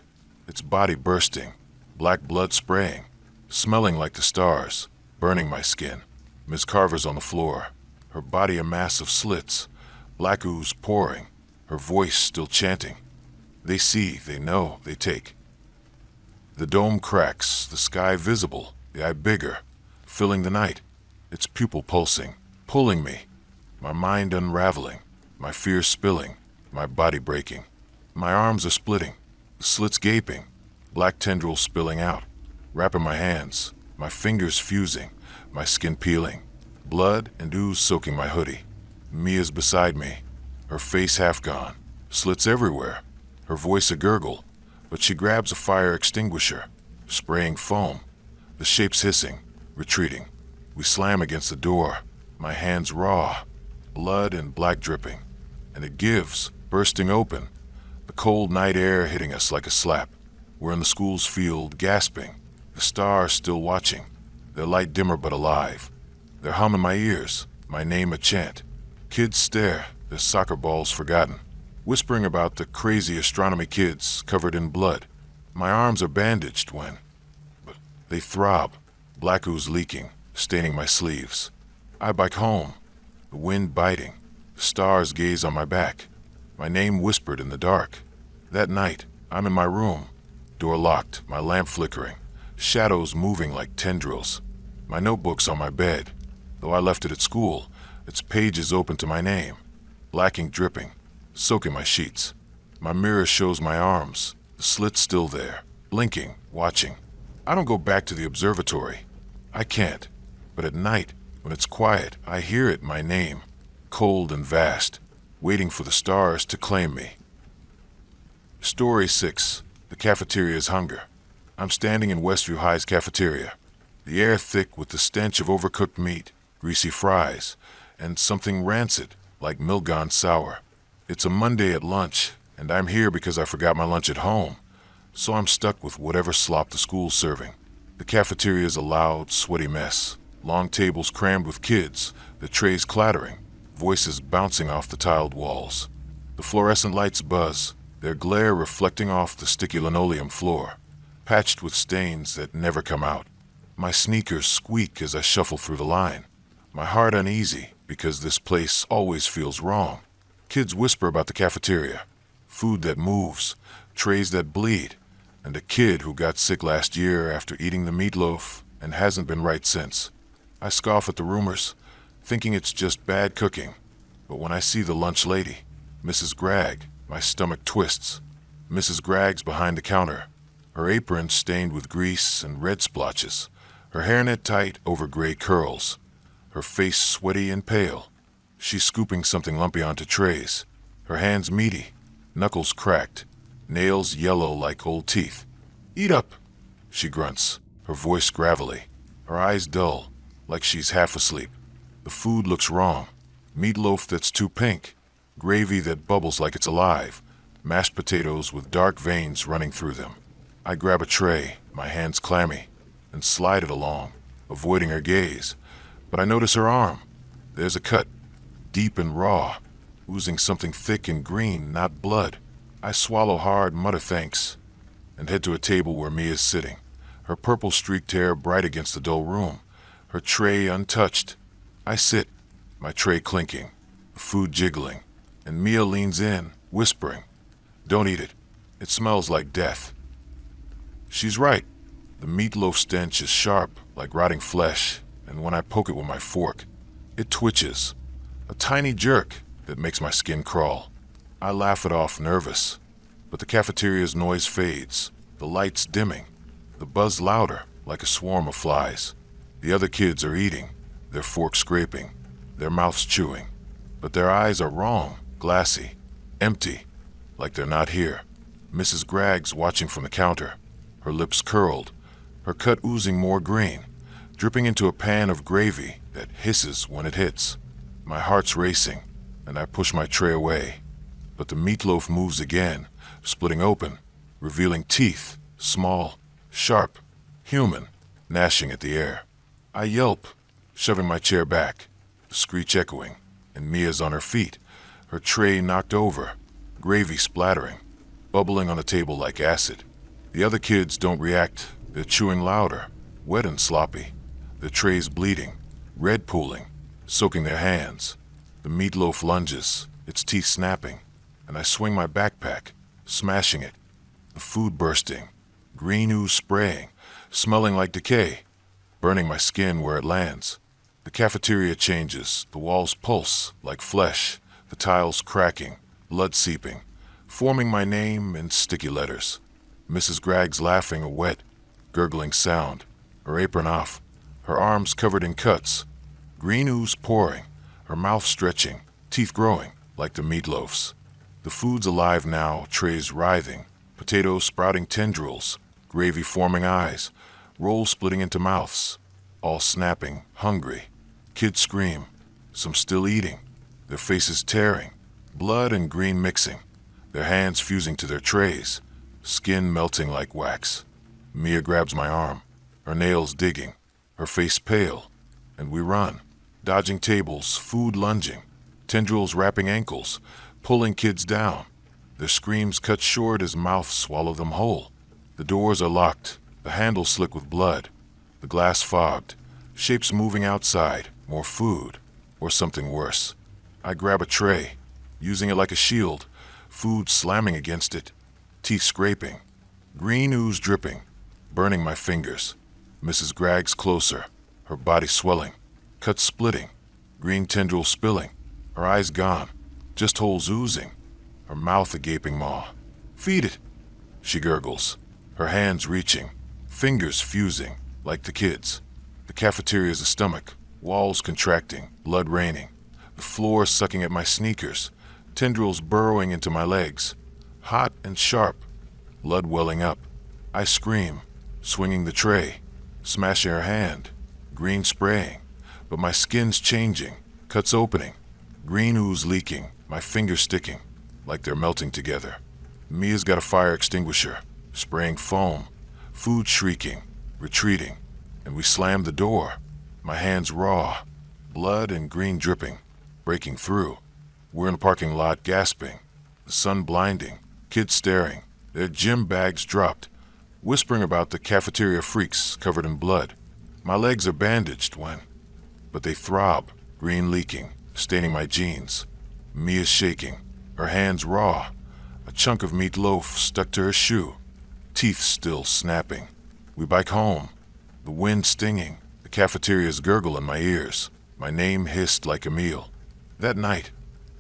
its body bursting, black blood spraying, smelling like the stars, burning my skin. Miss Carver's on the floor, her body a mass of slits, black ooze pouring, her voice still chanting. They see, they know, they take. The dome cracks, the sky visible, the eye bigger, filling the night, its pupil pulsing, pulling me, my mind unraveling, my fears spilling, my body breaking. My arms are splitting, the slits gaping, black tendrils spilling out, wrapping my hands, my fingers fusing, my skin peeling, blood and ooze soaking my hoodie. Mia's beside me, her face half gone, slits everywhere, her voice a gurgle, but she grabs a fire extinguisher, spraying foam, the shapes hissing, retreating. We slam against the door, my hands raw, blood and black dripping, and it gives, bursting open, the cold night air hitting us like a slap. We're in the school's field, gasping, the stars still watching, their light dimmer but alive. Their hum in my ears, my name a chant. Kids stare, their soccer balls forgotten, whispering about the crazy astronomy kids covered in blood. My arms are bandaged but they throb, black ooze leaking, staining my sleeves. I bike home, the wind biting, the stars gaze on my back, my name whispered in the dark. That night, I'm in my room, door locked, my lamp flickering, shadows moving like tendrils. My notebook's on my bed, though I left it at school, its pages open to my name, black ink dripping, soaking my sheets. My mirror shows my arms, the slit still there, blinking, watching. I don't go back to the observatory. I can't. But at night, when it's quiet, I hear it, my name, cold and vast, waiting for the stars to claim me. Story 6. The Cafeteria's Hunger. I'm standing in Westview High's cafeteria, the air thick with the stench of overcooked meat, greasy fries, and something rancid, like milk gone sour. It's a Monday at lunch, and I'm here because I forgot my lunch at home, so I'm stuck with whatever slop the school's serving. The cafeteria is a loud, sweaty mess. Long tables crammed with kids, the trays clattering, voices bouncing off the tiled walls. The fluorescent lights buzz, their glare reflecting off the sticky linoleum floor, patched with stains that never come out. My sneakers squeak as I shuffle through the line, my heart uneasy because this place always feels wrong. Kids whisper about the cafeteria, food that moves, trays that bleed, and a kid who got sick last year after eating the meatloaf and hasn't been right since. I scoff at the rumors, thinking it's just bad cooking, but when I see the lunch lady, Mrs. Gregg, my stomach twists. Mrs. Gregg's behind the counter, her apron stained with grease and red splotches, her hairnet tight over gray curls, her face sweaty and pale. She's scooping something lumpy onto trays, her hands meaty, knuckles cracked, nails yellow like old teeth. "Eat up," she grunts, her voice gravelly, her eyes dull, like she's half asleep. The food looks wrong. Meatloaf that's too pink, gravy that bubbles like it's alive, mashed potatoes with dark veins running through them. I grab a tray, my hands clammy, and slide it along, avoiding her gaze. But I notice her arm. There's a cut, deep and raw, oozing something thick and green, not blood. I swallow hard, mutter thanks, and head to a table where Mia's sitting, her purple streaked hair bright against the dull room, her tray untouched. I sit, my tray clinking, the food jiggling, and Mia leans in, whispering, "Don't eat it. It smells like death." She's right. The meatloaf stench is sharp, like rotting flesh, and when I poke it with my fork, it twitches, a tiny jerk that makes my skin crawl. I laugh it off, nervous, but the cafeteria's noise fades, the lights dimming, the buzz louder, like a swarm of flies. The other kids are eating, their forks scraping, their mouths chewing. But their eyes are wrong, glassy, empty, like they're not here. Mrs. Gragg's watching from the counter, her lips curled, her cut oozing more green, dripping into a pan of gravy that hisses when it hits. My heart's racing, and I push my tray away. But the meatloaf moves again, splitting open, revealing teeth, small, sharp, human, gnashing at the air. I yelp, shoving my chair back, the screech echoing, and Mia's on her feet, her tray knocked over, gravy splattering, bubbling on the table like acid. The other kids don't react. They're chewing louder, wet and sloppy, their trays bleeding, red pooling, soaking their hands. The meatloaf lunges, its teeth snapping, and I swing my backpack, smashing it. The food bursting, green ooze spraying, smelling like decay, burning my skin where it lands. The cafeteria changes, the walls pulse like flesh, the tiles cracking, blood seeping, forming my name in sticky letters. Mrs. Gragg's laughing a wet, gurgling sound, her apron off, her arms covered in cuts, green ooze pouring, her mouth stretching, teeth growing like the meatloaf's. The food's alive now, trays writhing, potatoes sprouting tendrils, gravy forming eyes, rolls splitting into mouths, all snapping, hungry. Kids scream, some still eating, their faces tearing, blood and green mixing, their hands fusing to their trays, skin melting like wax. Mia grabs my arm, her nails digging, her face pale, and we run, dodging tables, food lunging, tendrils wrapping ankles, pulling kids down. Their screams cut short as mouths swallow them whole. The doors are locked, the handles slick with blood, the glass fogged, shapes moving outside, more food, or something worse. I grab a tray, using it like a shield, food slamming against it, teeth scraping, green ooze dripping, burning my fingers. Mrs. Gragg's closer, her body swelling, cuts splitting, green tendrils spilling, her eyes gone, just holes oozing, her mouth a gaping maw. "Feed it," she gurgles, her hands reaching, fingers fusing, like the kids. The cafeteria's a stomach, walls contracting, blood raining, the floor sucking at my sneakers, tendrils burrowing into my legs, hot and sharp, blood welling up. I scream, swinging the tray, smashing her hand, green spraying, but my skin's changing, cuts opening, green ooze leaking, my fingers sticking, like they're melting together. Mia's got a fire extinguisher, spraying foam, food shrieking, retreating, and we slam the door, my hands raw, blood and green dripping, breaking through. We're in a parking lot gasping, the sun blinding, kids staring, their gym bags dropped, whispering about the cafeteria freaks covered in blood. My legs are bandaged but they throb, green leaking, staining my jeans. Mia's shaking, her hands raw, a chunk of meatloaf stuck to her shoe, teeth still snapping. We bike home, the wind stinging, the cafeteria's gurgle in my ears, my name hissed like a meal. That night,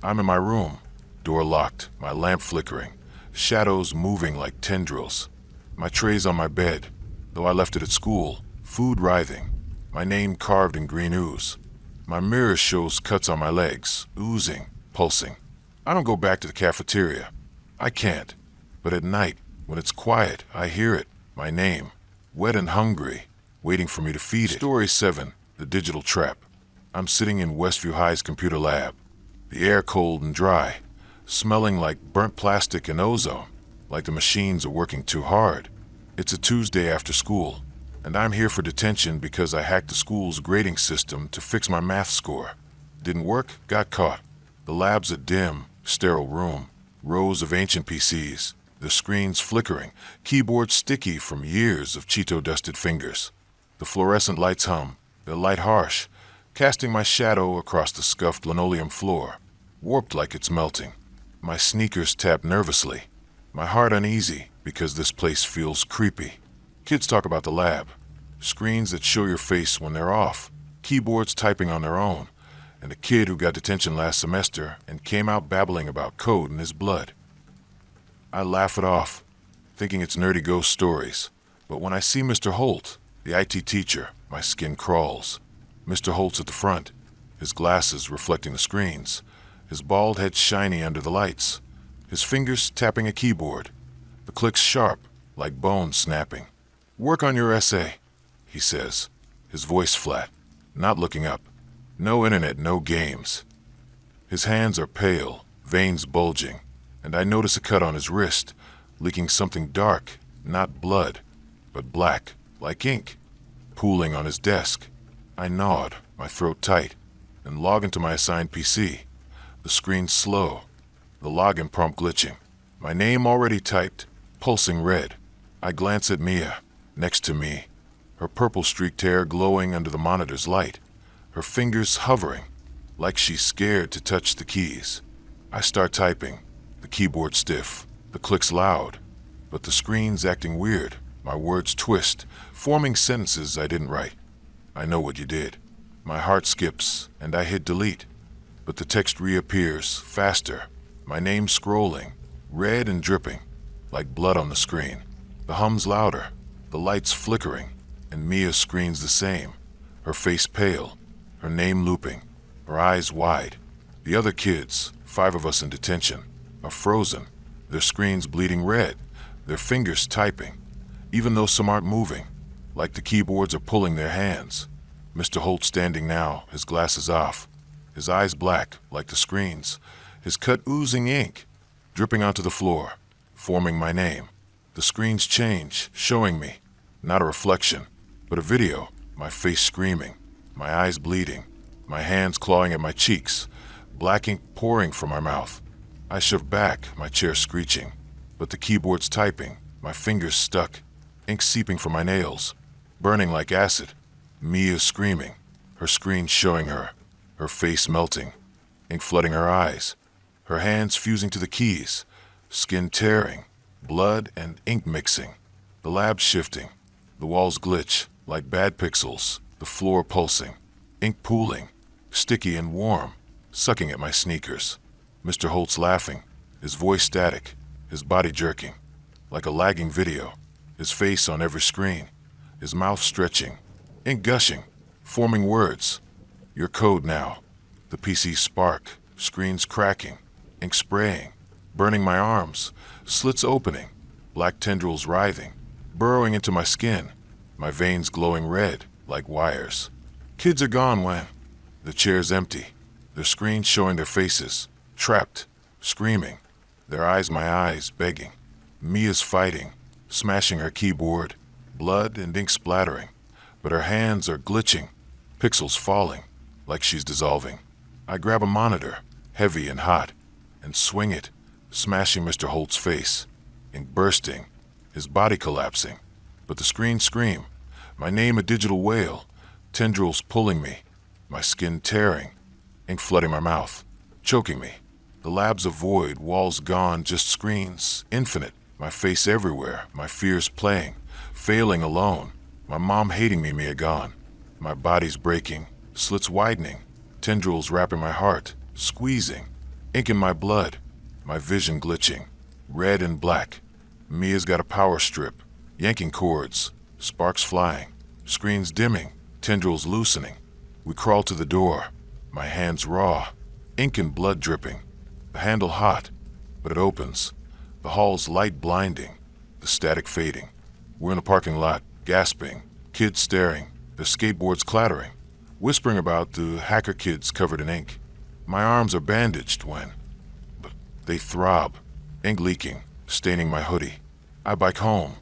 I'm in my room, door locked, my lamp flickering, shadows moving like tendrils. My tray's on my bed, though I left it at school, food writhing, my name carved in green ooze. My mirror shows cuts on my legs, oozing, pulsing. I don't go back to the cafeteria. I can't. But at night, when it's quiet, I hear it, my name, wet and hungry, waiting for me to feed it. Story 7, The Digital Trap. I'm sitting in Westview High's computer lab, the air cold and dry, smelling like burnt plastic and ozone, like the machines are working too hard. It's a Tuesday after school, and I'm here for detention because I hacked the school's grading system to fix my math score. Didn't work, got caught. The lab's a dim, sterile room, rows of ancient PCs, the screens flickering, keyboards sticky from years of Cheeto-dusted fingers. The fluorescent lights hum, their light harsh, casting my shadow across the scuffed linoleum floor, warped like it's melting. My sneakers tap nervously, my heart uneasy because this place feels creepy. Kids talk about the lab, screens that show your face when they're off, keyboards typing on their own, and a kid who got detention last semester and came out babbling about code in his blood. I laugh it off, thinking it's nerdy ghost stories, but when I see Mr. Holt, the IT teacher, my skin crawls. Mr. Holt's at the front, his glasses reflecting the screens, his bald head shiny under the lights, his fingers tapping a keyboard, the clicks sharp, like bones snapping. "Work on your essay," he says, his voice flat, not looking up. No internet, no games. His hands are pale, veins bulging, and I notice a cut on his wrist, leaking something dark, not blood, but black, like ink, pooling on his desk. I nod, my throat tight, and log into my assigned PC. The screen slow, the login prompt glitching. My name already typed, pulsing red. I glance at Mia, next to me, her purple-streaked hair glowing under the monitor's light, her fingers hovering, like she's scared to touch the keys. I start typing, the keyboard stiff, the clicks loud, but the screen's acting weird. My words twist, forming sentences I didn't write. "I know what you did." My heart skips, and I hit delete, but the text reappears, faster, my name scrolling, red and dripping, like blood on the screen. The hum's louder, the lights flickering, and Mia screens the same, her face pale, her name looping, her eyes wide. The other kids, 5 of us in detention, are frozen, their screens bleeding red, their fingers typing, even though some aren't moving, like the keyboards are pulling their hands. Mr. Holt standing now, his glasses off, his eyes black like the screens, his cut oozing ink, dripping onto the floor, forming my name. The screens change, showing me, not a reflection, but a video, my face screaming, my eyes bleeding, my hands clawing at my cheeks, black ink pouring from my mouth. I shove back, my chair screeching, but the keyboard's typing, my fingers stuck, ink seeping from my nails, burning like acid. Mia screaming, her screen showing her face melting, ink flooding her eyes, her hands fusing to the keys, skin tearing, blood and ink mixing, the lab shifting, the walls glitch like bad pixels, the floor pulsing, ink pooling, sticky and warm, sucking at my sneakers. Mr. Holt's laughing, his voice static, his body jerking, like a lagging video, his face on every screen, his mouth stretching, ink gushing, forming words. Your code now. The PC spark, screens cracking, ink spraying, burning my arms, slits opening, black tendrils writhing, burrowing into my skin, my veins glowing red like wires. Kids are gone when the chair's empty, their screens showing their faces, trapped, screaming, their eyes my eyes begging. Mia's fighting, smashing her keyboard, blood and ink splattering, but her hands are glitching, pixels falling, like she's dissolving. I grab a monitor, heavy and hot, and swing it, smashing Mr. Holt's face, ink bursting, his body collapsing, but the screens scream, my name a digital wail, tendrils pulling me, my skin tearing, ink flooding my mouth, choking me. The lab's a void, walls gone, just screens, infinite, my face everywhere, my fears playing, failing alone, my mom hating me, Mia gone. My body's breaking, slits widening, tendrils wrapping my heart, squeezing, ink in my blood, my vision glitching, red and black. Mia's got a power strip, yanking cords, sparks flying, screens dimming, tendrils loosening. We crawl to the door, my hands raw, ink and blood dripping, the handle hot, but it opens, the hall's light blinding, the static fading. We're in a parking lot, gasping, kids staring, their skateboards clattering, whispering about the hacker kids covered in ink. My arms are bandaged but they throb, ink leaking, staining my hoodie. I bike home,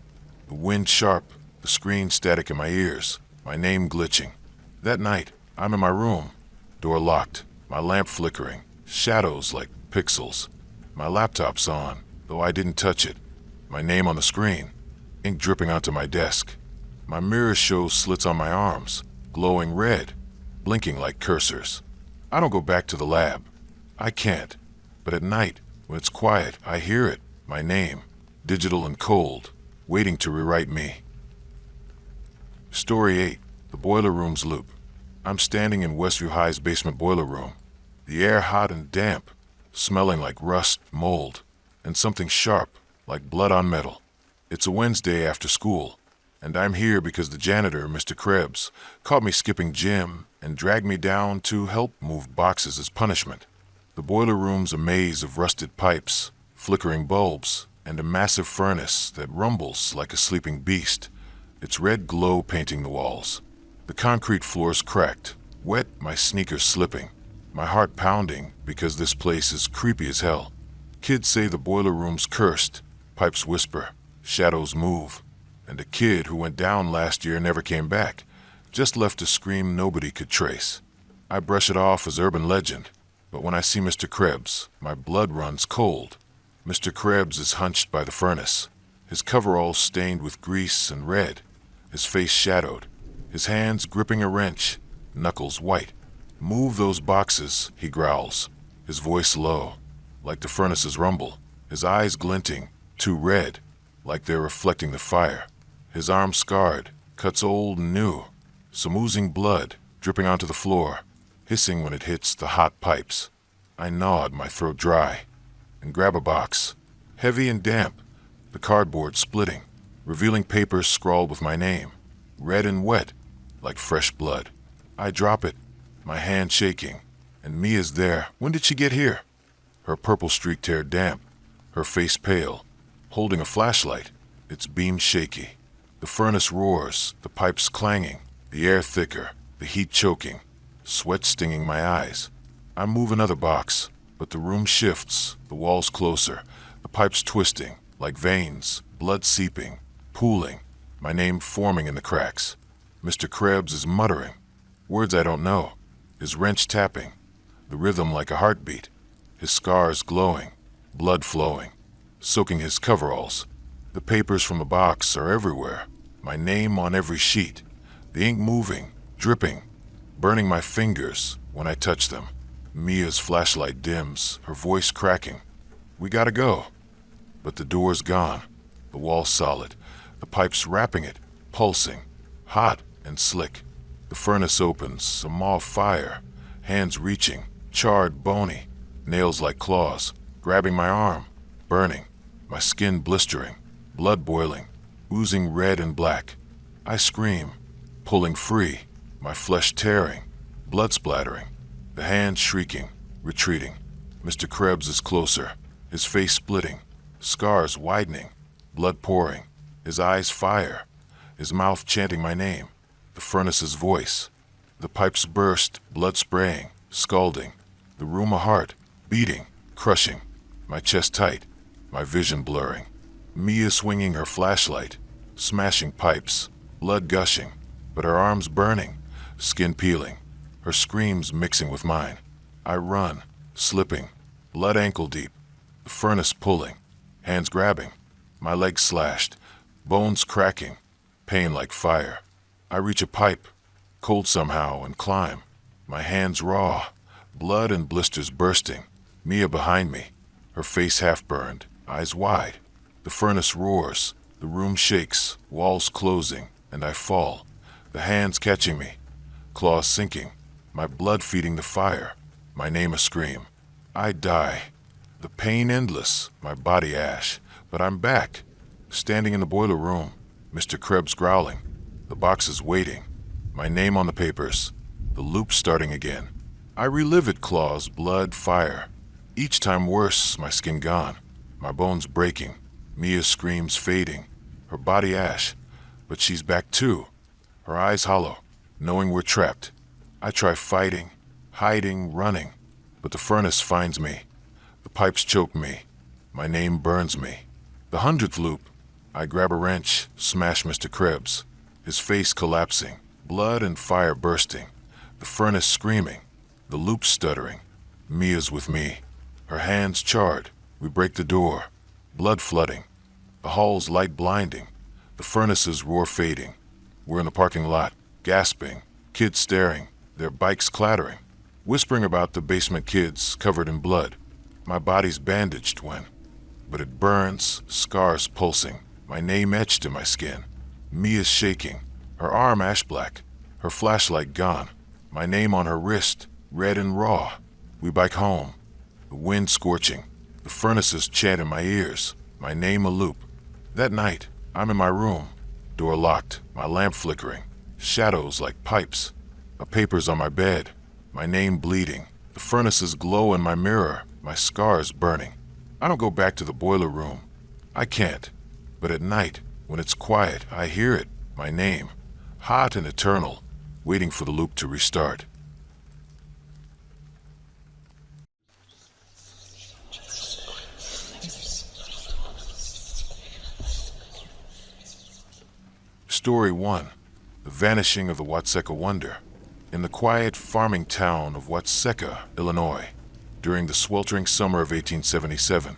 the wind sharp, the screen static in my ears, my name glitching. That night, I'm in my room, door locked, my lamp flickering, shadows like pixels. My laptop's on, though I didn't touch it. My name on the screen, ink dripping onto my desk. My mirror shows slits on my arms, glowing red, blinking like cursors. I don't go back to the lab. I can't. But at night, when it's quiet, I hear it, my name, digital and cold, waiting to rewrite me. Story 8, the boiler room's loop. I'm standing in Westview High's basement boiler room. The air hot and damp, smelling like rust, mold, and something sharp, like blood on metal. It's a Wednesday after school. And I'm here because the janitor, Mr. Krebs, caught me skipping gym and dragged me down to help move boxes as punishment. The boiler room's a maze of rusted pipes, flickering bulbs, and a massive furnace that rumbles like a sleeping beast, its red glow painting the walls. The concrete floor's cracked, wet, my sneakers slipping, my heart pounding because this place is creepy as hell. Kids say the boiler room's cursed, pipes whisper, shadows move, and a kid who went down last year never came back, just left a scream nobody could trace. I brush it off as urban legend, but when I see Mr. Krebs, my blood runs cold. Mr. Krebs is hunched by the furnace, his coveralls stained with grease and red, his face shadowed, his hands gripping a wrench, knuckles white. "Move those boxes," he growls, his voice low, like the furnace's rumble, his eyes glinting, too red, like they're reflecting the fire. His arm scarred, cuts old and new, some oozing blood dripping onto the floor, hissing when it hits the hot pipes. I nod, my throat dry, and grab a box, heavy and damp, the cardboard splitting, revealing papers scrawled with my name, red and wet, like fresh blood. I drop it, my hand shaking, and Mia's there. When did she get here? Her purple-streaked hair damp, her face pale, holding a flashlight, its beam shaky. The furnace roars, the pipes clanging, the air thicker, the heat choking, sweat stinging my eyes. I move another box, but the room shifts, the walls closer, the pipes twisting, like veins, blood seeping, pooling, my name forming in the cracks. Mr. Krebs is muttering, words I don't know, his wrench tapping, the rhythm like a heartbeat, his scars glowing, blood flowing, soaking his coveralls. The papers from the box are everywhere, my name on every sheet, the ink moving, dripping, burning my fingers when I touch them. Mia's flashlight dims, her voice cracking. "We gotta go." But the door's gone, the wall solid, the pipes wrapping it, pulsing, hot and slick. The furnace opens, a maw of fire, hands reaching, charred, bony, nails like claws, grabbing my arm, burning, my skin blistering, blood boiling, oozing red and black. I scream, pulling free, my flesh tearing, blood splattering, the hands shrieking, retreating. Mr. Krebs is closer, his face splitting, scars widening, blood pouring, his eyes fire, his mouth chanting my name, the furnace's voice. The pipes burst, blood spraying, scalding, the room a heart, beating, crushing, my chest tight, my vision blurring. Mia swinging her flashlight, smashing pipes, blood gushing, but her arms burning, skin peeling, her screams mixing with mine. I run, slipping, blood ankle deep, the furnace pulling, hands grabbing, my legs slashed, bones cracking, pain like fire. I reach a pipe, cold somehow, and climb, my hands raw, blood and blisters bursting. Mia behind me, her face half burned, eyes wide. The furnace roars, the room shakes, walls closing, and I fall, the hands catching me, claws sinking, my blood feeding the fire, my name a scream. I die, the pain endless, my body ash, but I'm back, standing in the boiler room, Mr. Krebs growling, the boxes waiting, my name on the papers, the loop starting again. I relive it, claws, blood, fire, each time worse, my skin gone, my bones breaking, Mia's screams fading, her body ash, but she's back too, her eyes hollow, knowing we're trapped. I try fighting, hiding, running, but the furnace finds me. The pipes choke me, my name burns me. The 100th loop, I grab a wrench, smash Mr. Krebs, his face collapsing, blood and fire bursting, the furnace screaming, the loop stuttering. Mia's with me, her hands charred. We break the door, blood flooding, the hall's light blinding, the furnace's roar fading. We're in the parking lot, gasping, kids staring, their bikes clattering, whispering about the basement kids covered in blood. My body's bandaged but it burns, scars pulsing, my name etched in my skin. Mia's shaking, her arm ash black, her flashlight gone, my name on her wrist, red and raw. We bike home, the wind scorching, the furnaces chant in my ears, my name a loop. That night, I'm in my room, door locked, my lamp flickering, shadows like pipes, the papers on my bed, my name bleeding, the furnaces glow in my mirror, my scars burning. I don't go back to the boiler room. I can't. But at night, when it's quiet, I hear it, my name, hot and eternal, waiting for the loop to restart. Story 1. The Vanishing of the Watseka Wonder. In the quiet farming town of Watseka, Illinois, during the sweltering summer of 1877,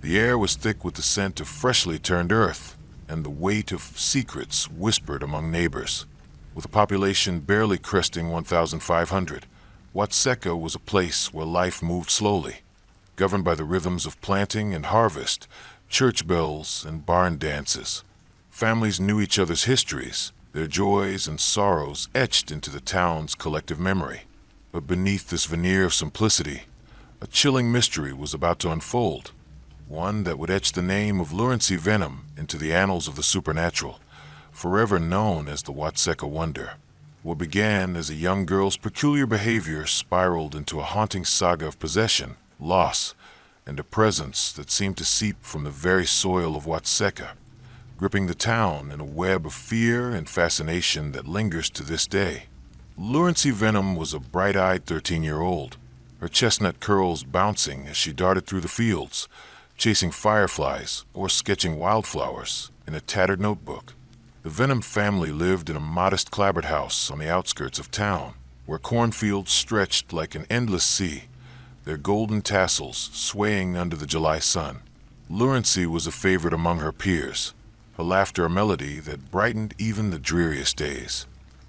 the air was thick with the scent of freshly turned earth and the weight of secrets whispered among neighbors. With a population barely cresting 1,500, Watseka was a place where life moved slowly, governed by the rhythms of planting and harvest, church bells and barn dances. Families knew each other's histories, their joys and sorrows etched into the town's collective memory. But beneath this veneer of simplicity, a chilling mystery was about to unfold, one that would etch the name of Lurency Venom into the annals of the supernatural, forever known as the Watseka Wonder. What began as a young girl's peculiar behavior spiraled into a haunting saga of possession, loss, and a presence that seemed to seep from the very soil of Watseka, gripping the town in a web of fear and fascination that lingers to this day. Lurency Venom was a bright-eyed 13-year-old, her chestnut curls bouncing as she darted through the fields, chasing fireflies or sketching wildflowers in a tattered notebook. The Venom family lived in a modest clapboard house on the outskirts of town, where cornfields stretched like an endless sea, their golden tassels swaying under the July sun. Lurency was a favorite among her peers, her laughter a melody that brightened even the dreariest days.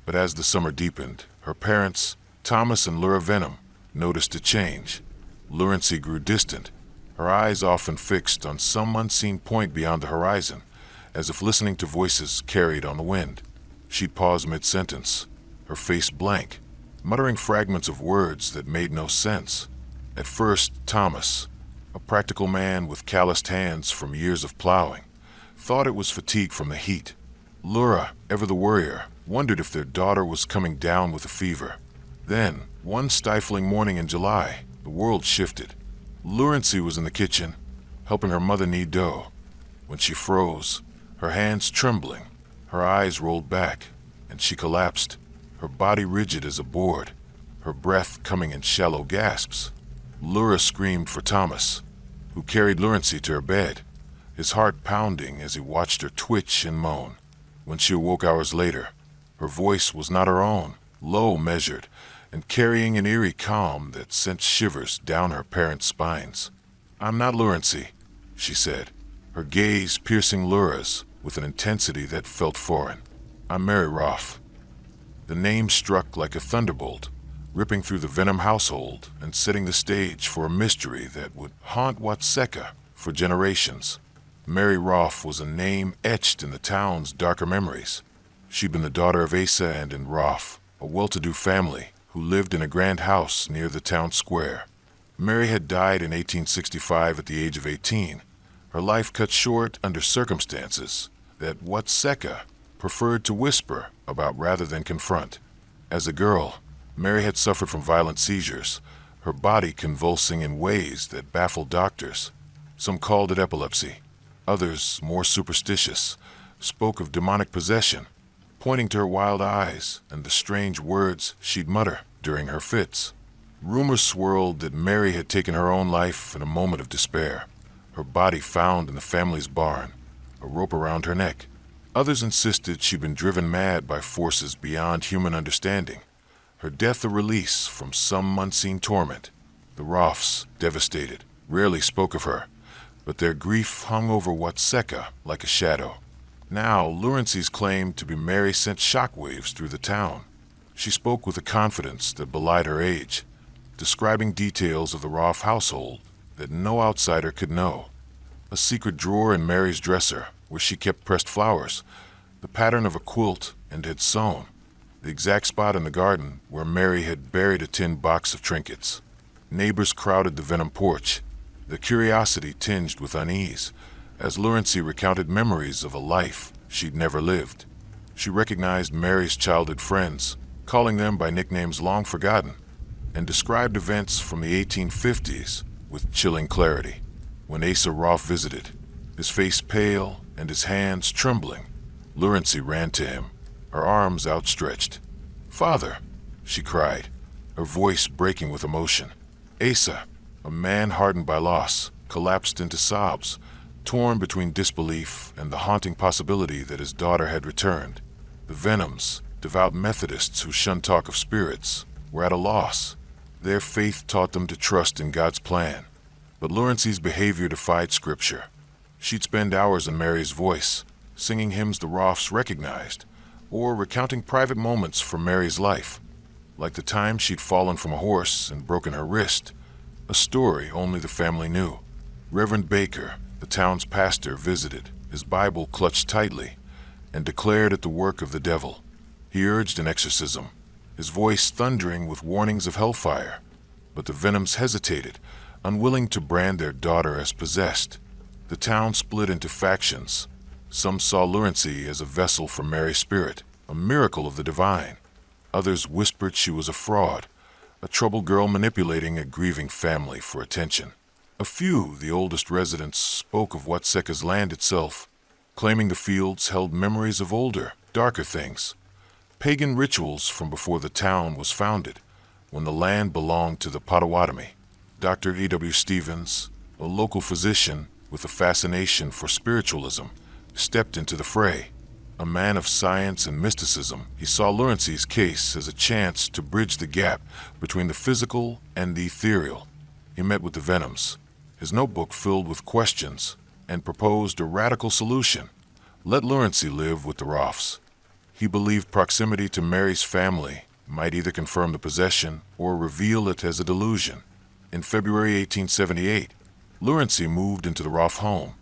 But as the summer deepened, her parents, Thomas and Laura Venom, noticed a change. Lurency grew distant, her eyes often fixed on some unseen point beyond the horizon, as if listening to voices carried on the wind. She'd pause mid-sentence, her face blank, muttering fragments of words that made no sense. At first, Thomas, a practical man with calloused hands from years of plowing, thought it was fatigue from the heat. Laura, ever the worrier, wondered if their daughter was coming down with a fever. Then, one stifling morning in July, the world shifted. Lurency was in the kitchen, helping her mother knead dough. When she froze, her hands trembling, her eyes rolled back, and she collapsed, her body rigid as a board, her breath coming in shallow gasps. Laura screamed for Thomas, who carried Lurency to her bed, his heart pounding as he watched her twitch and moan. When she awoke hours later, her voice was not her own, low, measured, and carrying an eerie calm that sent shivers down her parents' spines. "I'm not Lurency," she said, her gaze piercing Laura's with an intensity that felt foreign. "I'm Mary Roth." The name struck like a thunderbolt, ripping through the Venom household and setting the stage for a mystery that would haunt Watseka for generations. Mary Roth was a name etched in the town's darker memories. She'd been the daughter of Asa and Roth, a well-to-do family who lived in a grand house near the town square. Mary had died in 1865 at the age of 18, her life cut short under circumstances that Watseka preferred to whisper about rather than confront. As a girl, Mary had suffered from violent seizures, her body convulsing in ways that baffled doctors. Some called it epilepsy. Others, more superstitious, spoke of demonic possession, pointing to her wild eyes and the strange words she'd mutter during her fits. Rumors swirled that Mary had taken her own life in a moment of despair, her body found in the family's barn, a rope around her neck. Others insisted she'd been driven mad by forces beyond human understanding, her death a release from some unseen torment. The Roths, devastated, rarely spoke of her, but their grief hung over Watseka like a shadow. Now, Lurency's claim to be Mary sent shockwaves through the town. She spoke with a confidence that belied her age, describing details of the Roth household that no outsider could know. A secret drawer in Mary's dresser where she kept pressed flowers, the pattern of a quilt and had sewn, the exact spot in the garden where Mary had buried a tin box of trinkets. Neighbors crowded the Venom porch, their curiosity tinged with unease, as Lurency recounted memories of a life she'd never lived. She recognized Mary's childhood friends, calling them by nicknames long forgotten, and described events from the 1850s with chilling clarity. When Asa Rolfe visited, his face pale and his hands trembling, Lurency ran to him, her arms outstretched. "Father," she cried, her voice breaking with emotion. Asa, a man hardened by loss, collapsed into sobs, torn between disbelief and the haunting possibility that his daughter had returned. The Venoms, devout Methodists who shunned talk of spirits, were at a loss. Their faith taught them to trust in God's plan. But Lurency's behavior defied scripture. She'd spend hours in Mary's voice, singing hymns the Rolfes recognized, or recounting private moments from Mary's life, like the time she'd fallen from a horse and broken her wrist, a story only the family knew. Reverend Baker, the town's pastor, visited, his Bible clutched tightly, and declared it the work of the devil. He urged an exorcism, his voice thundering with warnings of hellfire. But the Venoms hesitated, unwilling to brand their daughter as possessed. The town split into factions. Some saw Lurency as a vessel for Mary's spirit, a miracle of the divine. Others whispered she was a fraud, a troubled girl manipulating a grieving family for attention. A few, the oldest residents, spoke of Watseka's land itself, claiming the fields held memories of older, darker things. Pagan rituals from before the town was founded, when the land belonged to the Potawatomi. Dr. E.W. Stevens, a local physician with a fascination for spiritualism, stepped into the fray. A man of science and mysticism, he saw Lurency's case as a chance to bridge the gap between the physical and the ethereal. He met with the Venoms, his notebook filled with questions, and proposed a radical solution. Let Lurency live with the Rolfes. He believed proximity to Mary's family might either confirm the possession or reveal it as a delusion. In February 1878, Lurency moved into the Rolfe home,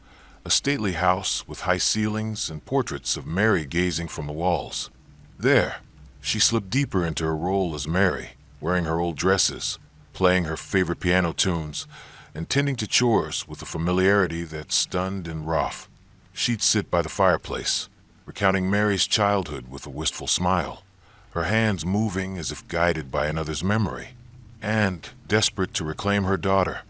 a stately house with high ceilings and portraits of Mary gazing from the walls. There, she slipped deeper into her role as Mary, wearing her old dresses, playing her favorite piano tunes, and tending to chores with a familiarity that stunned and Rolfe. She'd sit by the fireplace, recounting Mary's childhood with a wistful smile, her hands moving as if guided by another's memory, and, desperate to reclaim her daughter,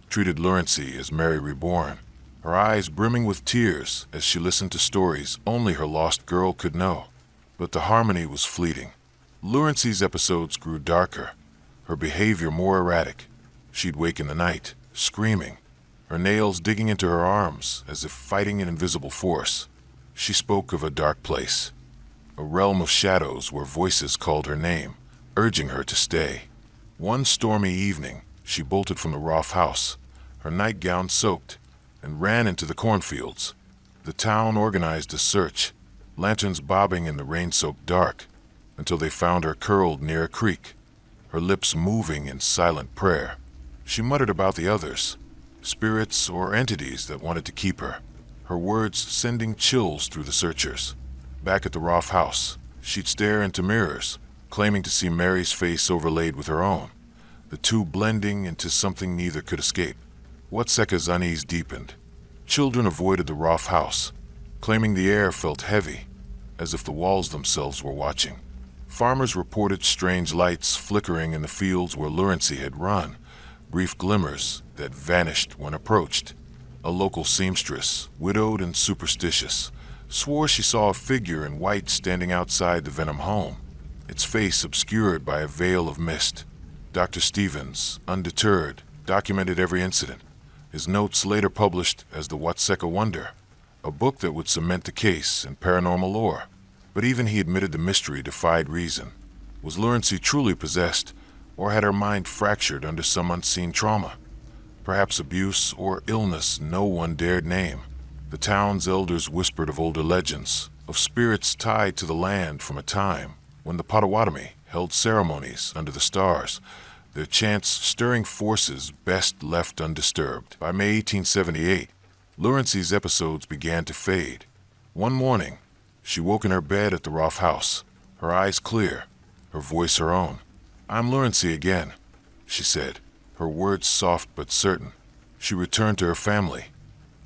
treated Lurency as Mary reborn, her eyes brimming with tears as she listened to stories only her lost girl could know. But the harmony was fleeting. Lurency's episodes grew darker, her behavior more erratic. She'd wake in the night, screaming, her nails digging into her arms as if fighting an invisible force. She spoke of a dark place, a realm of shadows where voices called her name, urging her to stay. One stormy evening, she bolted from the Rolfe house, her nightgown soaked, and ran into the cornfields. The town organized a search, lanterns bobbing in the rain-soaked dark, until they found her curled near a creek, her lips moving in silent prayer. She muttered about the others, spirits or entities that wanted to keep her, her words sending chills through the searchers. Back at the Rolfe house, she'd stare into mirrors, claiming to see Mary's face overlaid with her own, the two blending into something neither could escape. Watseka's unease deepened. Children avoided the Rolfe house, claiming the air felt heavy, as if the walls themselves were watching. Farmers reported strange lights flickering in the fields where Lurency had run, brief glimmers that vanished when approached. A local seamstress, widowed and superstitious, swore she saw a figure in white standing outside the Venom home, its face obscured by a veil of mist. Dr. Stevens, undeterred, documented every incident, his notes later published as the Watseka Wonder, a book that would cement the case in paranormal lore. But even he admitted the mystery defied reason. Was Lurency truly possessed, or had her mind fractured under some unseen trauma? Perhaps abuse or illness no one dared name. The town's elders whispered of older legends, of spirits tied to the land from a time when the Potawatomi held ceremonies under the stars, their chants stirring forces best left undisturbed. By May 1878, Lurency's episodes began to fade. One morning, she woke in her bed at the Rolfe house, her eyes clear, her voice her own. "I'm Lurency again," she said, her words soft but certain. She returned to her family,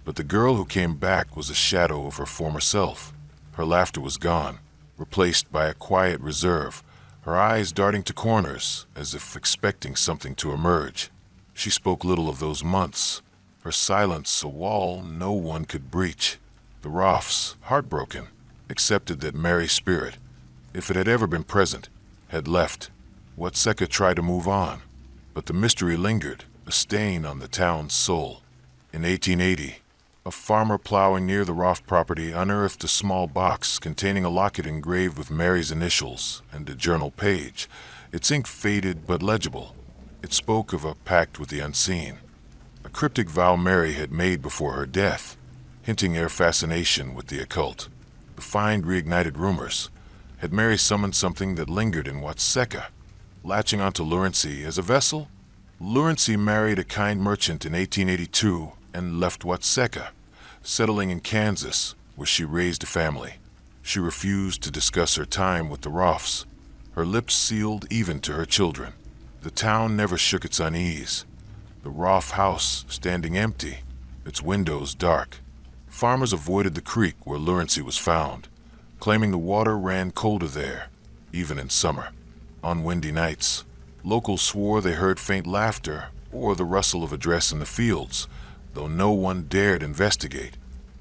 but the girl who came back was a shadow of her former self. Her laughter was gone, replaced by a quiet reserve, her eyes darting to corners as if expecting something to emerge. She spoke little of those months, her silence a wall no one could breach. The Roffs, heartbroken, accepted that Mary's spirit, if it had ever been present, had left. Watseka tried to move on, but the mystery lingered, a stain on the town's soul. In 1880, a farmer plowing near the Roff property unearthed a small box containing a locket engraved with Mary's initials and a journal page. Its ink faded but legible. It spoke of a pact with the unseen, a cryptic vow Mary had made before her death, hinting at her fascination with the occult. The find reignited rumors. Had Mary summoned something that lingered in Watseka, latching onto Lurency as a vessel? Lurency married a kind merchant in 1882 and left Watseka, settling in Kansas, where she raised a family. She refused to discuss her time with the Roffs, her lips sealed even to her children. The town never shook its unease. The Roff house standing empty, its windows dark. Farmers avoided the creek where Lurency was found, claiming the water ran colder there, even in summer. On windy nights, locals swore they heard faint laughter or the rustle of a dress in the fields, though no one dared investigate.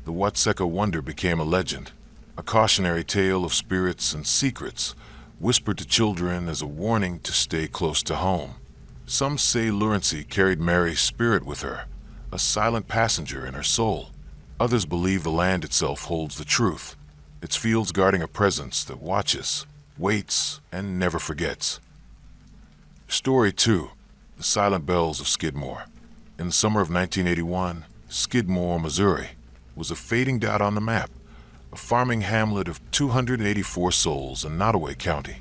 The Watseka wonder became a legend, a cautionary tale of spirits and secrets, whispered to children as a warning to stay close to home. Some say Lurency carried Mary's spirit with her, a silent passenger in her soul. Others believe the land itself holds the truth, its fields guarding a presence that watches, waits, and never forgets. Story 2. The Silent Bells of Skidmore. In the summer of 1981, Skidmore, Missouri, was a fading dot on the map, a farming hamlet of 284 souls in Nottoway County,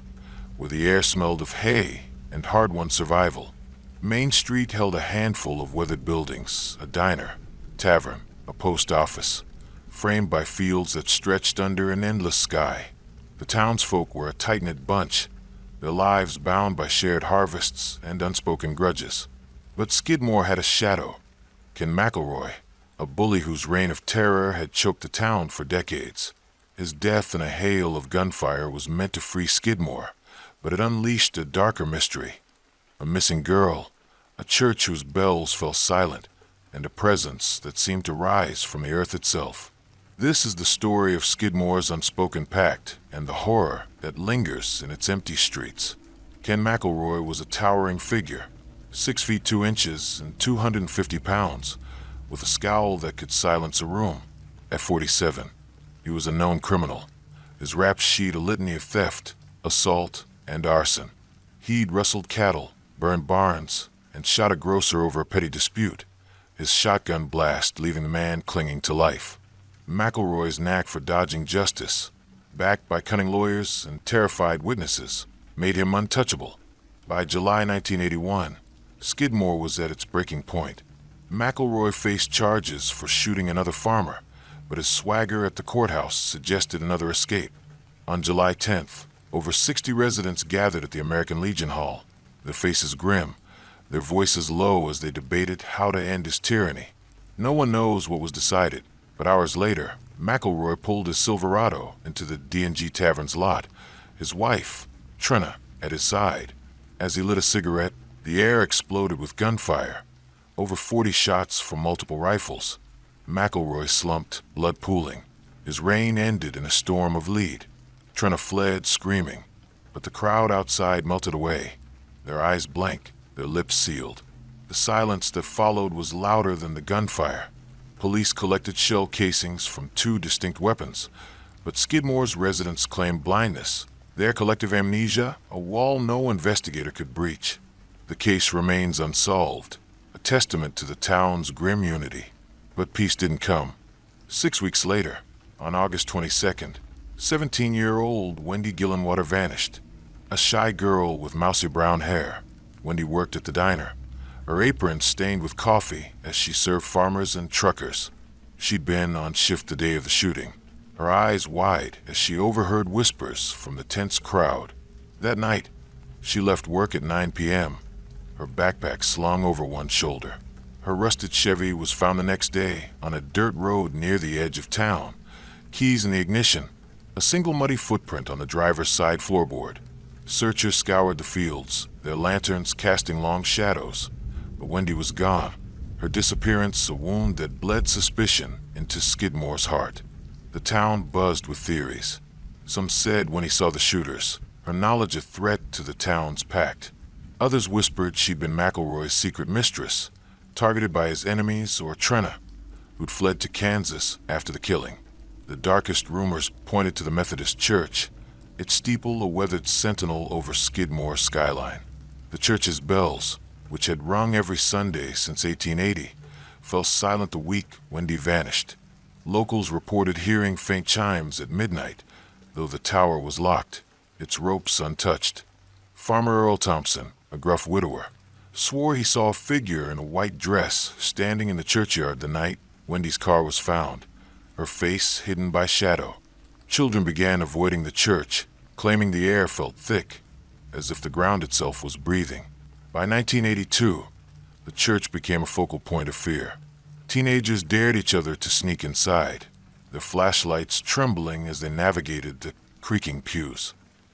where the air smelled of hay and hard-won survival. Main Street held a handful of weathered buildings, a diner, tavern, a post office, framed by fields that stretched under an endless sky. The townsfolk were a tight-knit bunch, their lives bound by shared harvests and unspoken grudges. But Skidmore had a shadow. Ken McElroy, a bully whose reign of terror had choked the town for decades. His death in a hail of gunfire was meant to free Skidmore, but it unleashed a darker mystery. A missing girl, a church whose bells fell silent, and a presence that seemed to rise from the earth itself. This is the story of Skidmore's unspoken pact and the horror that lingers in its empty streets. Ken McElroy was a towering figure, 6 feet 2 inches and 250 pounds, with a scowl that could silence a room. At 47, he was a known criminal, his rap sheet a litany of theft, assault, and arson. He'd rustled cattle, burned barns, and shot a grocer over a petty dispute, his shotgun blast leaving the man clinging to life. McElroy's knack for dodging justice, backed by cunning lawyers and terrified witnesses, made him untouchable. By July 1981, Skidmore was at its breaking point. McElroy faced charges for shooting another farmer, but his swagger at the courthouse suggested another escape. On July 10th, over 60 residents gathered at the American Legion Hall, their faces grim, their voices low as they debated how to end his tyranny. No one knows what was decided, but hours later, McElroy pulled his Silverado into the D&G Tavern's lot, his wife, Trina, at his side. As he lit a cigarette, the air exploded with gunfire, over 40 shots from multiple rifles. McElroy slumped, blood pooling. His reign ended in a storm of lead. Trina fled, screaming, but the crowd outside melted away, their eyes blank, their lips sealed. The silence that followed was louder than the gunfire. Police collected shell casings from 2 distinct weapons, but Skidmore's residents claimed blindness, their collective amnesia, a wall no investigator could breach. The case remains unsolved, a testament to the town's grim unity. But peace didn't come. 6 weeks later, on August 22nd, 17-year-old Wendy Gillenwater vanished. A shy girl with mousy brown hair. Wendy worked at the diner, her apron stained with coffee as she served farmers and truckers. She'd been on shift the day of the shooting, her eyes wide as she overheard whispers from the tense crowd. That night, she left work at 9 p.m., her backpack slung over one shoulder. Her rusted Chevy was found the next day on a dirt road near the edge of town, keys in the ignition, A single muddy footprint on the driver's side floorboard. Searchers scoured the fields, their lanterns casting long shadows. But Wendy was gone, her disappearance a wound that bled suspicion into Skidmore's heart. The town buzzed with theories. Some said when he saw the shooters, her knowledge a threat to the town's pact. Others whispered she'd been McElroy's secret mistress, targeted by his enemies, or Trenna, who'd fled to Kansas after the killing. The darkest rumors pointed to the Methodist Church, its steeple a weathered sentinel over Skidmore's skyline. The church's bells, which had rung every Sunday since 1880, fell silent the week Wendy vanished. Locals reported hearing faint chimes at midnight, though the tower was locked, its ropes untouched. Farmer Earl Thompson, a gruff widower, swore he saw a figure in a white dress standing in the churchyard the night Wendy's car was found, her face hidden by shadow. Children began avoiding the church, claiming the air felt thick, as if the ground itself was breathing. By 1982, the church became a focal point of fear. Teenagers dared each other to sneak inside, their flashlights trembling as they navigated the creaking pews.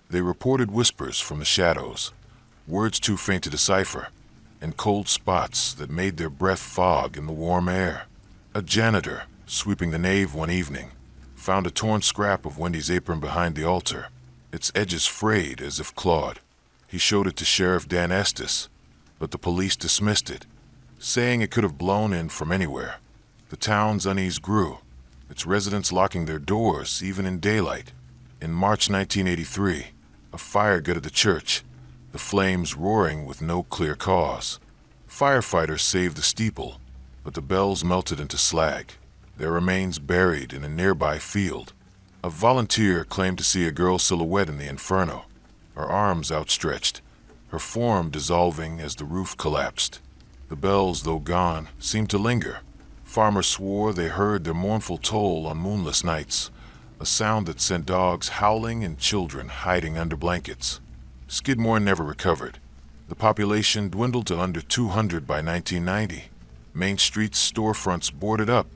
They reported whispers from the shadows, words too faint to decipher, and cold spots that made their breath fog in the warm air. A janitor, sweeping the nave one evening, found a torn scrap of Wendy's apron behind the altar, its edges frayed as if clawed. He showed it to Sheriff Dan Estes, but the police dismissed it, saying it could have blown in from anywhere. The town's unease grew, its residents locking their doors even in daylight. In March 1983, a fire gutted the church, the flames roaring with no clear cause. Firefighters saved the steeple, but the bells melted into slag, their remains buried in a nearby field. A volunteer claimed to see a girl's silhouette in the inferno, her arms outstretched, her form dissolving as the roof collapsed. The bells, though gone, seemed to linger. Farmers swore they heard their mournful toll on moonless nights, a sound that sent dogs howling and children hiding under blankets. Skidmore never recovered. The population dwindled to under 200 by 1990. Main Street's storefronts boarded up,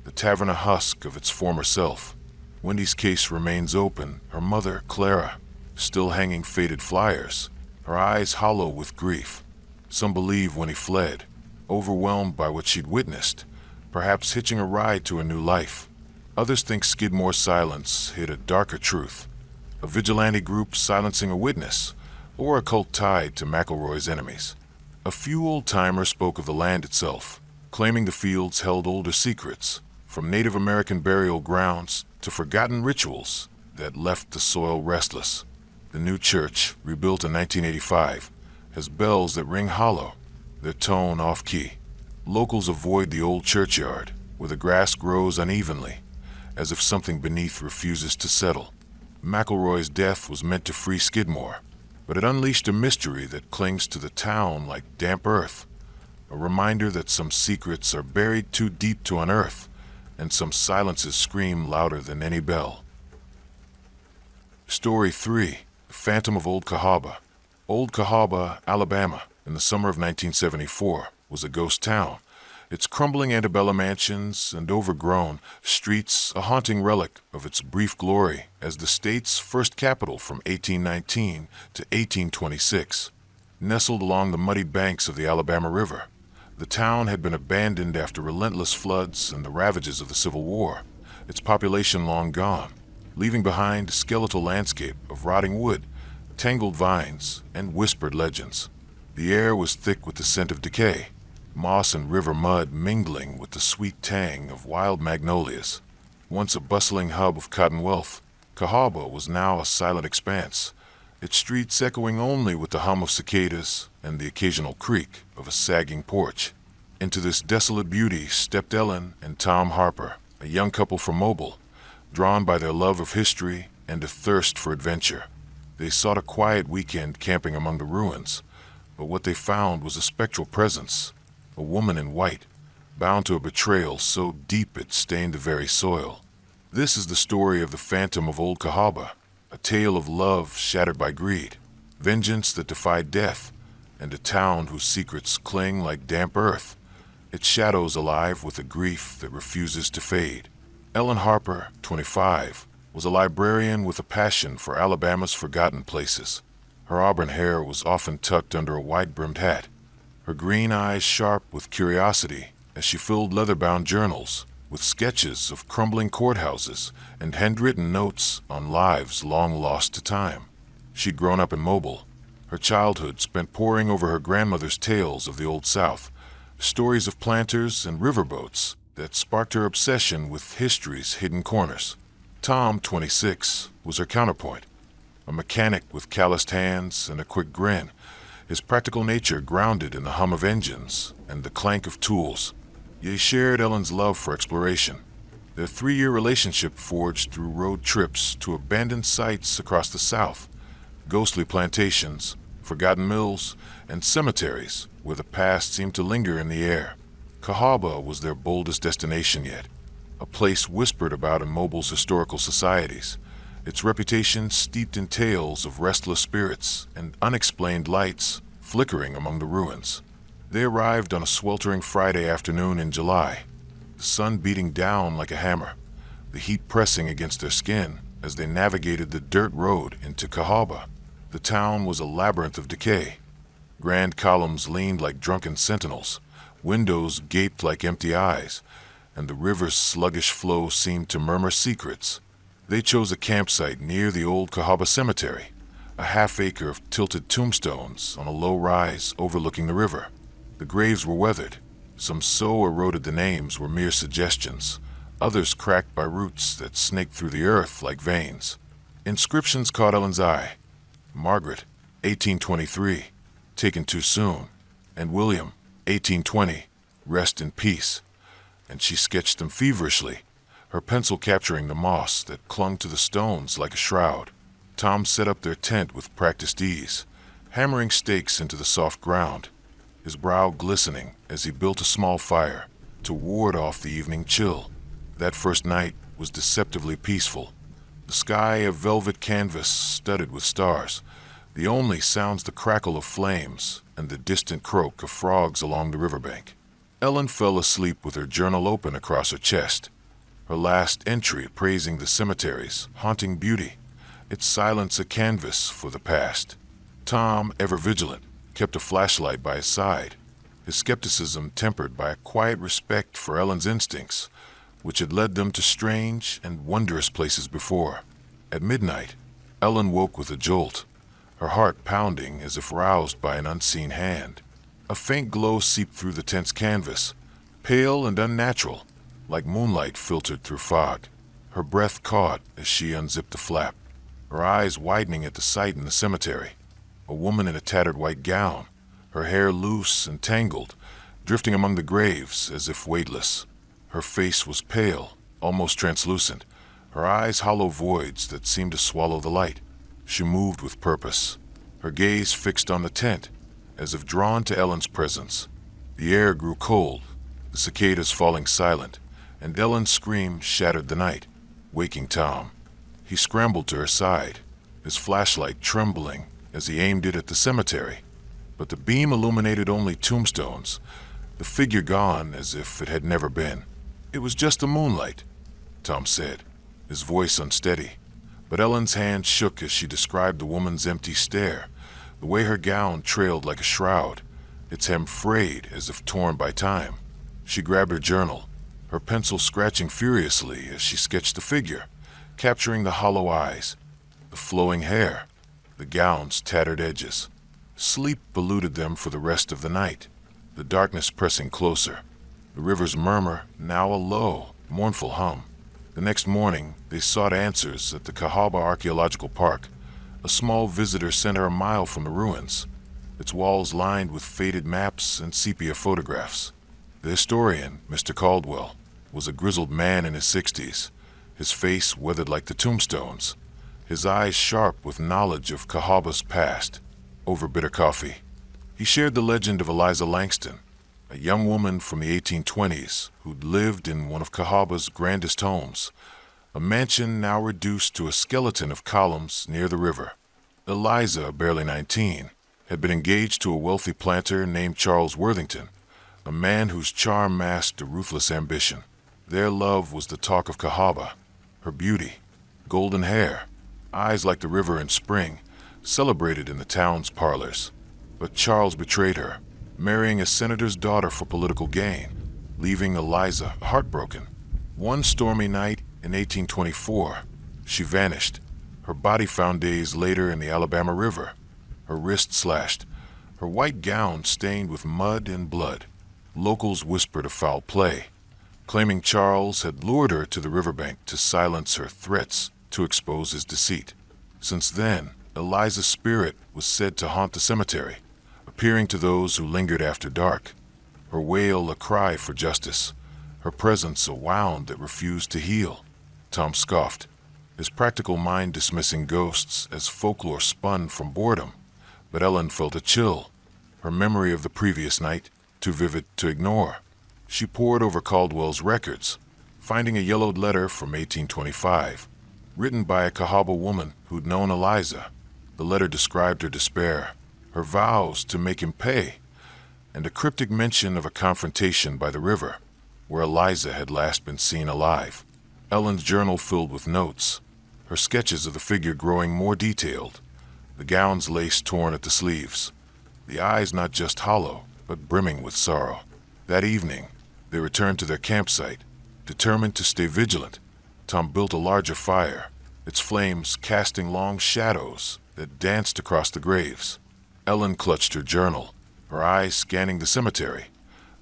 the tavern a husk of its former self. Wendy's case remains open, her mother, Clara, still hanging faded flyers, her eyes hollow with grief. Some believe when he fled, overwhelmed by what she'd witnessed, perhaps hitching a ride to a new life. Others think Skidmore's silence hid a darker truth, a vigilante group silencing a witness, or a cult tied to McElroy's enemies. A few old-timers spoke of the land itself, claiming the fields held older secrets, from Native American burial grounds to forgotten rituals that left the soil restless. The new church, rebuilt in 1985, has bells that ring hollow, their tone off-key. Locals avoid the old churchyard, where the grass grows unevenly, as if something beneath refuses to settle. McElroy's death was meant to free Skidmore, but it unleashed a mystery that clings to the town like damp earth, a reminder that some secrets are buried too deep to unearth, and some silences scream louder than any bell. Story 3. The Phantom of Old Cahaba. Old Cahaba, Alabama, in the summer of 1974, was a ghost town, its crumbling antebellum mansions and overgrown streets a haunting relic of its brief glory as the state's first capital from 1819 to 1826. Nestled along the muddy banks of the Alabama River, the town had been abandoned after relentless floods and the ravages of the Civil War, its population long gone, leaving behind a skeletal landscape of rotting wood, tangled vines, and whispered legends. The air was thick with the scent of decay, moss and river mud mingling with the sweet tang of wild magnolias. Once a bustling hub of cotton wealth, Cahaba was now a silent expanse, its streets echoing only with the hum of cicadas and the occasional creak of a sagging porch. Into this desolate beauty stepped Ellen and Tom Harper, a young couple from Mobile, drawn by their love of history and a thirst for adventure. They sought a quiet weekend camping among the ruins, but what they found was a spectral presence, a woman in white, bound to a betrayal so deep it stained the very soil. This is the story of the Phantom of Old Cahaba, a tale of love shattered by greed, vengeance that defied death, and a town whose secrets cling like damp earth, its shadows alive with a grief that refuses to fade. Ellen Harper, 25, was a librarian with a passion for Alabama's forgotten places. Her auburn hair was often tucked under a wide-brimmed hat, her green eyes sharp with curiosity as she filled leather-bound journals with sketches of crumbling courthouses and handwritten notes on lives long lost to time. She'd grown up in Mobile, her childhood spent poring over her grandmother's tales of the Old South, stories of planters and riverboats that sparked her obsession with history's hidden corners. Tom, 26, was her counterpoint, a mechanic with calloused hands and a quick grin, his practical nature grounded in the hum of engines and the clank of tools. They shared Ellen's love for exploration. Their 3-year relationship forged through road trips to abandoned sites across the South, ghostly plantations, forgotten mills, and cemeteries where the past seemed to linger in the air. Cahaba was their boldest destination yet, a place whispered about in Mobile's historical societies, its reputation steeped in tales of restless spirits and unexplained lights flickering among the ruins. They arrived on a sweltering Friday afternoon in July, the sun beating down like a hammer, the heat pressing against their skin as they navigated the dirt road into Cahaba. The town was a labyrinth of decay. Grand columns leaned like drunken sentinels, windows gaped like empty eyes, and the river's sluggish flow seemed to murmur secrets. They chose a campsite near the old Cahaba Cemetery, a half-acre of tilted tombstones on a low rise overlooking the river. The graves were weathered. Some so eroded the names were mere suggestions, others cracked by roots that snaked through the earth like veins. Inscriptions caught Ellen's eye. Margaret, 1823, taken too soon, and William, 1820, rest in peace. And she sketched them feverishly, her pencil capturing the moss that clung to the stones like a shroud. Tom set up their tent with practiced ease, hammering stakes into the soft ground, his brow glistening as he built a small fire to ward off the evening chill. That first night was deceptively peaceful, the sky a velvet canvas studded with stars, the only sounds the crackle of flames and the distant croak of frogs along the riverbank. Ellen fell asleep with her journal open across her chest, her last entry praising the cemetery's haunting beauty, its silence a canvas for the past. Tom, ever vigilant, kept a flashlight by his side, his skepticism tempered by a quiet respect for Ellen's instincts, which had led them to strange and wondrous places before. At midnight, Ellen woke with a jolt, her heart pounding as if roused by an unseen hand. A faint glow seeped through the tent's canvas, pale and unnatural, like moonlight filtered through fog. Her breath caught as she unzipped the flap, her eyes widening at the sight in the cemetery. A woman in a tattered white gown, her hair loose and tangled, drifting among the graves as if weightless. Her face was pale, almost translucent, her eyes hollow voids that seemed to swallow the light. She moved with purpose, her gaze fixed on the tent, as if drawn to Ellen's presence. The air grew cold, the cicadas falling silent, and Ellen's scream shattered the night, waking Tom. He scrambled to her side, his flashlight trembling as he aimed it at the cemetery, but the beam illuminated only tombstones, the figure gone as if it had never been. "It was just the moonlight," Tom said, his voice unsteady, but Ellen's hand shook as she described the woman's empty stare, the way her gown trailed like a shroud, its hem frayed as if torn by time. She grabbed her journal, her pencil scratching furiously as she sketched the figure, capturing the hollow eyes, the flowing hair, the gown's tattered edges. Sleep eluded them for the rest of the night, the darkness pressing closer, the river's murmur now a low, mournful hum. The next morning, they sought answers at the Cahaba Archaeological Park, a small visitor center a mile from the ruins, its walls lined with faded maps and sepia photographs. The historian, Mr. Caldwell, was a grizzled man in his 60s, his face weathered like the tombstones, his eyes sharp with knowledge of Cahaba's past. Over bitter coffee, he shared the legend of Eliza Langston, a young woman from the 1820s who'd lived in one of Cahaba's grandest homes, a mansion now reduced to a skeleton of columns near the river. Eliza, barely 19, had been engaged to a wealthy planter named Charles Worthington, a man whose charm masked a ruthless ambition. Their love was the talk of Cahaba, her beauty, golden hair, eyes like the river in spring, celebrated in the town's parlors. But Charles betrayed her, marrying a senator's daughter for political gain, leaving Eliza heartbroken. One stormy night in 1824, she vanished, her body found days later in the Alabama River, her wrist slashed, her white gown stained with mud and blood. Locals whispered of foul play, claiming Charles had lured her to the riverbank to silence her threats to expose his deceit. Since then, Eliza's spirit was said to haunt the cemetery, appearing to those who lingered after dark, her wail a cry for justice, her presence a wound that refused to heal. Tom scoffed, his practical mind dismissing ghosts as folklore spun from boredom. But Ellen felt a chill, her memory of the previous night too vivid to ignore. She pored over Caldwell's records, finding a yellowed letter from 1825, written by a Cahaba woman who'd known Eliza. The letter described her despair, her vows to make him pay, and a cryptic mention of a confrontation by the river, where Eliza had last been seen alive. Ellen's journal filled with notes, her sketches of the figure growing more detailed, the gown's lace torn at the sleeves, the eyes not just hollow, but brimming with sorrow. That evening, they returned to their campsite, determined to stay vigilant. Tom built a larger fire, its flames casting long shadows that danced across the graves. Ellen clutched her journal, her eyes scanning the cemetery,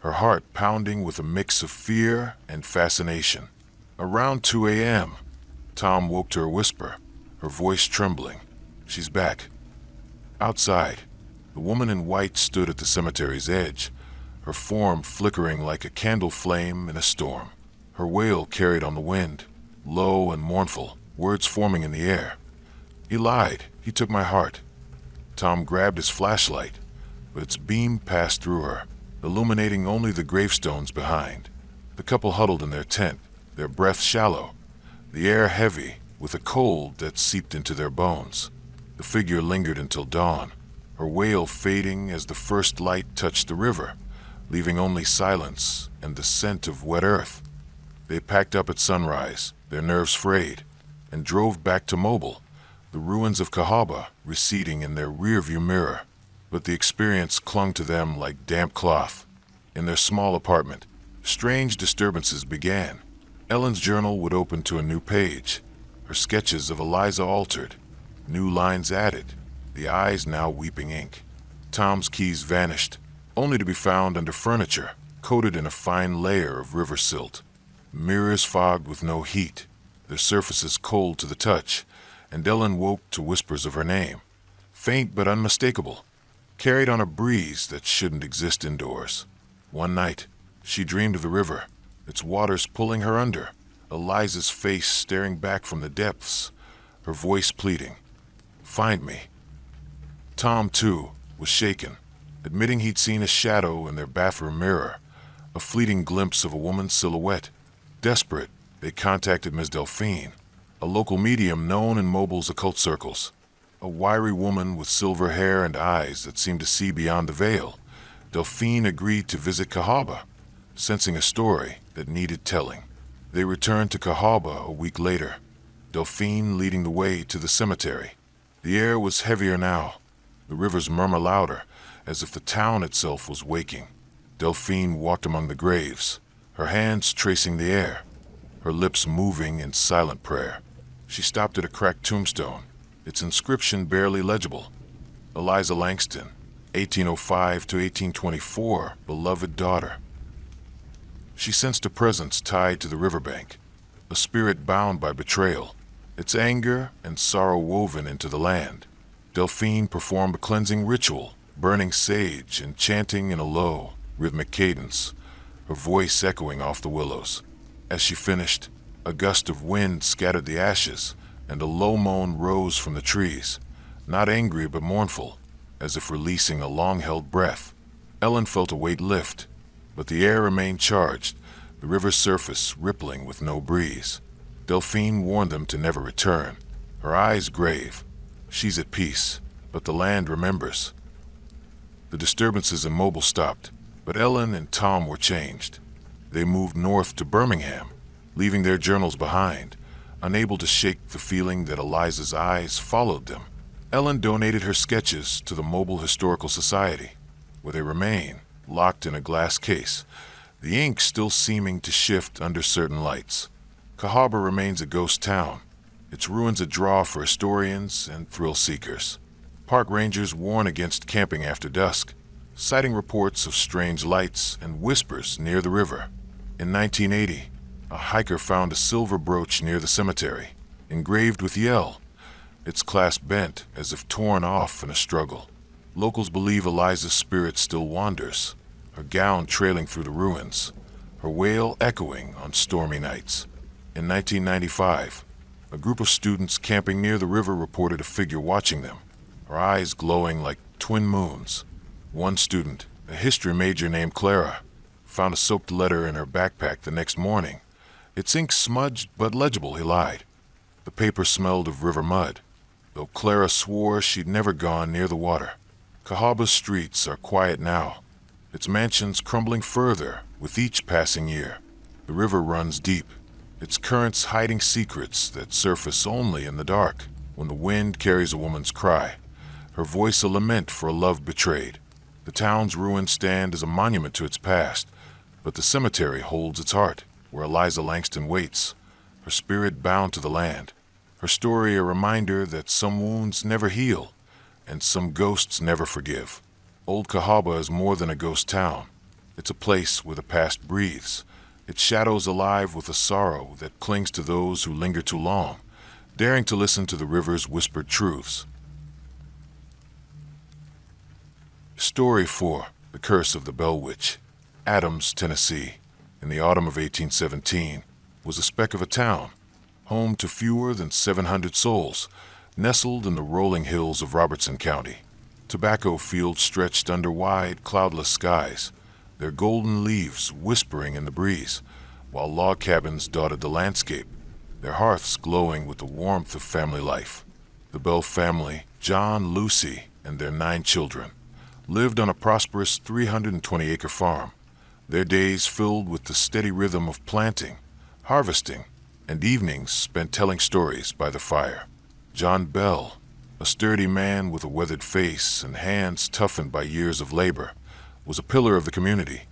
her heart pounding with a mix of fear and fascination. Around 2 a.m., Tom woke to her whisper, her voice trembling. "She's back." Outside, the woman in white stood at the cemetery's edge, her form flickering like a candle flame in a storm. Her wail carried on the wind, low and mournful, words forming in the air. "He lied. He took my heart." Tom grabbed his flashlight, but its beam passed through her, illuminating only the gravestones behind. The couple huddled in their tent, their breath shallow, the air heavy with a cold that seeped into their bones. The figure lingered until dawn, her wail fading as the first light touched the river, leaving only silence and the scent of wet earth. They packed up at sunrise, their nerves frayed, and drove back to Mobile, the ruins of Cahaba receding in their rearview mirror. But the experience clung to them like damp cloth. In their small apartment, strange disturbances began. Ellen's journal would open to a new page, her sketches of Eliza altered, new lines added, the eyes now weeping ink. Tom's keys vanished, only to be found under furniture, coated in a fine layer of river silt. Mirrors fogged with no heat, their surfaces cold to the touch, and Ellen woke to whispers of her name, faint but unmistakable, carried on a breeze that shouldn't exist indoors. One night, she dreamed of the river, its waters pulling her under, Eliza's face staring back from the depths, her voice pleading, "Find me." Tom, too, was shaken, admitting he'd seen a shadow in their bathroom mirror, a fleeting glimpse of a woman's silhouette. Desperate, they contacted Ms. Delphine, a local medium known in Mobile's occult circles. A wiry woman with silver hair and eyes that seemed to see beyond the veil. Delphine agreed to visit Cahaba, sensing a story that needed telling. They returned to Cahaba a week later, Delphine leading the way to the cemetery. The air was heavier now, the river's murmur louder, as if the town itself was waking. Delphine walked among the graves, her hands tracing the air, her lips moving in silent prayer. She stopped at a cracked tombstone, its inscription barely legible. Eliza Langston, 1805 to 1824, beloved daughter. She sensed a presence tied to the riverbank, a spirit bound by betrayal, its anger and sorrow woven into the land. Delphine performed a cleansing ritual, burning sage and chanting in a low, rhythmic cadence, her voice echoing off the willows. As she finished, a gust of wind scattered the ashes, and a low moan rose from the trees, not angry but mournful, as if releasing a long-held breath. Ellen felt a weight lift, but the air remained charged, the river's surface rippling with no breeze. Delphine warned them to never return, her eyes grave. She's at peace, but the land remembers. The disturbances in Mobile stopped, but Ellen and Tom were changed. They moved north to Birmingham, leaving their journals behind, Unable to shake the feeling that Eliza's eyes followed them, Ellen donated her sketches to the Mobile Historical Society, where they remain, locked in a glass case, the ink still seeming to shift under certain lights. Cahaba remains a ghost town, its ruins a draw for historians and thrill seekers. Park rangers warn against camping after dusk, citing reports of strange lights and whispers near the river. In 1980, a hiker found a silver brooch near the cemetery, engraved with Yell, its clasp bent as if torn off in a struggle. Locals believe Eliza's spirit still wanders, her gown trailing through the ruins, her wail echoing on stormy nights. In 1995, a group of students camping near the river reported a figure watching them, her eyes glowing like twin moons. One student, a history major named Clara, found a soaked letter in her backpack the next morning. Its ink smudged but legible, he lied. The paper smelled of river mud, though Clara swore she'd never gone near the water. Cahaba's streets are quiet now, its mansions crumbling further with each passing year. The river runs deep, its currents hiding secrets that surface only in the dark when the wind carries a woman's cry, her voice a lament for a love betrayed. The town's ruins stand as a monument to its past, but the cemetery holds its heart, where Eliza Langston waits, her spirit bound to the land, her story a reminder that some wounds never heal and some ghosts never forgive. Old Cahaba is more than a ghost town. It's a place where the past breathes, its shadows alive with a sorrow that clings to those who linger too long, daring to listen to the river's whispered truths. Story 4. The Curse of the Bell Witch. Adams, Tennessee, in the autumn of 1817, was a speck of a town, home to fewer than 700 souls, nestled in the rolling hills of Robertson County. Tobacco fields stretched under wide, cloudless skies, their golden leaves whispering in the breeze, while log cabins dotted the landscape, their hearths glowing with the warmth of family life. The Bell family, John, Lucy, and their 9 children, lived on a prosperous 320-acre farm, their days filled with the steady rhythm of planting, harvesting, and evenings spent telling stories by the fire. John Bell, a sturdy man with a weathered face and hands toughened by years of labor, was a pillar of the community,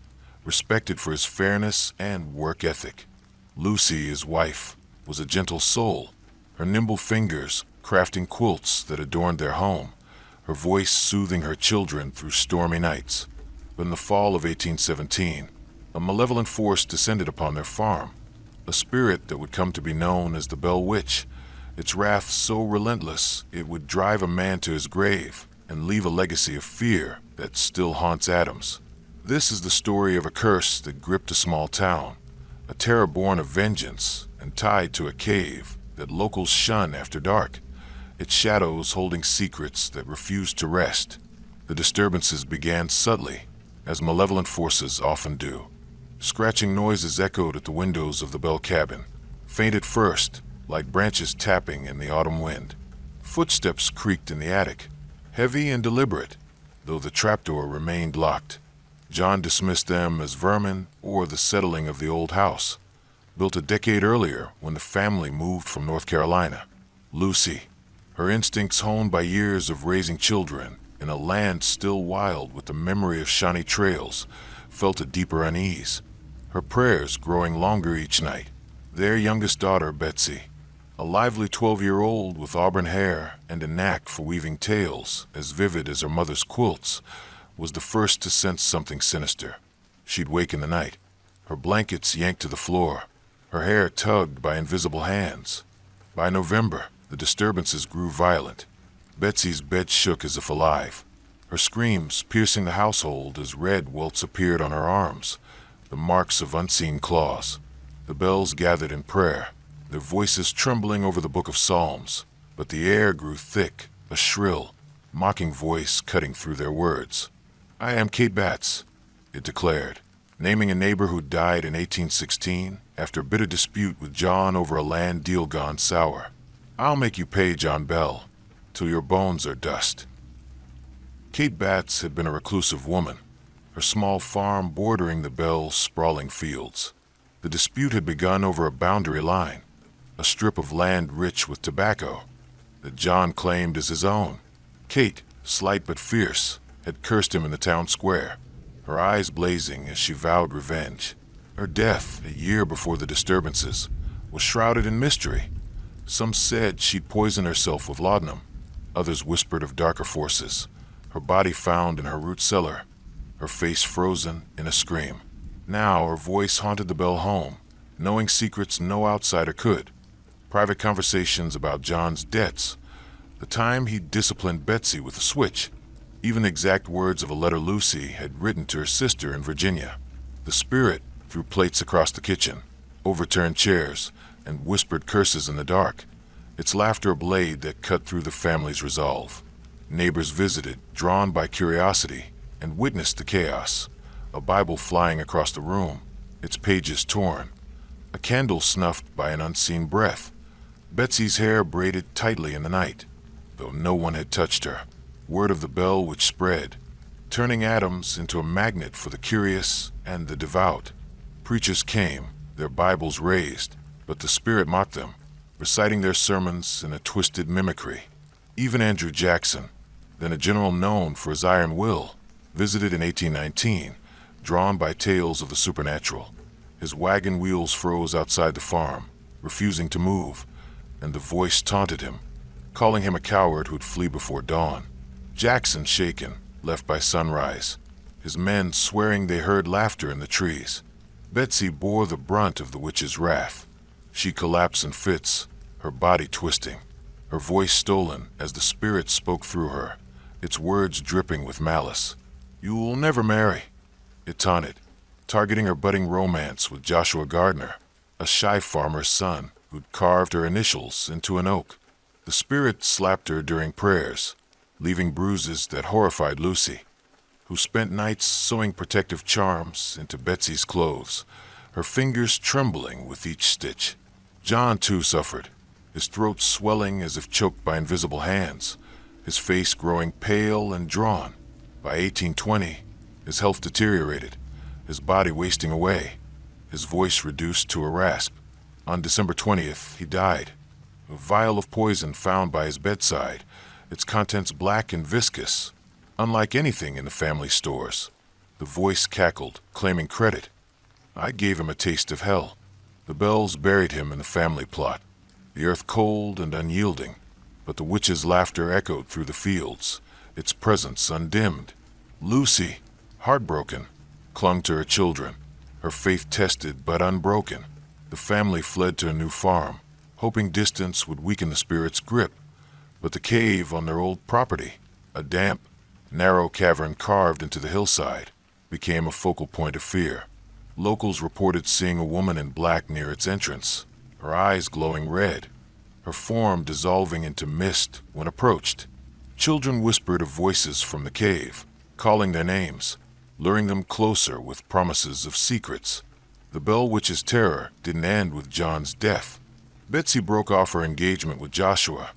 respected for his fairness and work ethic. Lucy, his wife, was a gentle soul, her nimble fingers crafting quilts that adorned their home, her voice soothing her children through stormy nights. But in the fall of 1817, a malevolent force descended upon their farm, a spirit that would come to be known as the Bell Witch, its wrath so relentless it would drive a man to his grave and leave a legacy of fear that still haunts Adams. This is the story of a curse that gripped a small town, a terror born of vengeance and tied to a cave that locals shun after dark, its shadows holding secrets that refused to rest. The disturbances began subtly, as malevolent forces often do. Scratching noises echoed at the windows of the Bell cabin, faint at first, like branches tapping in the autumn wind. Footsteps creaked in the attic, heavy and deliberate, though the trapdoor remained locked. John dismissed them as vermin or the settling of the old house, built a decade earlier when the family moved from North Carolina. Lucy, her instincts honed by years of raising children in a land still wild with the memory of Shawnee trails, felt a deeper unease, her prayers growing longer each night. Their youngest daughter, Betsy, a lively 12-year-old with auburn hair and a knack for weaving tales as vivid as her mother's quilts, was the first to sense something sinister. She'd wake in the night, her blankets yanked to the floor, her hair tugged by invisible hands. By November, the disturbances grew violent. Betsy's bed shook as if alive, her screams piercing the household as red welts appeared on her arms, the marks of unseen claws. The Bells gathered in prayer, their voices trembling over the book of Psalms, but the air grew thick, a shrill, mocking voice cutting through their words. "I am Kate Batts," it declared, naming a neighbor who died in 1816 after a bitter dispute with John over a land deal gone sour. "I'll make you pay, John Bell, till your bones are dust." Kate Batts had been a reclusive woman, her small farm bordering the Bell's sprawling fields. The dispute had begun over a boundary line, a strip of land rich with tobacco that John claimed as his own. Kate, slight but fierce, had cursed him in the town square, her eyes blazing as she vowed revenge. Her death, a year before the disturbances, was shrouded in mystery. Some said she'd poisoned herself with laudanum. Others whispered of darker forces, her body found in her root cellar, her face frozen in a scream. Now her voice haunted the Bell home, knowing secrets no outsider could. Private conversations about John's debts, the time he disciplined Betsy with a switch, even the exact words of a letter Lucy had written to her sister in Virginia. The spirit threw plates across the kitchen, overturned chairs, and whispered curses in the dark, its laughter a blade that cut through the family's resolve. Neighbors visited, drawn by curiosity, and witnessed the chaos, a Bible flying across the room, its pages torn, a candle snuffed by an unseen breath, Betsy's hair braided tightly in the night, though no one had touched her. Word of the Bell which spread, turning Adams into a magnet for the curious and the devout. Preachers came, their Bibles raised, but the spirit mocked them, reciting their sermons in a twisted mimicry. Even Andrew Jackson, then a general known for his iron will, visited in 1819, drawn by tales of the supernatural. His wagon wheels froze outside the farm, refusing to move, and the voice taunted him, calling him a coward who'd flee before dawn. Jackson shaken, left by sunrise, his men swearing they heard laughter in the trees. Betsy bore the brunt of the witch's wrath. She collapsed in fits, her body twisting, her voice stolen as the spirit spoke through her, its words dripping with malice. "You'll never marry," it taunted, targeting her budding romance with Joshua Gardner, a shy farmer's son who'd carved her initials into an oak. The spirit slapped her during prayers, leaving bruises that horrified Lucy, who spent nights sewing protective charms into Betsy's clothes, her fingers trembling with each stitch. John, too, suffered, his throat swelling as if choked by invisible hands, his face growing pale and drawn. By 1820, his health deteriorated, his body wasting away, his voice reduced to a rasp. On December 20th, he died. A vial of poison found by his bedside, its contents black and viscous, unlike anything in the family stores. The voice cackled, claiming credit. I gave him a taste of hell. The Bells buried him in the family plot, the earth cold and unyielding, but the witch's laughter echoed through the fields, its presence undimmed. Lucy, heartbroken, clung to her children, her faith tested but unbroken. The family fled to a new farm, hoping distance would weaken the spirit's grip. But the cave on their old property, a damp, narrow cavern carved into the hillside, became a focal point of fear. Locals reported seeing a woman in black near its entrance, her eyes glowing red, her form dissolving into mist when approached. Children whispered of voices from the cave, calling their names, luring them closer with promises of secrets. The Bell Witch's terror didn't end with John's death. Betsy broke off her engagement with Joshua,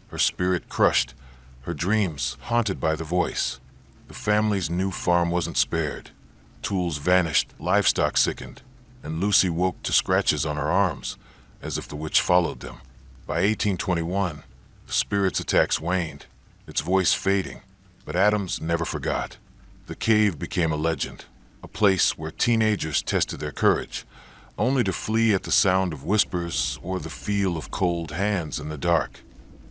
her spirit crushed, her dreams haunted by the voice. The family's new farm wasn't spared. Tools vanished, livestock sickened, and Lucy woke to scratches on her arms, as if the witch followed them. By 1821, the spirit's attacks waned, its voice fading, but Adams never forgot. The cave became a legend, a place where teenagers tested their courage, only to flee at the sound of whispers or the feel of cold hands in the dark.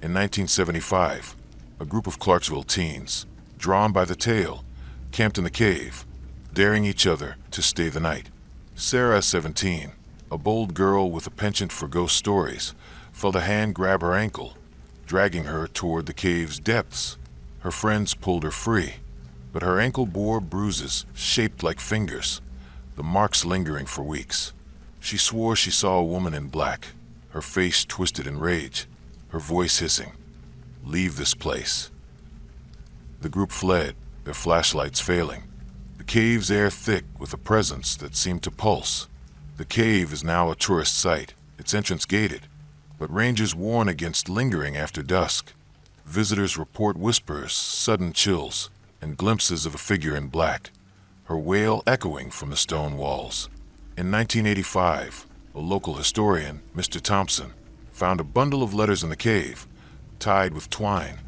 In 1975, a group of Clarksville teens, drawn by the tale, camped in the cave, daring each other to stay the night. Sarah, 17, a bold girl with a penchant for ghost stories, felt a hand grab her ankle, dragging her toward the cave's depths. Her friends pulled her free, but her ankle bore bruises shaped like fingers, the marks lingering for weeks. She swore she saw a woman in black, her face twisted in rage, her voice hissing, "Leave this place." The group fled, their flashlights failing, the cave's air thick with a presence that seemed to pulse. The cave is now a tourist site, its entrance gated, but rangers warn against lingering after dusk. Visitors report whispers, sudden chills, and glimpses of a figure in black, her wail echoing from the stone walls. In 1985, a local historian, Mr. Thompson, found a bundle of letters in the cave, tied with twine.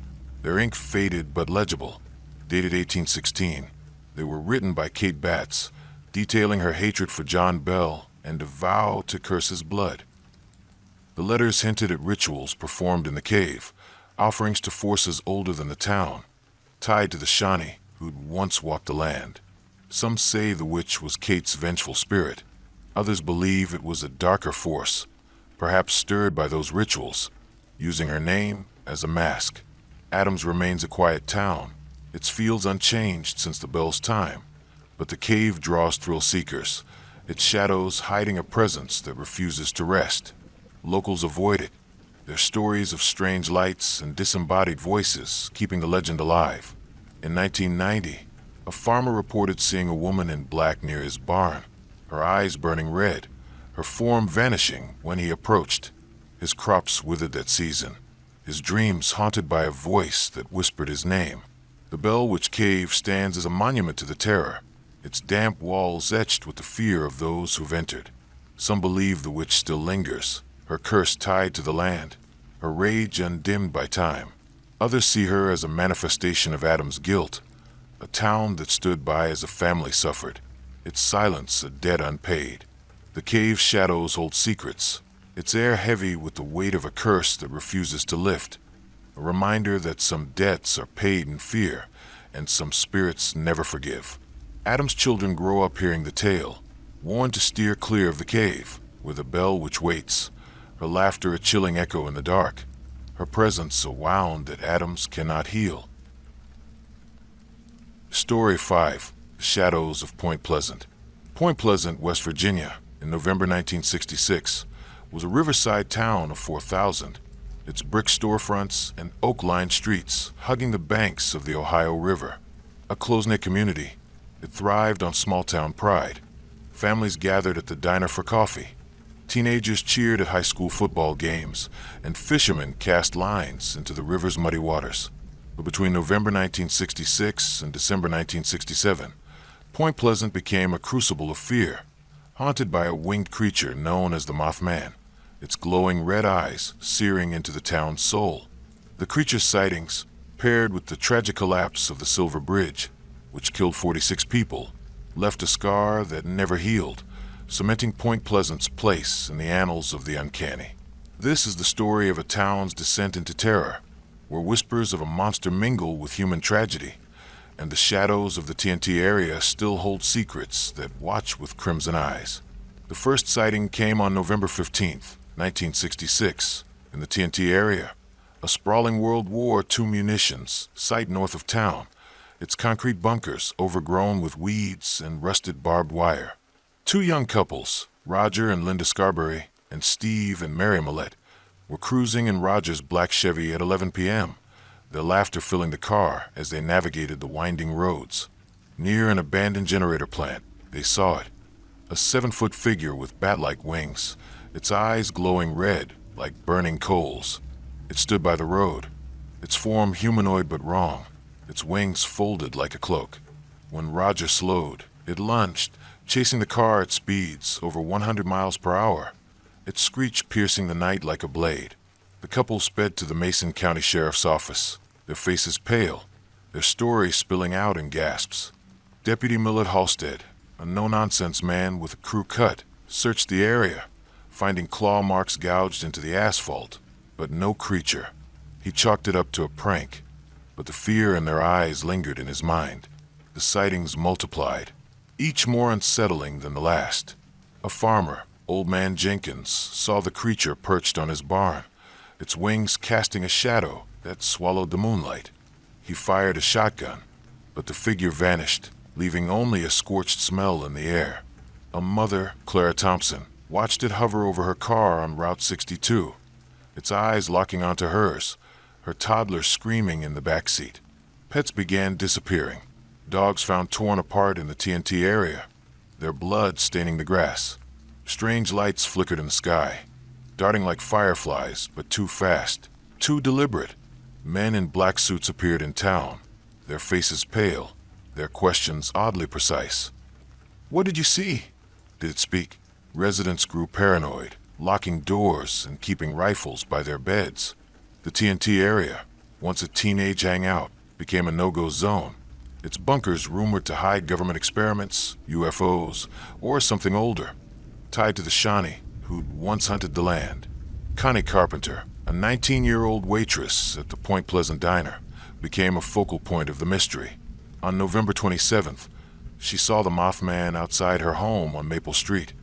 Their ink faded but legible, dated 1816. They were written by Kate Batts, detailing her hatred for John Bell and a vow to curse his blood. The letters hinted at rituals performed in the cave, offerings to forces older than the town, tied to the Shawnee who'd once walked the land. Some say the witch was Kate's vengeful spirit. Others believe it was a darker force, perhaps stirred by those rituals, using her name as a mask. Adams remains a quiet town, its fields unchanged since the Bell's time, but the cave draws thrill seekers, its shadows hiding a presence that refuses to rest. Locals avoid it, their stories of strange lights and disembodied voices keeping the legend alive. In 1990, a farmer reported seeing a woman in black near his barn, her eyes burning red, her form vanishing when he approached. His crops withered that season, his dreams haunted by a voice that whispered his name. The Bell Witch Cave stands as a monument to the terror, its damp walls etched with the fear of those who've entered. Some believe the witch still lingers, her curse tied to the land, her rage undimmed by time. Others see her as a manifestation of Adam's guilt, a town that stood by as a family suffered, its silence a debt unpaid. The cave's shadows hold secrets, its air heavy with the weight of a curse that refuses to lift, a reminder that some debts are paid in fear and some spirits never forgive. Adam's children grow up hearing the tale, warned to steer clear of the cave, where the Bell Witch waits, her laughter a chilling echo in the dark, her presence a wound that Adams cannot heal. Story 5. The Shadows of Point Pleasant. Point Pleasant, West Virginia, in November 1966, was a riverside town of 4,000, its brick storefronts and oak-lined streets hugging the banks of the Ohio River. A close-knit community, it thrived on small-town pride. Families gathered at the diner for coffee. Teenagers cheered at high school football games, and fishermen cast lines into the river's muddy waters. But between November 1966 and December 1967, Point Pleasant became a crucible of fear, haunted by a winged creature known as the Mothman, its glowing red eyes searing into the town's soul. The creature's sightings, paired with the tragic collapse of the Silver Bridge, which killed 46 people, left a scar that never healed, cementing Point Pleasant's place in the annals of the uncanny. This is the story of a town's descent into terror, where whispers of a monster mingle with human tragedy, and the shadows of the TNT area still hold secrets that watch with crimson eyes. The first sighting came on November 15th, 1966, in the TNT area, a sprawling World War II munitions site north of town, its concrete bunkers overgrown with weeds and rusted barbed wire. Two young couples, Roger and Linda Scarberry, and Steve and Mary Millette, were cruising in Roger's black Chevy at 11 p.m., their laughter filling the car as they navigated the winding roads. Near an abandoned generator plant, they saw it, a 7-foot figure with bat-like wings, its eyes glowing red like burning coals. It stood by the road, its form humanoid but wrong, its wings folded like a cloak. When Roger slowed, it lunged, chasing the car at speeds over 100 miles per hour, its screech piercing the night like a blade. The couple sped to the Mason County Sheriff's Office, their faces pale, their story spilling out in gasps. Deputy Millett Halstead, a no-nonsense man with a crew cut, searched the area, finding claw marks gouged into the asphalt, but no creature. He chalked it up to a prank, but the fear in their eyes lingered in his mind. The sightings multiplied, each more unsettling than the last. A farmer, Old Man Jenkins, saw the creature perched on his barn, its wings casting a shadow that swallowed the moonlight. He fired a shotgun, but the figure vanished, leaving only a scorched smell in the air. A mother, Clara Thompson, watched it hover over her car on Route 62, its eyes locking onto hers, her toddler screaming in the back seat. Pets began disappearing, dogs found torn apart in the TNT area, their blood staining the grass. Strange lights flickered in the sky, darting like fireflies, but too fast, too deliberate. Men in black suits appeared in town, their faces pale, their questions oddly precise. "What did you see?" Did it speak? Residents grew paranoid, locking doors and keeping rifles by their beds. The TNT area, once a teenage hangout, became a no-go zone. Its bunkers rumored to hide government experiments, UFOs, or something older, tied to the Shawnee, who'd once hunted the land. Connie Carpenter, a 19-year-old waitress at the Point Pleasant Diner, became a focal point of the mystery. On November 27th, she saw the Mothman outside her home on Maple Street,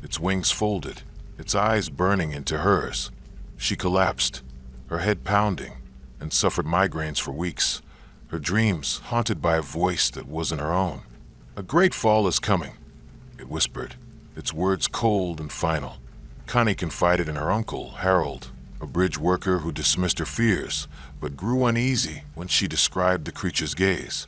its wings folded, its eyes burning into hers. She collapsed, her head pounding, and suffered migraines for weeks, her dreams haunted by a voice that wasn't her own. "A great fall is coming," it whispered, its words cold and final. Connie confided in her uncle, Harold, a bridge worker who dismissed her fears, but grew uneasy when she described the creature's gaze.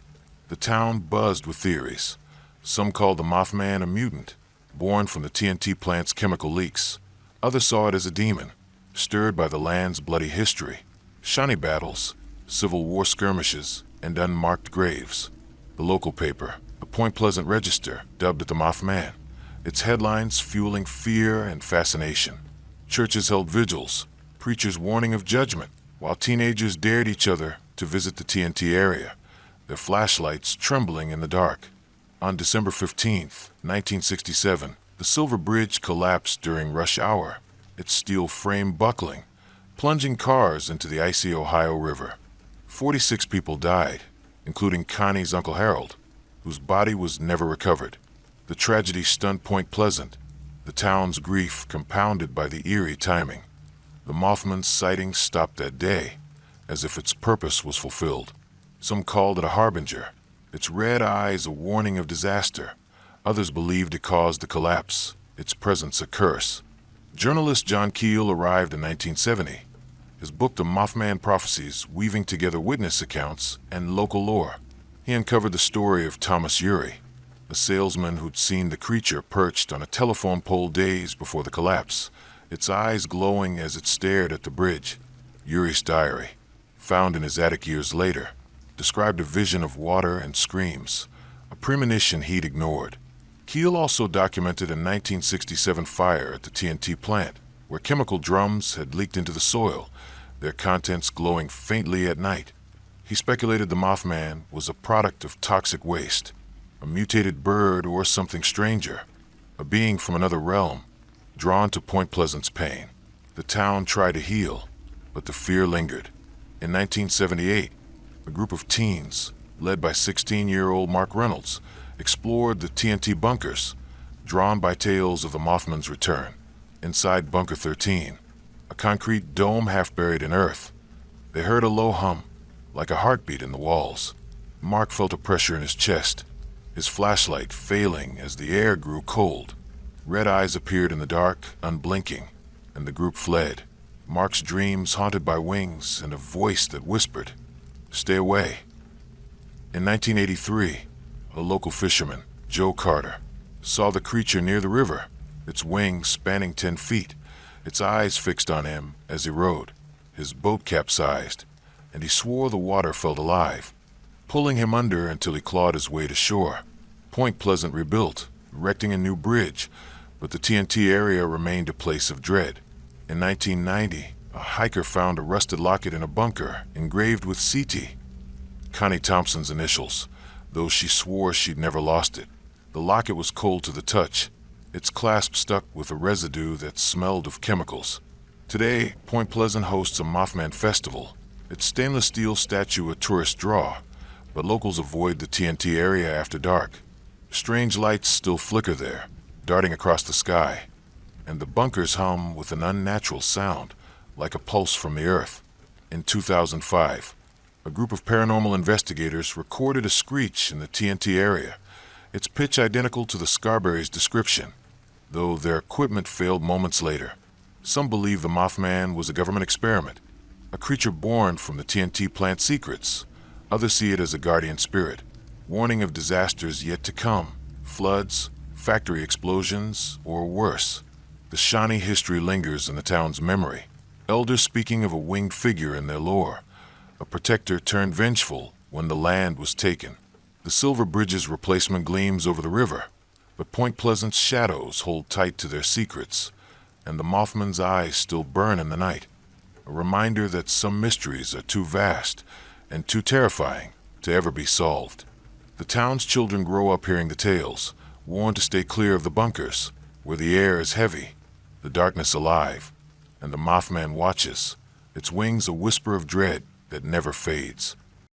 The town buzzed with theories. Some called the Mothman a mutant, born from the TNT plant's chemical leaks. Others saw it as a demon, stirred by the land's bloody history. Shawnee battles, Civil War skirmishes, and unmarked graves. The local paper, the Point Pleasant Register, dubbed it the Mothman, its headlines fueling fear and fascination. Churches held vigils, preachers warning of judgment, while teenagers dared each other to visit the TNT area, their flashlights trembling in the dark. On December 15th, 1967, the Silver Bridge collapsed during rush hour, its steel frame buckling, plunging cars into the icy Ohio River. 46 people died, including Connie's Uncle Harold, whose body was never recovered. The tragedy stunned Point Pleasant, the town's grief compounded by the eerie timing. The Mothman's sighting stopped that day, as if its purpose was fulfilled. Some called it a harbinger, its red eyes a warning of disaster. Others believed it caused the collapse, its presence a curse. Journalist John Keel arrived in 1970. His book, The Mothman Prophecies, weaving together witness accounts and local lore. He uncovered the story of Thomas Urey, a salesman who'd seen the creature perched on a telephone pole days before the collapse, its eyes glowing as it stared at the bridge. Urey's diary, found in his attic years later, described a vision of water and screams, a premonition he'd ignored. Keel also documented a 1967 fire at the TNT plant, where chemical drums had leaked into the soil, their contents glowing faintly at night. He speculated the Mothman was a product of toxic waste, a mutated bird or something stranger, a being from another realm, drawn to Point Pleasant's pain. The town tried to heal, but the fear lingered. In 1978, a group of teens, led by 16-year-old Mark Reynolds, explored the TNT bunkers, drawn by tales of the Mothman's return. Inside Bunker 13, a concrete dome half buried in earth, they heard a low hum, like a heartbeat in the walls. Mark felt a pressure in his chest, his flashlight failing as the air grew cold. Red eyes appeared in the dark, unblinking, and the group fled. Mark's dreams haunted by wings and a voice that whispered, "Stay away." In 1983, a local fisherman, Joe Carter, saw the creature near the river, its wings spanning 10 feet, its eyes fixed on him as he rowed. His boat capsized, and he swore the water felt alive, pulling him under until he clawed his way to shore. Point Pleasant rebuilt, erecting a new bridge, but the TNT area remained a place of dread. In 1990, a hiker found a rusted locket in a bunker engraved with CT, Connie Thompson's initials, though she swore she'd never lost it. The locket was cold to the touch, its clasp stuck with a residue that smelled of chemicals. Today, Point Pleasant hosts a Mothman festival, its stainless steel statue a tourist draw, but locals avoid the TNT area after dark. Strange lights still flicker there, darting across the sky, and the bunkers hum with an unnatural sound, like a pulse from the earth. In 2005, a group of paranormal investigators recorded a screech in the TNT area, its pitch identical to the Scarberry's description, though their equipment failed moments later. Some believe the Mothman was a government experiment, a creature born from the TNT plant secrets. Others see it as a guardian spirit, warning of disasters yet to come, floods, factory explosions, or worse. The Shawnee history lingers in the town's memory, elders speaking of a winged figure in their lore, a protector turned vengeful when the land was taken. The Silver Bridge's replacement gleams over the river, but Point Pleasant's shadows hold tight to their secrets, and the Mothman's eyes still burn in the night, a reminder that some mysteries are too vast and too terrifying to ever be solved. The town's children grow up hearing the tales, warned to stay clear of the bunkers, where the air is heavy, the darkness alive, and the Mothman watches, its wings a whisper of dread that never fades.